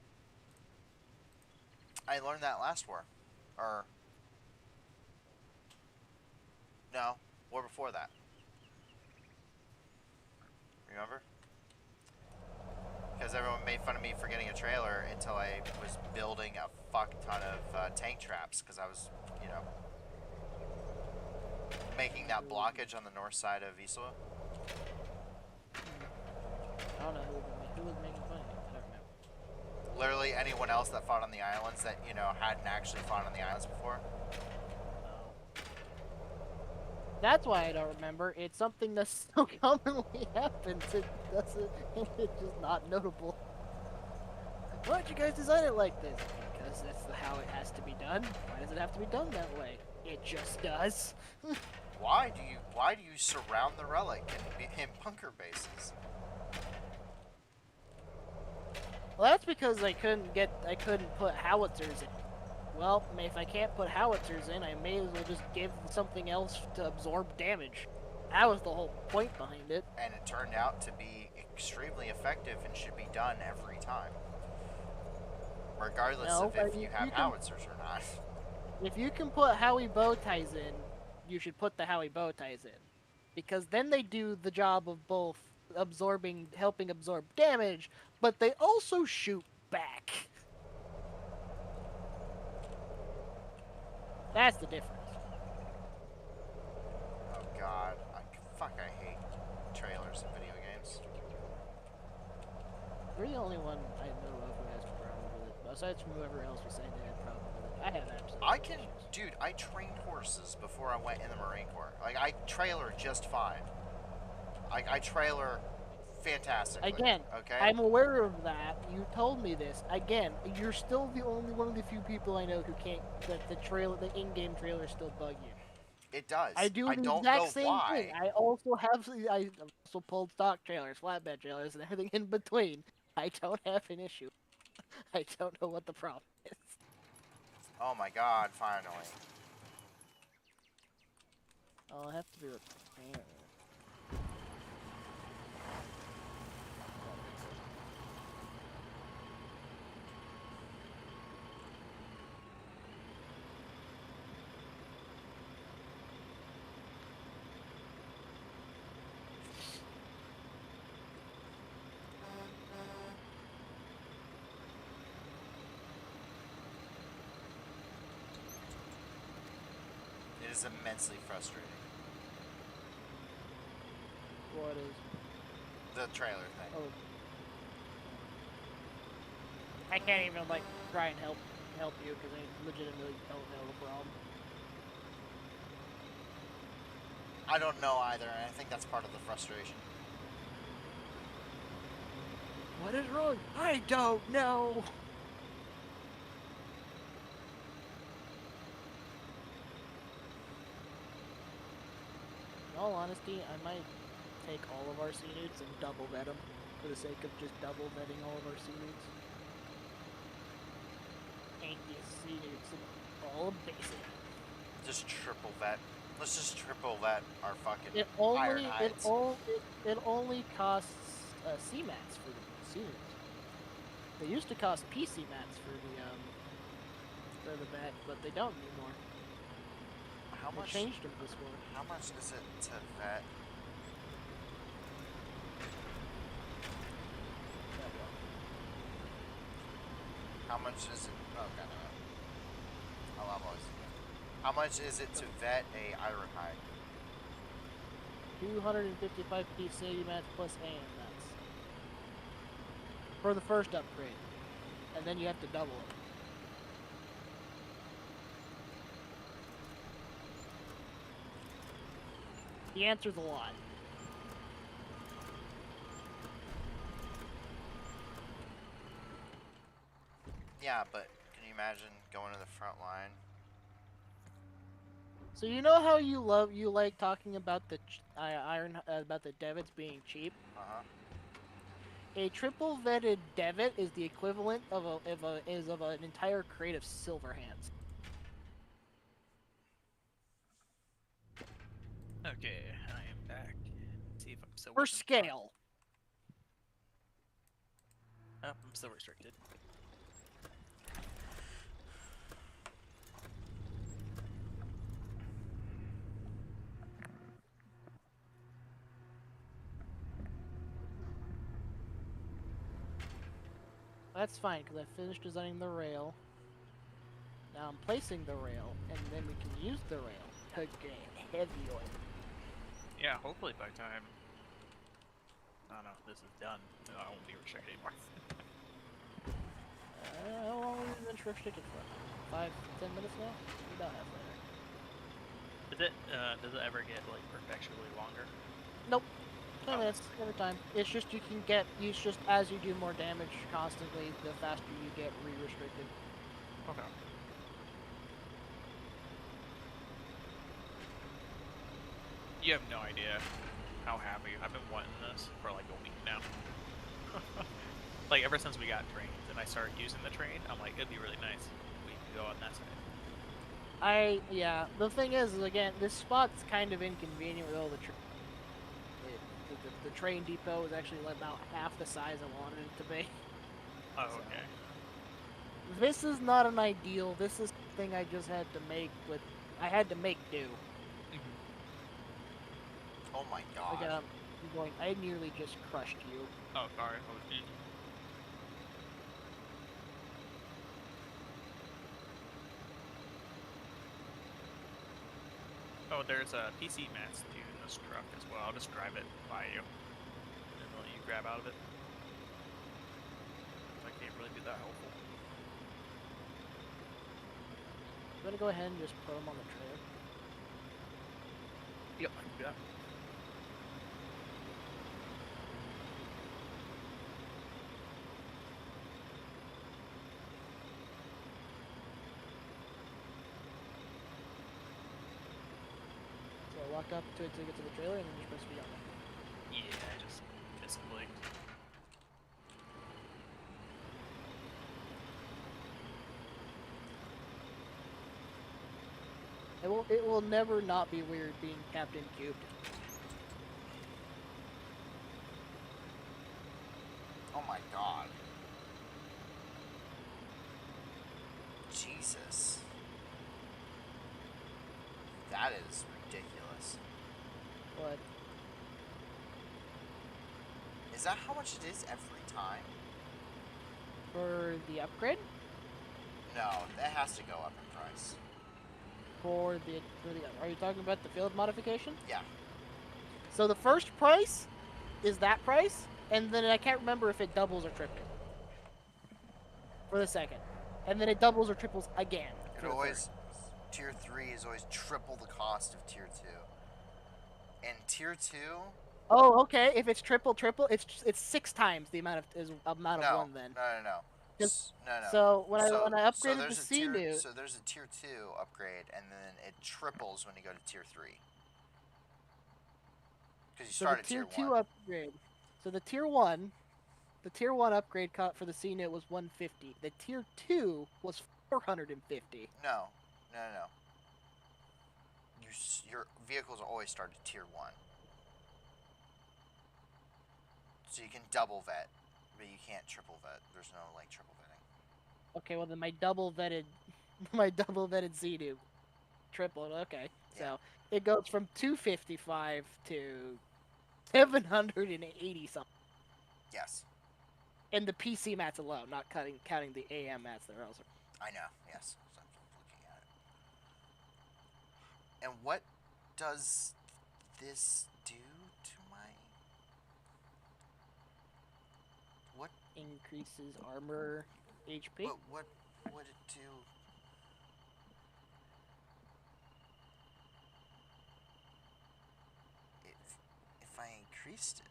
I learned that last war, or no, war before that. Remember? Because everyone made fun of me for getting a trailer until I was building a fuck ton of tank traps, because I was, you know, making that blockage on the north side of Isla. I don't know who was making fun of you. I don't remember. Literally anyone else that fought on the islands that, you know, hadn't actually fought on the islands before. That's why I don't remember. It's something that so commonly happens. It's just not notable. Why'd you guys design it like this? Because that's how it has to be done. Why does it have to be done that way? It just does. Why do you surround the relic in bunker bases? Well, that's because I couldn't put howitzers in. Well, if I can't put howitzers in, I may as well just give something else to absorb damage. That was the whole point behind it. And it turned out to be extremely effective and should be done every time. Regardless of if you have howitzers or not. If you can put Howie bow ties in, you should put the Howie bow ties in. Because then they do the job of both helping absorb damage, but they also shoot back. That's the difference. Oh god, I hate trailers in video games. You're the only one I know of who has a problem with it. Besides from whoever else was saying they had a problem with it. I have absolutely Dude, I trained horses before I went in the Marine Corps. Like, I trailer just fine. I trailer fantastically. Again, okay? I'm aware of that. You told me this. Again, you're still the only one of the few people I know who can't, that the in-game trailers still bug you. It does. I do the don't exact know same why. thing. I also pulled stock trailers, flatbed trailers, and everything in between. I don't have an issue. I don't know what the problem is. Oh my god, finally. I'll have to be repaired. It is immensely frustrating. What is? The trailer thing. Oh. I can't even try and help you because I legitimately don't know the problem. I don't know either, and I think that's part of the frustration. What is wrong? I don't know. In all honesty, I might take all of our C-Nudes and double vet them for the sake of just double vetting all of our C-Nudes. Ain't these C-Nudes all basic. Just triple vet. Let's just triple vet our fucking It only costs C-Mats for the C-Nudes. They used to cost PC mats for the vet, but they don't anymore. How much? They changed them this war. How much is it to vet? How much is it? Oh god, no. Oh, almost. How much is it to vet a iron hide? 255 PC mats plus AM mats for the first upgrade, and then you have to double it. The answer's a lot. Yeah, but can you imagine going to the front line? So you know how you like talking about the about the Devits being cheap? Uh-huh. A triple vetted Devitt is the equivalent of an entire crate of silver hands. Okay, I am back. Let's see if I'm still For weapon front. scale. Oh, I'm still restricted. That's fine, because I finished designing the rail. Now I'm placing the rail, and then we can use the rail to get heavy oil. Yeah, hopefully by time, I don't know, this is done, I won't be restricted anymore. How long have we been restricted for? 5-10 minutes now? We're about halfway there. Does it ever get, like, perpetually longer? Nope. 10 Oh, minutes every time. It's just you can get, it's just as you do more damage constantly, the faster you get re-restricted. okay. You have no idea how happy I've been wanting this for, like, a week now. Like, ever since we got trains and I started using the train, I'm like, it'd be really nice if we could go on that side. Yeah, the thing is again, this spot's kind of inconvenient with all the the train depot is actually about half the size I wanted it to be. Oh, So, okay. this is not an ideal, this is something I just had to make with, I had to make do. Oh my god. Again, I'm going, I nearly just crushed you. Oh, sorry. I was Oh, there's a PC mats too in this truck as well. I'll just drive it by you and let you grab out of it. I can't really be that helpful. I'm gonna go ahead and just put them on the trailer. Yep, I can do that. So I walk up to it to get to the trailer, and then you're supposed to be on it. Yeah, I just misclicked. It will never not be weird being Captain Cubed. Oh my god. Jesus. That is ridiculous. But Is that how much it is every time? for the upgrade, No, that has to go up in price. are you talking about the field modification? Yeah. So the first price is that price, and then I can't remember if it doubles or triples for the second, and then it doubles or triples again. It always, tier 3 is always triple the cost of tier 2. And tier 2? Oh, okay. If it's triple, it's 6 times the amount of No, one then. no. No. No. So when I upgraded the C-Newt, So there's a tier 2 upgrade, and then it triples when you go to tier 3. Because you start at tier 2 1. upgrade. So the tier 1 upgrade for the C-Newt was 150. The tier 2 was 450. No. Your vehicles always start at tier 1. So you can double vet, but you can't triple vet. There's no, like, triple vetting. Okay, well then my double vetted Z-Newt tripled. Okay, Yeah. so it goes from 255 to 780 something. Yes. And the PC mats alone, not counting the AM mats that are also. I know, yes. So I'm looking at it. And what does this do to my... What? Increases armor HP. What would it do? If I increased it?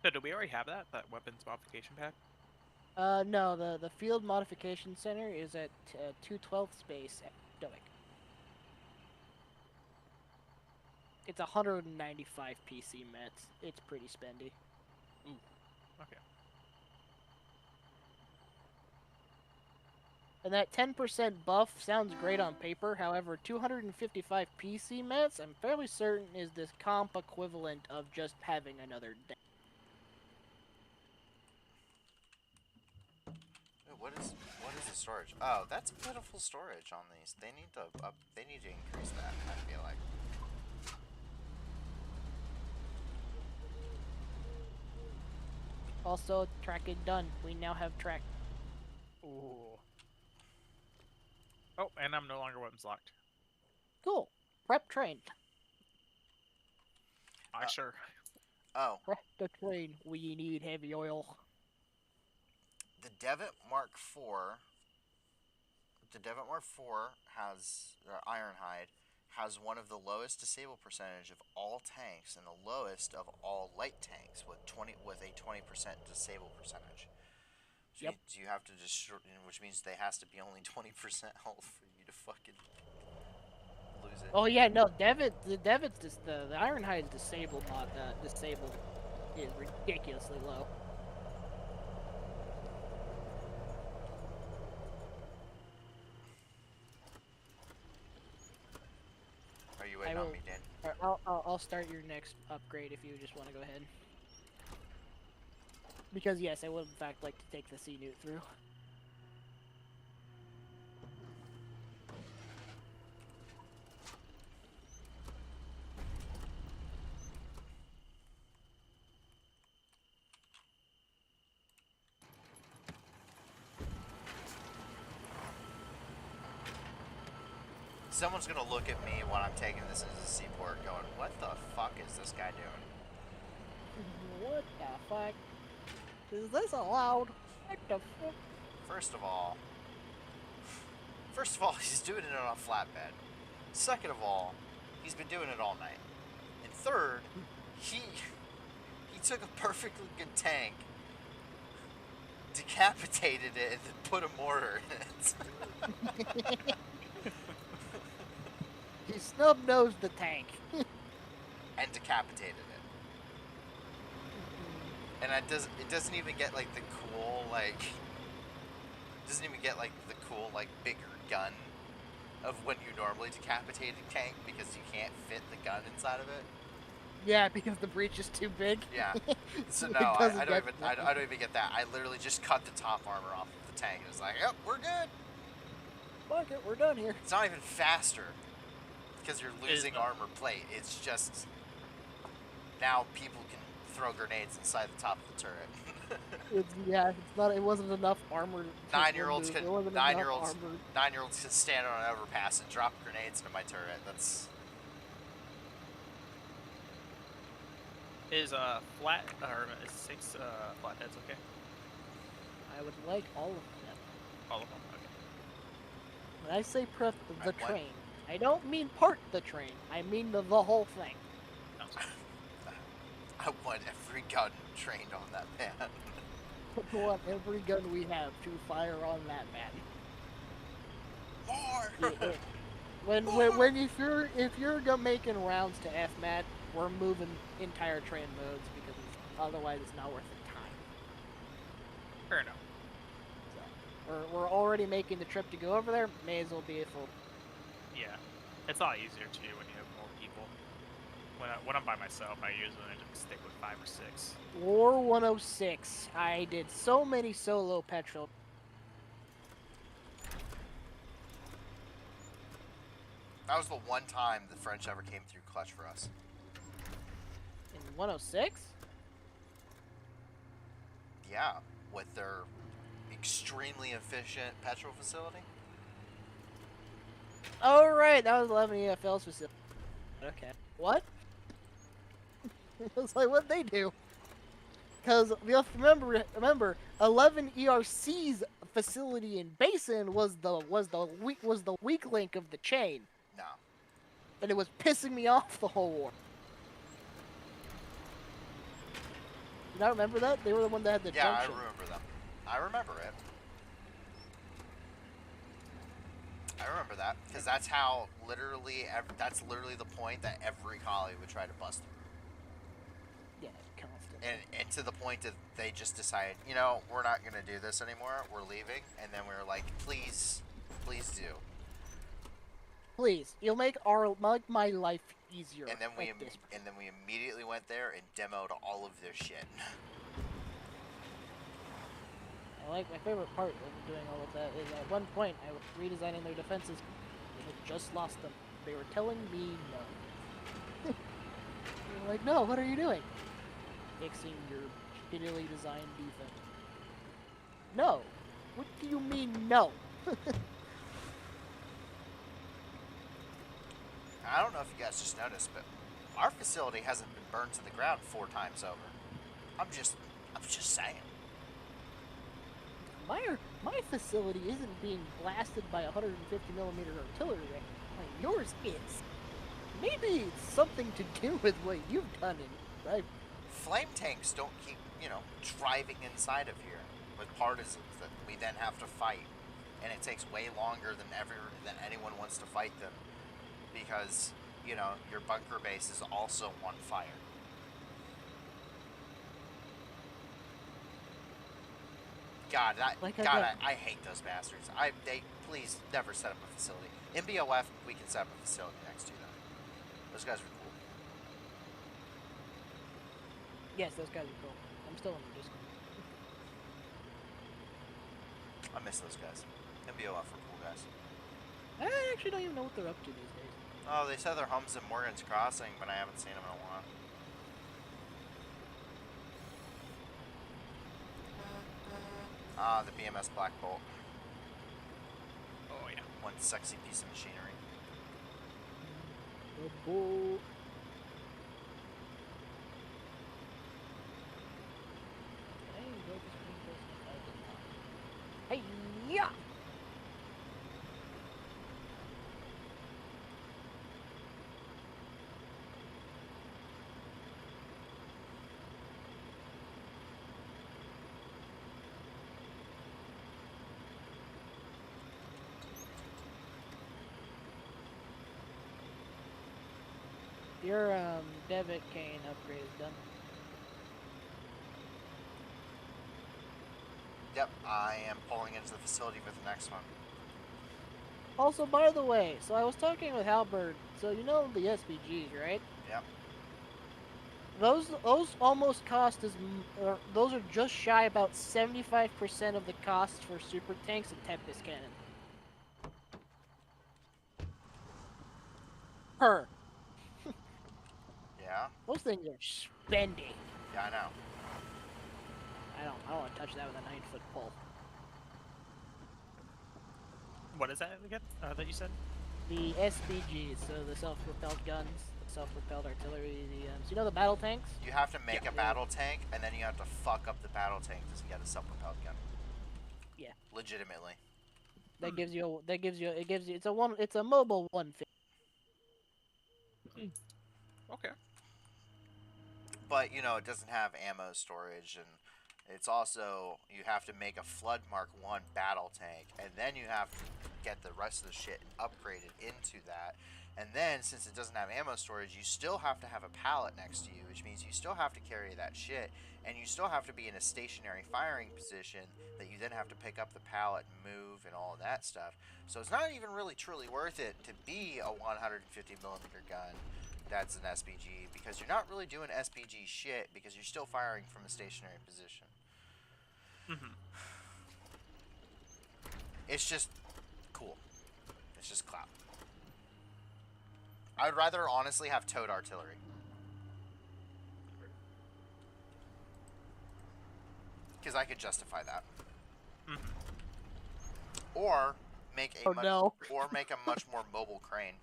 So do we already have that weapons modification pack? No, the field modification center is at 212th space at Stoic. It's 195 PC mets. It's pretty spendy. Ooh, Okay. And that 10% buff sounds great on paper. However, 255 PC mats, I'm fairly certain, is this comp equivalent of just having another day. What is the storage? Oh, that's pitiful storage on these. They need to increase that, I feel like. Also, tracking done. We now have track. Ooh. Oh, and I'm no longer weapons locked. Cool. Prep train. Sure. Oh. Prep the train. We need heavy oil. The Devitt Mark IV. The Devitt Mark IV has Ironhide has one of the lowest disable percentage of all tanks and the lowest of all light tanks with a 20% disable percentage. Which Yep. means you have to which means they has to be only 20% health for you to fucking lose it. Oh yeah, no, the Ironhide's disabled mod disabled is ridiculously low. Are you waiting on me, Dan? I'll start your next upgrade if you just want to go ahead. Because yes, I would in fact like to take the C-Newt through. Someone's gonna look at me when I'm taking this into the seaport going, what the fuck is this guy doing? What the fuck? Is this allowed? What the fuck? First of all, he's doing it on a flatbed. Second of all, he's been doing it all night. And third, he took a perfectly good tank, decapitated it, and then put a mortar in it. He snub-nosed the tank. And decapitated it. And it doesn't even get like the cool bigger gun of when you normally decapitate a tank because you can't fit the gun inside of it. Yeah, because the breach is too big. Yeah. So no, I don't even get that. I literally just cut the top armor off of the tank and it's like, yep, we're good. Fuck it, we're done here. It's not even faster because you're losing armor plate. It's just now people can throw grenades inside the top of the turret. It wasn't enough armor. Nine-year-olds can stand on an overpass and drop grenades into my turret. That's Is 6 flatheads okay? I would like all of them. All of them. Okay. When I say prep the What? train, I don't mean part the train. I mean the whole thing. Sounds good. I want every gun trained on that man. I want every gun we have to fire on that man. More. If you're making rounds to FMAT, we're moving entire train modes because otherwise it's not worth the time. Fair enough. So we're already making the trip to go over there. May as well be a full. Yeah, it's a lot easier too when you have more people. When I'm by myself, I usually just stick with 5 or 6. War 106. I did so many solo petrol. That was the one time the French ever came through clutch for us. In 106? Yeah, with their extremely efficient petrol facility. Oh right, that was 11 EFL's facility. Okay. What? I was like, what'd they do? Because we have to remember, 11 ERC's facility in Basin was the weak link of the chain. No. And it was pissing me off the whole war. You not remember that? They were the one that had the junction. I remember them. I remember it. I remember that because that's how that's literally the point that every collie would try to bust through. Yeah, come on. constantly. And to the point that they just decided, you know, we're not going to do this anymore. We're leaving. And then we were like, please, please do. Please, you'll make my life easier. And then we at this point. immediately went there and demoed all of their shit. My favorite part of doing all of that is at one point I was redesigning their defenses. They had just lost them. They were telling me no. They were like, no, what are you doing? Fixing your shittily designed defense. No. What do you mean no? I don't know if you guys just noticed, but our facility hasn't been burned to the ground 4 times over. I'm just saying. My facility isn't being blasted by 150mm artillery. Like yours is. Maybe it's something to do with what you've done in right? Flame tanks don't keep, you know, driving inside of here with partisans that we then have to fight, and it takes way longer than anyone wants to fight them because, you know, your bunker base is also on fire. God, I hate those bastards. They please never set up a facility. In BOF, we can set up a facility next to them. Those guys are cool. Yes, those guys are cool. I'm still in the Discord. I miss those guys. MBOF are cool guys. I actually don't even know what they're up to these days. Oh, they said their home's in Morgan's Crossing, but I haven't seen them in a while. Ah, the BMS Black Bolt. Oh, yeah. One sexy piece of machinery. The bull. Hey, yeah! Your Devitt Cane upgrade is done. Yep, I am pulling into the facility for the next one. Also, by the way, so I was talking with Halberd. So you know the SPGs, right? Yep. Those almost cost those are just shy about 75% of the cost for super tanks and Tempest cannon. Per. Yeah? Those things are spendy. Yeah, I know. I don't want to touch that with a 9-foot pole. What is that again? That you said? The SPGs, so the self-propelled guns, the self-propelled artillery, so you know the battle tanks? You have to make a battle tank, and then you have to fuck up the battle tank to get a self-propelled gun. Yeah. Legitimately. It's a mobile 150. Okay. But, you know, it doesn't have ammo storage, and it's also, you have to make a Flood Mark 1 battle tank, and then you have to get the rest of the shit upgraded into that. And then, since it doesn't have ammo storage, you still have to have a pallet next to you, which means you still have to carry that shit, and you still have to be in a stationary firing position that you then have to pick up the pallet and move and all of that stuff. So it's not even really truly worth it to be a 150mm gun that's an SPG, because you're not really doing SPG shit because you're still firing from a stationary position. Mm-hmm. It's just cool. It's just clout. I'd rather honestly have towed artillery. Because I could justify that. Mm-hmm. Or make a much more mobile crane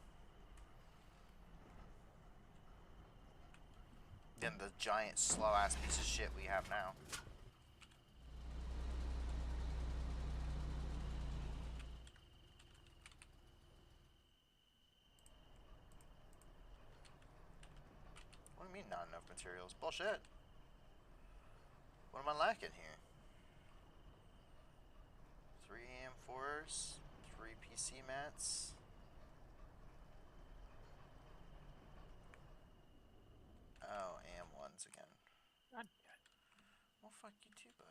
than the giant slow ass piece of shit we have now. What do you mean not enough materials? Bullshit. What am I lacking here? 3 AM4s, 3 PC mats. Oh, AM1s again. God fuck you too, bud.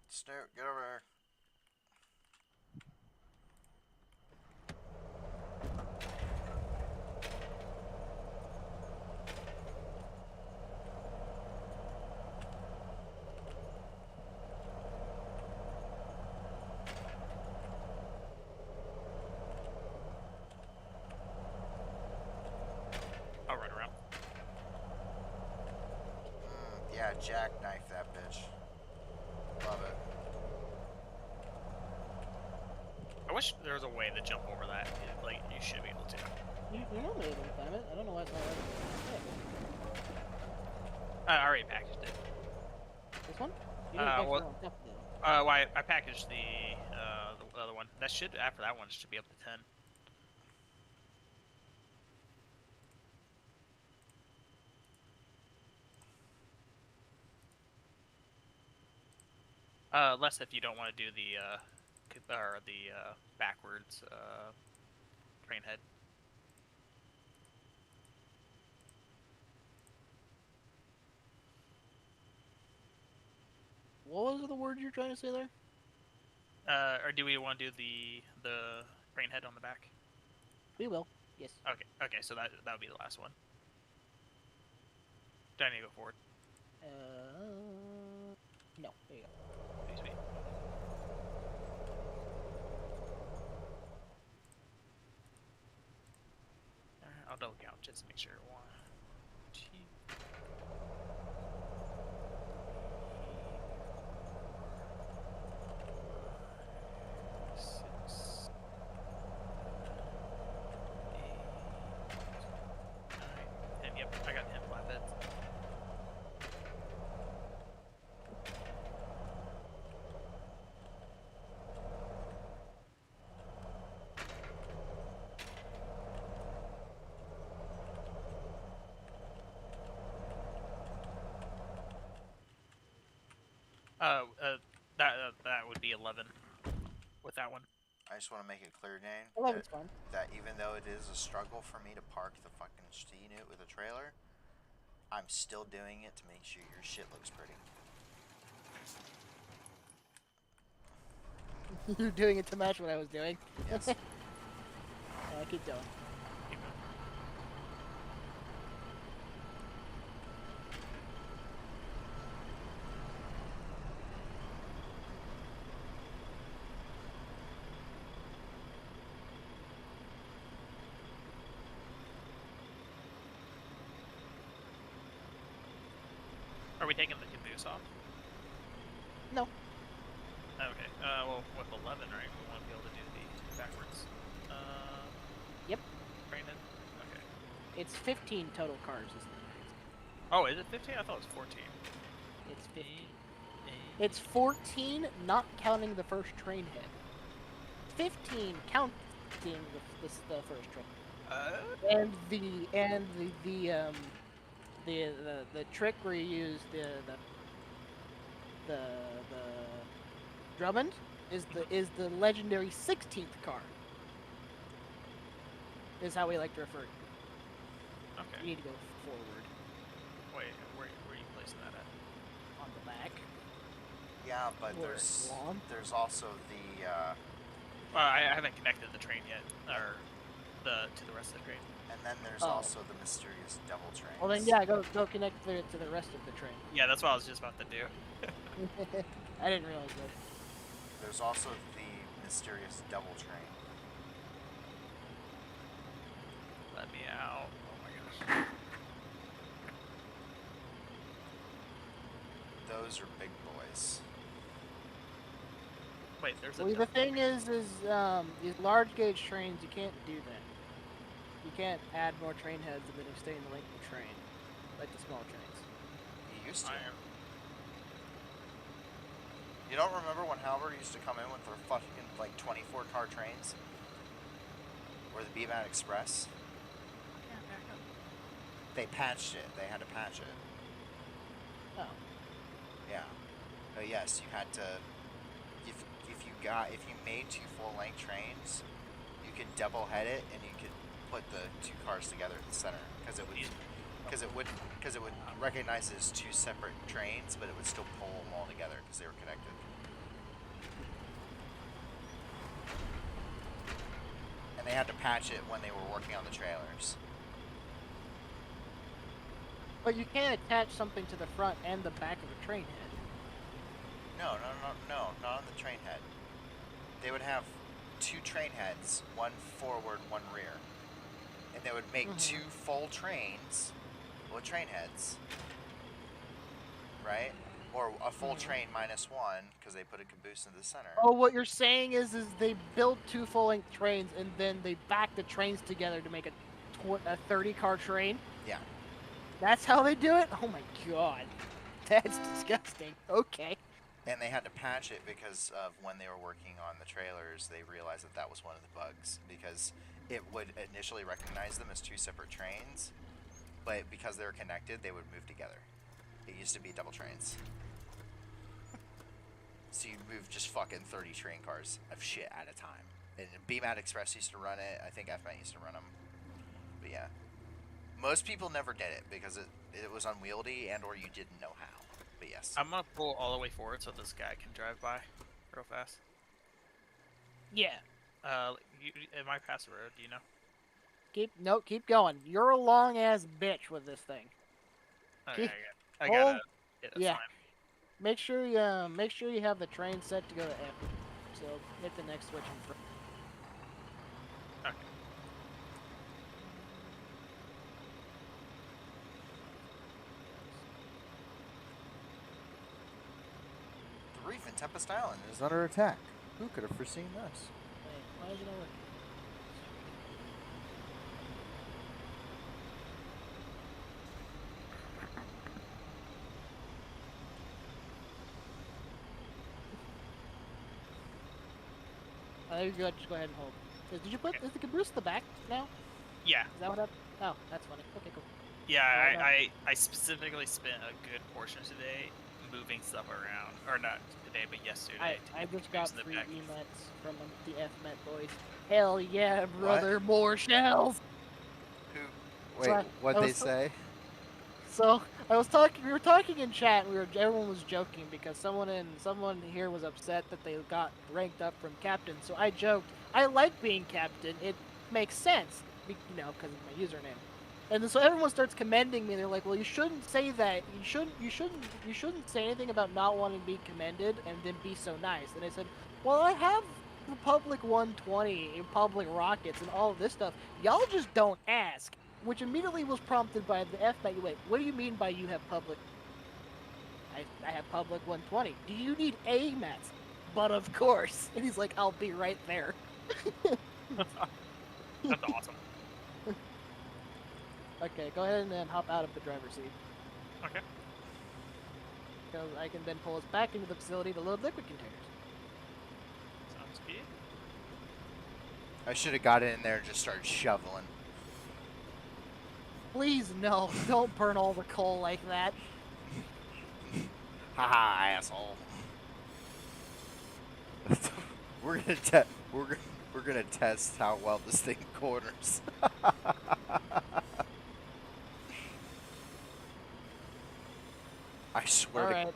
Snoot, get over here. I'll run around. Yeah, jackknife that bitch. Love it. I wish there was a way to jump over that. Like, you should be able to. You're normally able to climb it. I don't know why it's not like I already packaged it. this one. You didn't package well, it on top of it. Well, I packaged the other one. That should, after that one, should be up to 10. Less if you don't want to do the backwards train head. What was the word you're trying to say there? Or do we want to do the train head on the back? We will. Yes. Okay, so that would be the last one. Do I need to go forward? No. There you go. Okay, sweet. Alright, I'll double count just to make sure. 1, 2, 6, 8, 9, 10. Yep, I got 10 flatbeds. That would be 11 with that one. I just want to make it clear, Dane, 11's fine. that even though it is a struggle for me to park the fucking unit with a trailer, I'm still doing it to make sure your shit looks pretty. You're doing it to match what I was doing. Yes. Keep going. Keep going. Are we taking the caboose off? No. Okay. Well, with 11, right? We want to be able to do the backwards. Yep. Brandon. Okay. It's 15 total cars, isn't it? Oh, is it 15? I thought it was 14. It's 15. It's 14, not counting the first train head. 15 counting the first train. And the trick where you use the Drummond is the legendary 16th car. Is how we like to refer to it. Okay. You need to go forward Wait, where are you placing that at? on the back. Yeah, but Where it's long. there's also the I haven't connected the train yet, or to the rest of the train. and then there's Oh. also the mysterious double trains. Well then, yeah, go connect it to the rest of the train. Yeah, that's what I was just about to do. I didn't realize that. There's also the mysterious double train. Let me out. Oh my gosh. Those are big boys. Wait, there's a. Well, the thing is these large gauge trains, you can't do that. You can't add more train heads and then extend the length of the train, like the small trains. You used to. Iron. You don't remember when Halberd used to come in with their fucking like 24 car trains? Or the BMAT Express? Yeah, back up. They patched it. They had to patch it. Oh. Yeah. Oh yes, you had to if you made 2 full-length trains, you could double head it and you could put the 2 cars together at the center because it would recognize it as 2 separate trains, but it would still pull them all together because they were connected. And they had to patch it when they were working on the trailers. But you can't attach something to the front and the back of a train head. No, not on the train head. They would have 2 train heads, one forward, one rear. And they would make 2 full trains with train heads. Right? Or a full train minus 1, because they put a caboose in the center. Oh, what you're saying is they build 2 full-length trains and then they back the trains together to make a 30-car train? Yeah. That's how they do it? Oh my god. That's disgusting. Okay. And they had to patch it because of when they were working on the trailers, they realized that that was one of the bugs. Because it would initially recognize them as 2 separate trains, but because they were connected, they would move together. It used to be double trains. So you'd move just fucking 30 train cars of shit at a time. And BMAT Express used to run it. I think FMAT used to run them. But yeah. Most people never did it because it was unwieldy and or you didn't know how. But yes. I'm gonna pull all the way forward so this guy can drive by real fast. Yeah. Am I past the road? Do you know? Keep going. You're a long-ass bitch with this thing. Okay, I got it. Yeah. Fine. Make sure you have the train set to go to F. So hit the next switch in front. Okay. The reef in Tempest Island is under attack. Who could have foreseen this? Wait, why is it not working? There you go. Just go ahead and hold. Did you put is the caboose in the back now? Yeah. Is that what happened? Oh, that's funny. Okay, cool. Yeah, I specifically spent a good portion today moving stuff around. Or not today, but yesterday. I just got 3 back. EMETs from the FMET boys. Hell yeah, brother, more shells! Who? Wait, So what'd they say? So we were talking in chat, and everyone was joking because someone here was upset that they got ranked up from captain. So I joked, I like being captain. It makes sense, because of my username. And then, so everyone starts commending me. They're like, "Well, you shouldn't say that. You shouldn't say anything about not wanting to be commended, and then be so nice." And I said, "Well, I have Republic 120, Republic rockets, and all of this stuff. Y'all just don't ask." Which immediately was prompted by the FMAT. Wait, what do you mean by you have public? I have public 120. Do you need AMATs? But of course. And he's like, I'll be right there. That's awesome. Okay, go ahead and then hop out of the driver's seat. Okay. Because I can then pull us back into the facility to load liquid containers. Sounds good. I should have got in there and just started shoveling. Please, no. Don't burn all the coal like that. Haha, asshole. we're gonna test how well this thing corners. I swear Alright.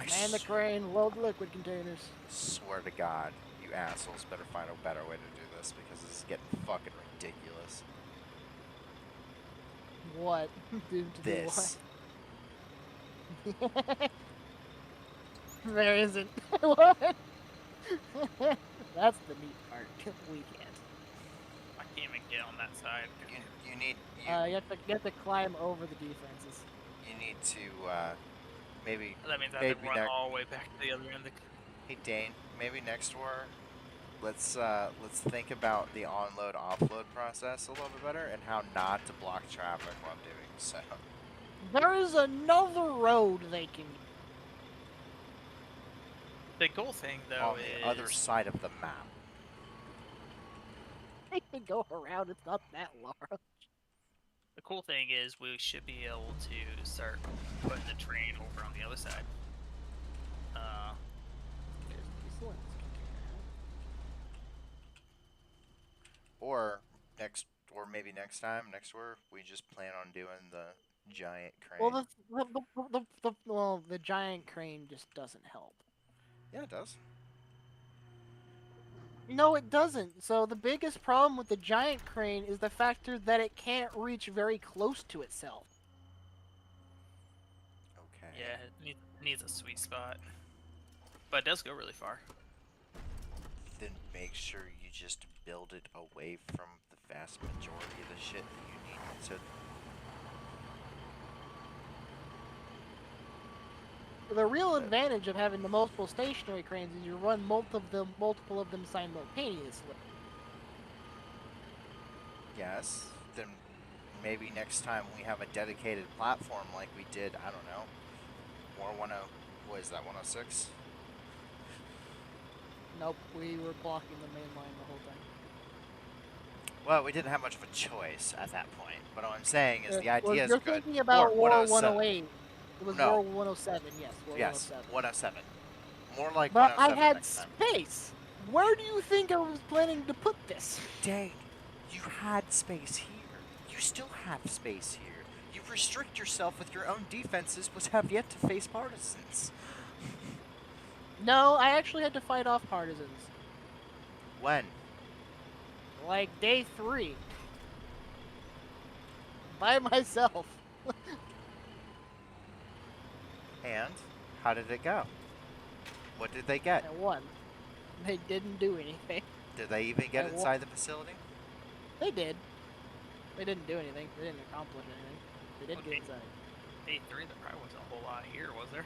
Man the crane, load liquid containers. Swear to God, you assholes better find a better way to do this because this is getting fucking ridiculous. What? To This. Do what? There isn't. What? That's the neat part. We can't. I can't even get on that side. You need You have to climb over the defenses. you need to maybe That means I have to run all the way back to the other end of the... Hey Dane, maybe next war let's think about the onload offload process a little bit better and how not to block traffic while doing so. There is another road they can The cool thing, though, on the other side of the map. they can go around. It's not that large. The cool thing is we should be able to start putting the train over on the other side. There's the Or maybe next time, next tour, we just plan on doing the giant crane. Well, the giant crane just doesn't help. Yeah, it does. No, it doesn't. So the biggest problem with the giant crane is the factor that it can't reach very close to itself. Okay. Yeah, it needs a sweet spot. But it does go really far. Then make sure you just build it away from the vast majority of the shit that you need to. The real advantage of having the multiple stationary cranes is you run multiple of them simultaneously. Yes. Then maybe next time we have a dedicated platform like we did, I don't know. War 10, what is that, 106? Nope, we were blocking the main line the whole time. Well, we didn't have much of a choice at that point. But what I'm saying is the idea is you're good. thinking about War 107. 108. It was No. War 107, yes. War Yes, 107. 107. More like But I 107 had next time. space. Where do you think I was planning to put this? Dang, you had space here. You still have space here. You restrict yourself with your own defenses, which have yet to face partisans. No, I actually had to fight off partisans. When? Like day 3. By myself. And how did it go? What did they get? I won. They didn't do anything. Did they even get I won. inside the facility? They did. They didn't do anything. They didn't accomplish anything. They did get inside. Day 3, there probably wasn't a whole lot here, was there?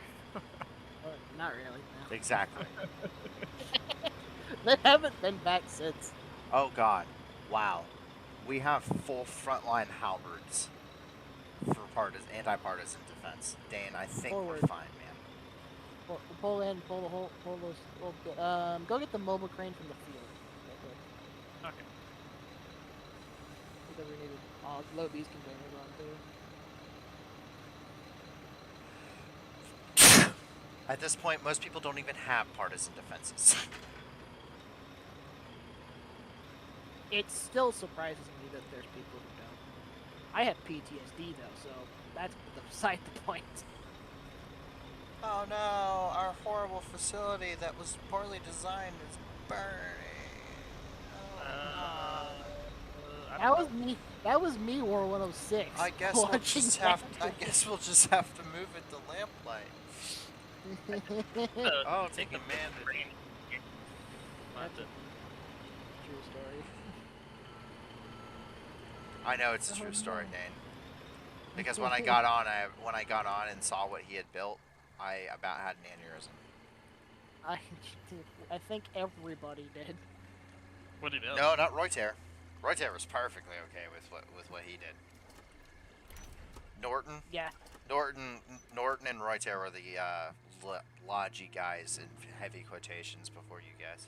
Not really. No. Exactly. They haven't been back since. Oh god. Wow. We have full frontline halberds for anti-partisan defense. Dane, I think Forward. we're fine, man. Pull in, pull the whole, pull those. Go get the mobile crane from the field. Real quick. Okay. Because we need to load these containers on too. At this point, most people don't even have partisan defenses. It still surprises me that there's people who don't. I have PTSD though, so that's beside the point. Oh no, our horrible facility that was poorly designed is burning. That was me, War 106. I guess we'll just have to move it to lamplight. Oh, Take the the man that crane. True story. I know it's a true story, Dane. Because when I got on and saw what he had built, I about had an aneurysm. I think everybody did. What did he build? No, not Reuter. Reuter was perfectly okay with what he did. Norton. Yeah. Norton and Reuter are the Logi guys in heavy quotations before you guys.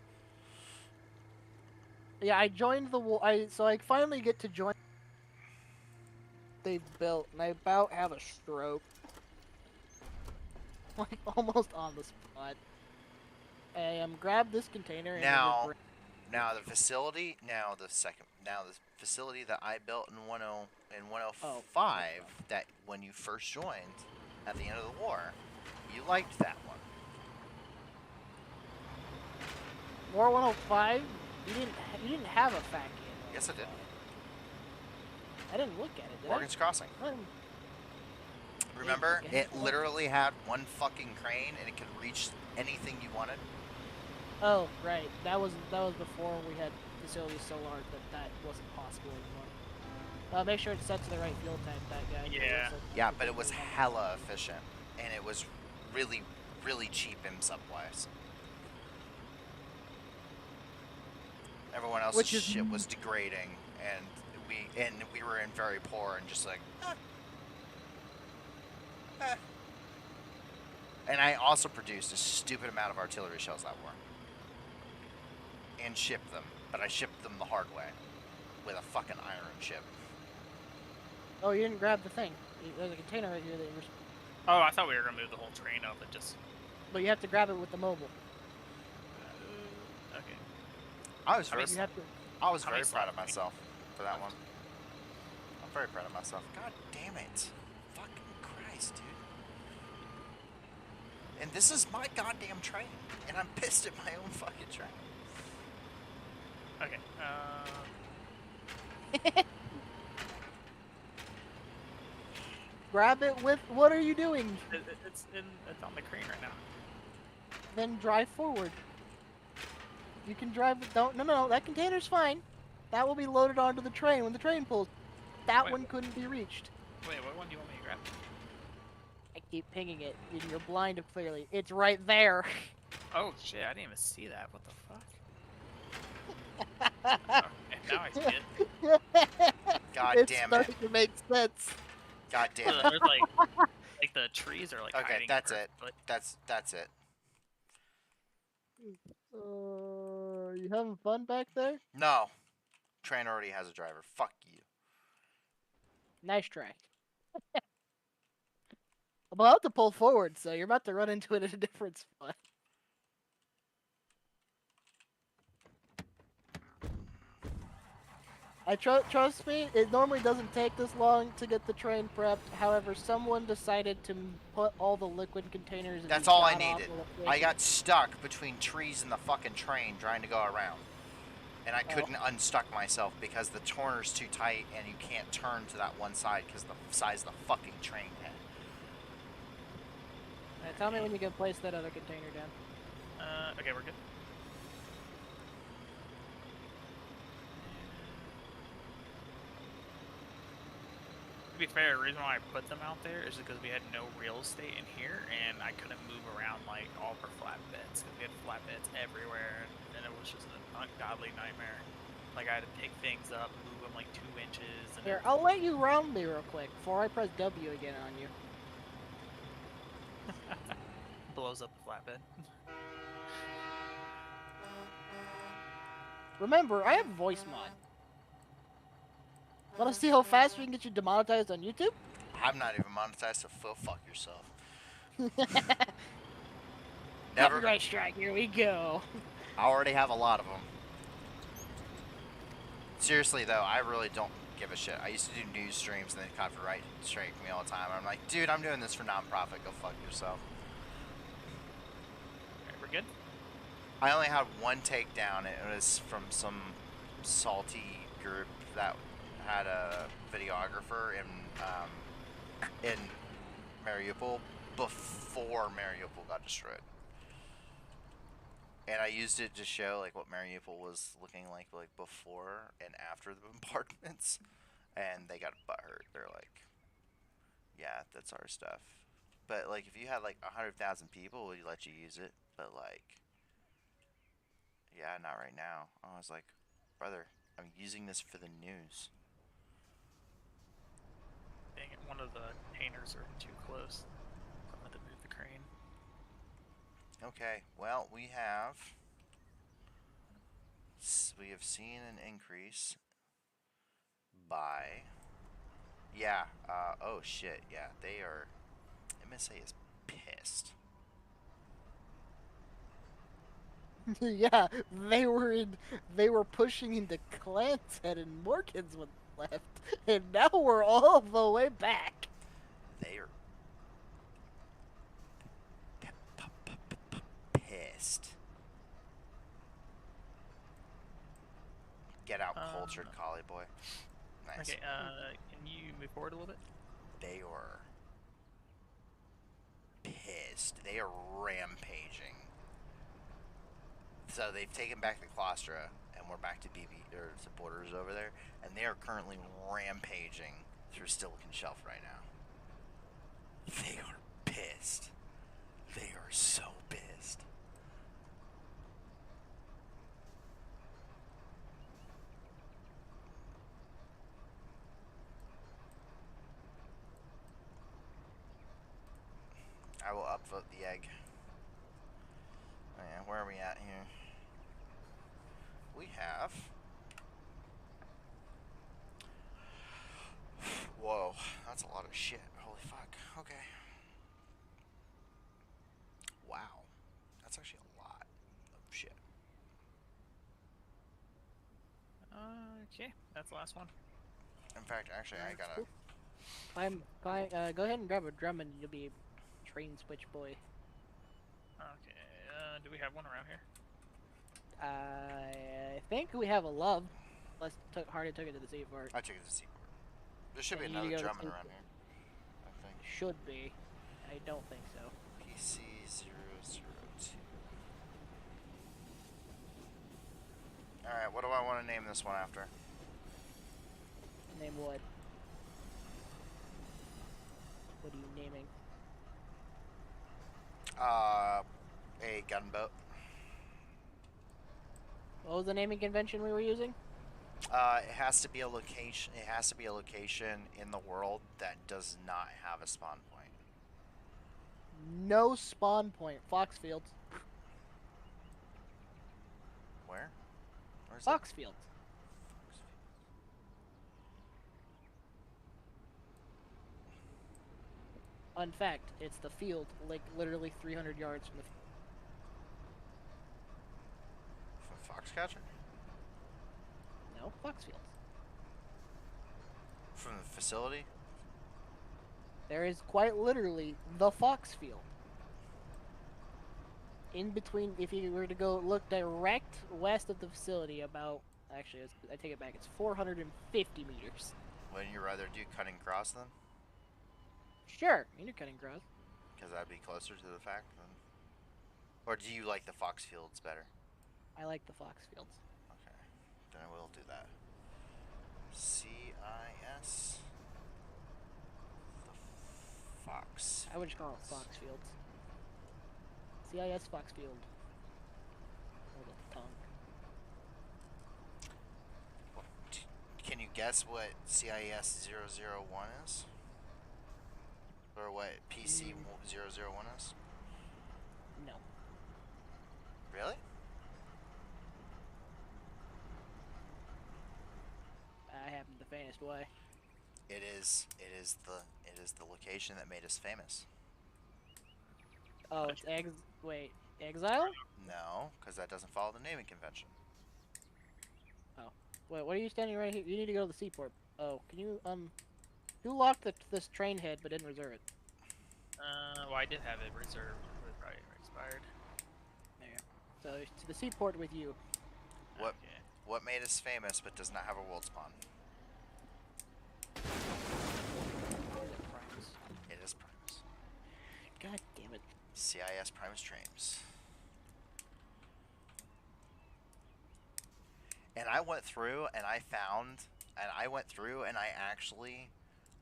Yeah, I joined the war. So I finally get to join. They built, and I about have a stroke. Like almost on the spot. I grabbed this container. And Now the facility that I built in 105 that when you first joined at the end of the war, you liked that one. War 105. You didn't have a fact yet. Yes, I did. I didn't look at it. Did Morgan's Crossing. Remember, it literally had one fucking crane and it could reach anything you wanted. Oh, right. That was before we had facilities so large that wasn't possible anymore. Make sure it's set to the right fuel tank, that guy. Yeah. Yeah, but it was hella efficient, and it was really, really cheap in supplies. Everyone else's shit was degrading, and we were in very poor and just like, And I also produced a stupid amount of artillery shells that war. And shipped them, but I shipped them the hard way. With a fucking iron ship. Oh, you didn't grab the thing. There's a container right here that you were... Oh, I thought we were gonna move the whole train up and just. But you have to grab it with the mobile. Okay. I was You have to. I was How many very proud of slots do we myself for that left? one. I'm very proud of myself. God damn it. Fucking Christ, dude. And this is my goddamn train. And I'm pissed at my own fucking train. Okay. Grab it with. What are you doing? It's on the crane right now. Then drive forward. You can drive. Don't. No. That container's fine. That will be loaded onto the train when the train pulls. That Wait, one couldn't be reached. Wait, what one do you want me to grab? I keep pinging it, and you're blind of clearly. It's right there. Oh shit! I didn't even see that. What the fuck? Okay, now I see it. God It's damn it. starting to make sense. God damn it. There's like the trees are like Okay, hiding. that's it. perfectly. That's it. You having fun back there? No. Train already has a driver. Fuck you. Nice try. I'm about to pull forward, so you're about to run into it at a different spot. Trust me, it normally doesn't take this long to get the train prepped. However, someone decided to put all the liquid containers in That's the all I god-awful needed. I location. got stuck between trees and the fucking train trying to go around. And I couldn't unstuck myself because the turner's too tight and you can't turn to that one side because of the size of the fucking train head. Tell me when you can place that other container down. Okay, we're good. To be fair, the reason why I put them out there is because we had no real estate in here, and I couldn't move around like all of our flatbeds because we had flatbeds everywhere, and it was just an ungodly nightmare. Like I had to pick things up, move them like 2 inches. And Here, I'll let you round me real quick before I press W again on you. blows up the flatbed. Remember, I have voice mod. Want to see how fast we can get you demonetized on YouTube? I'm not even monetized, so fuck yourself. Never. Copyright strike, here we go. I already have a lot of them. Seriously though, I really don't give a shit. I used to do news streams and they copyright strike me all the time. I'm like, dude, I'm doing this for non-profit. Go fuck yourself. Alright, we're good? I only had one takedown. It was from some salty group that had a videographer in Mariupol before Mariupol got destroyed. And I used it to show like what Mariupol was looking like before and after the bombardments. And they got butthurt. They're like, yeah, that's our stuff. But like if you had like 100,000 people, we'd let you use it. But like, yeah, not right now. I was like, brother, I'm using this for the news. Dang it, one of the containers are too close. I'm going to move the crane. Okay, well, we have seen an increase by, yeah, oh shit, yeah, they are, MSA is pissed. Yeah, they were pushing into Clanton and Morgan's was left, and now we're all the way back. They are pissed. Get out, cultured collie boy. Nice. Okay, can you move forward a little bit? They are pissed. They are rampaging. So they've taken back the Claustra, and we're back to to borders over there, and they are currently rampaging through Silicon Shelf right now. They are pissed. They are so pissed. I will upvote the egg. Oh yeah, where are we at here? We have... Whoa, that's a lot of shit. Holy fuck. Okay. Wow. That's actually a lot of shit. Okay, that's the last one. In fact, actually, I gotta. Go ahead and grab a drum and you'll be train switch boy. Okay, do we have one around here? I think we have a love. Unless Hardy took it to the seaport. I took it to the seaport. There should be Yeah, you another need to go to drumming the around here. I think. Should be. I don't think so. PC 002. Alright, what do I want to name this one after? Name what? What are you naming? A gunboat. What was the naming convention we were using? It has to be a location. It has to be a location in the world that does not have a spawn point. No spawn point. Foxfields. Where? Where's Foxfields. Fun fact, it's the field, like literally 300 yards from the From Foxcatcher? No, Foxfields. From the facility? There is quite literally the Foxfield. In between, if you were to go look direct west of the facility, about, actually, I take it back, it's 450 meters. Wouldn't you rather do cutting cross then? Sure, you're cutting cross. Because that'd be closer to the fact then. Or do you like the Foxfields better? I like the Foxfields. Okay, then I will do that. CIS. The Fox. I would just call it Foxfields. CIS Foxfield. Hold up the tongue. Can you guess what CIS 001 is? Or what PC 001 is? No. Really? I haven't the faintest way. It is the location that made us famous. Oh, it's Exile? No, because that doesn't follow the naming convention. Oh. Wait, what are you standing right here? You need to go to the seaport. Oh, can you, who locked this train head but didn't reserve it? Well, I did have it reserved, but it probably expired. There you go. So, to the seaport with you. What Okay. what made us famous but does not have a world spawn? Where's it, Primus? It is Primus. God damn it. CIS Primus Trains. And I went through and I actually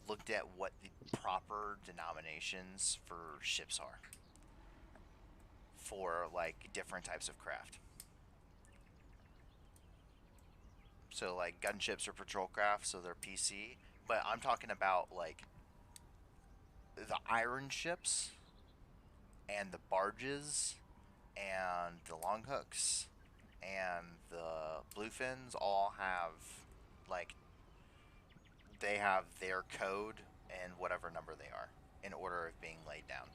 looked at what the proper denominations for ships are. For like different types of craft. So like gunships are patrol craft, so they're PC. But I'm talking about like the iron ships and the barges and the long hooks and the bluefins all have like they have their code and whatever number they are in order of being laid down.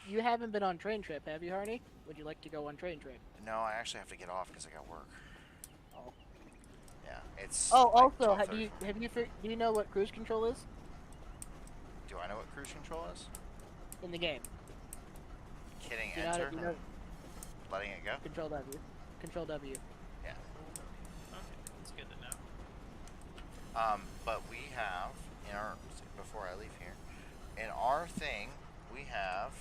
You haven't been on train trip, have you, Hardy? Would you like to go on train trip? No, I actually have to get off because I got work. Oh. Yeah, it's. Oh, like also, 12:30. do you know what cruise control is Do I know what cruise control is? in the game? Hitting Do you know how enter to- and letting it go. Control W. Control W. Yeah. Okay, that's good to know. But we have in our before I leave here, in our thing we have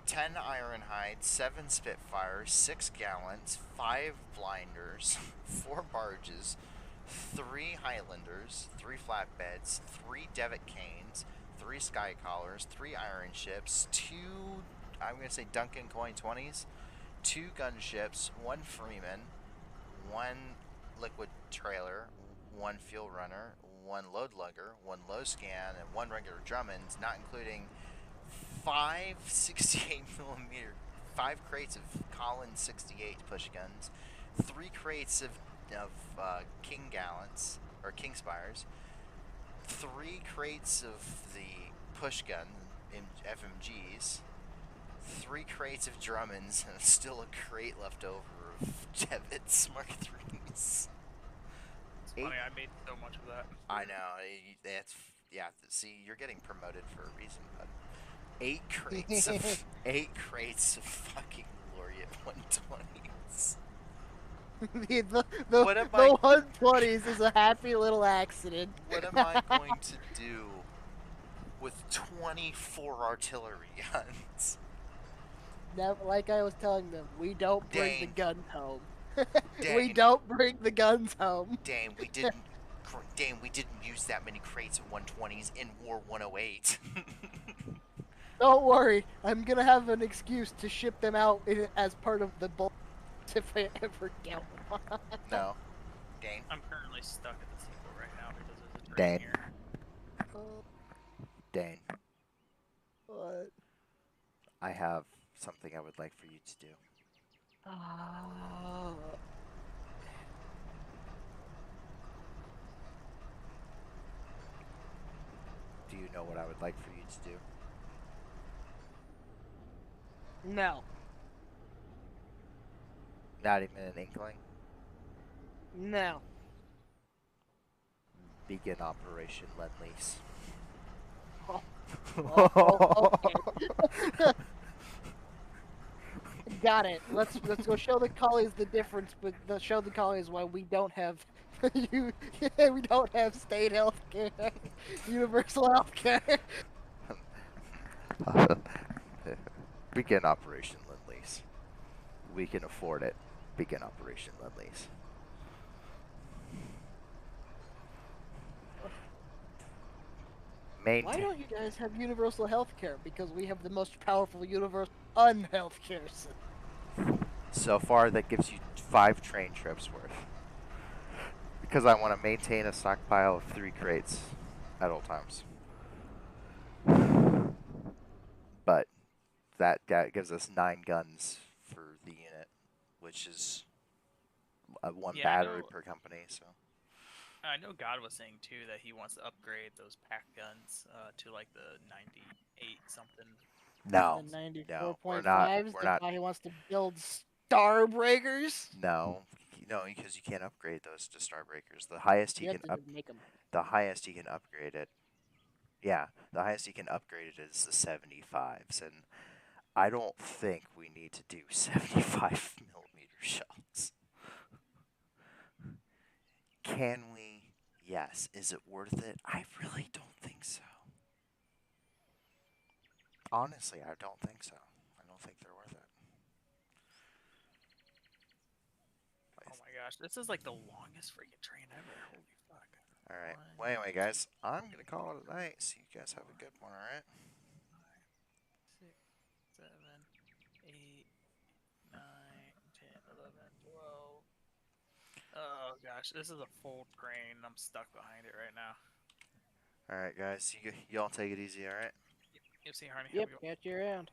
10 Ironhides, 7 Spitfires, 6 Gallants, 5 Blinders, 4 Barges, 3 Highlanders, 3 Flatbeds, 3 Devitt Canes, 3 Skycallers, 3 Iron Ships, 2, I'm going to say Duncan Coin 20s, 2 Gunships, 1 Freeman, 1 Liquid Trailer, 1 Fuel Runner, 1 Load Lugger, 1 Low Scan, and 1 regular Drummonds, not including 5 68mm, 5 crates of Collins 68 push guns, 3 crates of King Gallants, or King Spires, 3 crates of the push gun in FMGs, 3 crates of Drummonds, and still a crate left over of Devitt's Mark IIIs. funny. I made so much of that. I know. That's yeah. See, you're getting promoted for a reason, but 8 crates of 8 crates of fucking Laureate 120s. The What am I? 120s is a happy little accident. What am I going to do with 24 artillery guns? Now, like I was telling them, we don't bring the Dang. guns home. We Dang. don't bring the guns home. Dang, we didn't. Dang, we didn't use that many crates of 120s in War 108. Don't worry, I'm gonna have an excuse to ship them out as part of the bulk if I ever get one. No. Dane. I'm currently stuck at the seaport right now because there's a Dane. train here. Dane. What? I have something I would like for you to do. Do you know what I would like for you to do? No. Not even an inkling? No. Begin Operation Lend-Lease. Okay. Got it. Let's go show the collies the difference, but show the collies why we don't have we don't have state health care, universal health care. Begin Operation Lend-Lease. We can afford it. Begin Operation Lend-Lease. Why don't you guys have universal health care? Because we have the most powerful universal unhealth care system. So far, that gives you 5 train trips worth. Because I want to maintain a stockpile of 3 crates at all times. But that gives us 9 guns for the unit, which is one battery per company. So. I know God was saying too that he wants to upgrade those pack guns to like the 98 something. No, the 94.5s. no, we're not. Why he wants to build Starbreakers? No, because you can't upgrade those to Starbreakers. The highest he can the highest he can upgrade it. Yeah, the highest he can upgrade it is the 75s, and I don't think we need to do 75 millimeter shots. Can we? Yes. Is it worth it? I really don't think so. Honestly, I don't think so. I don't think they're worth it. Oh my gosh, this is like the longest freaking train ever. Holy fuck. Alright. Well, anyway, guys, I'm going to call it a night. So you guys have a good one, alright? 6, 7, 8, 9, 10, 11, 12. Oh gosh, this is a full train. I'm stuck behind it right now. Alright, guys, y'all take it easy, alright? Yep, see you, Harney. Yep, catch you around.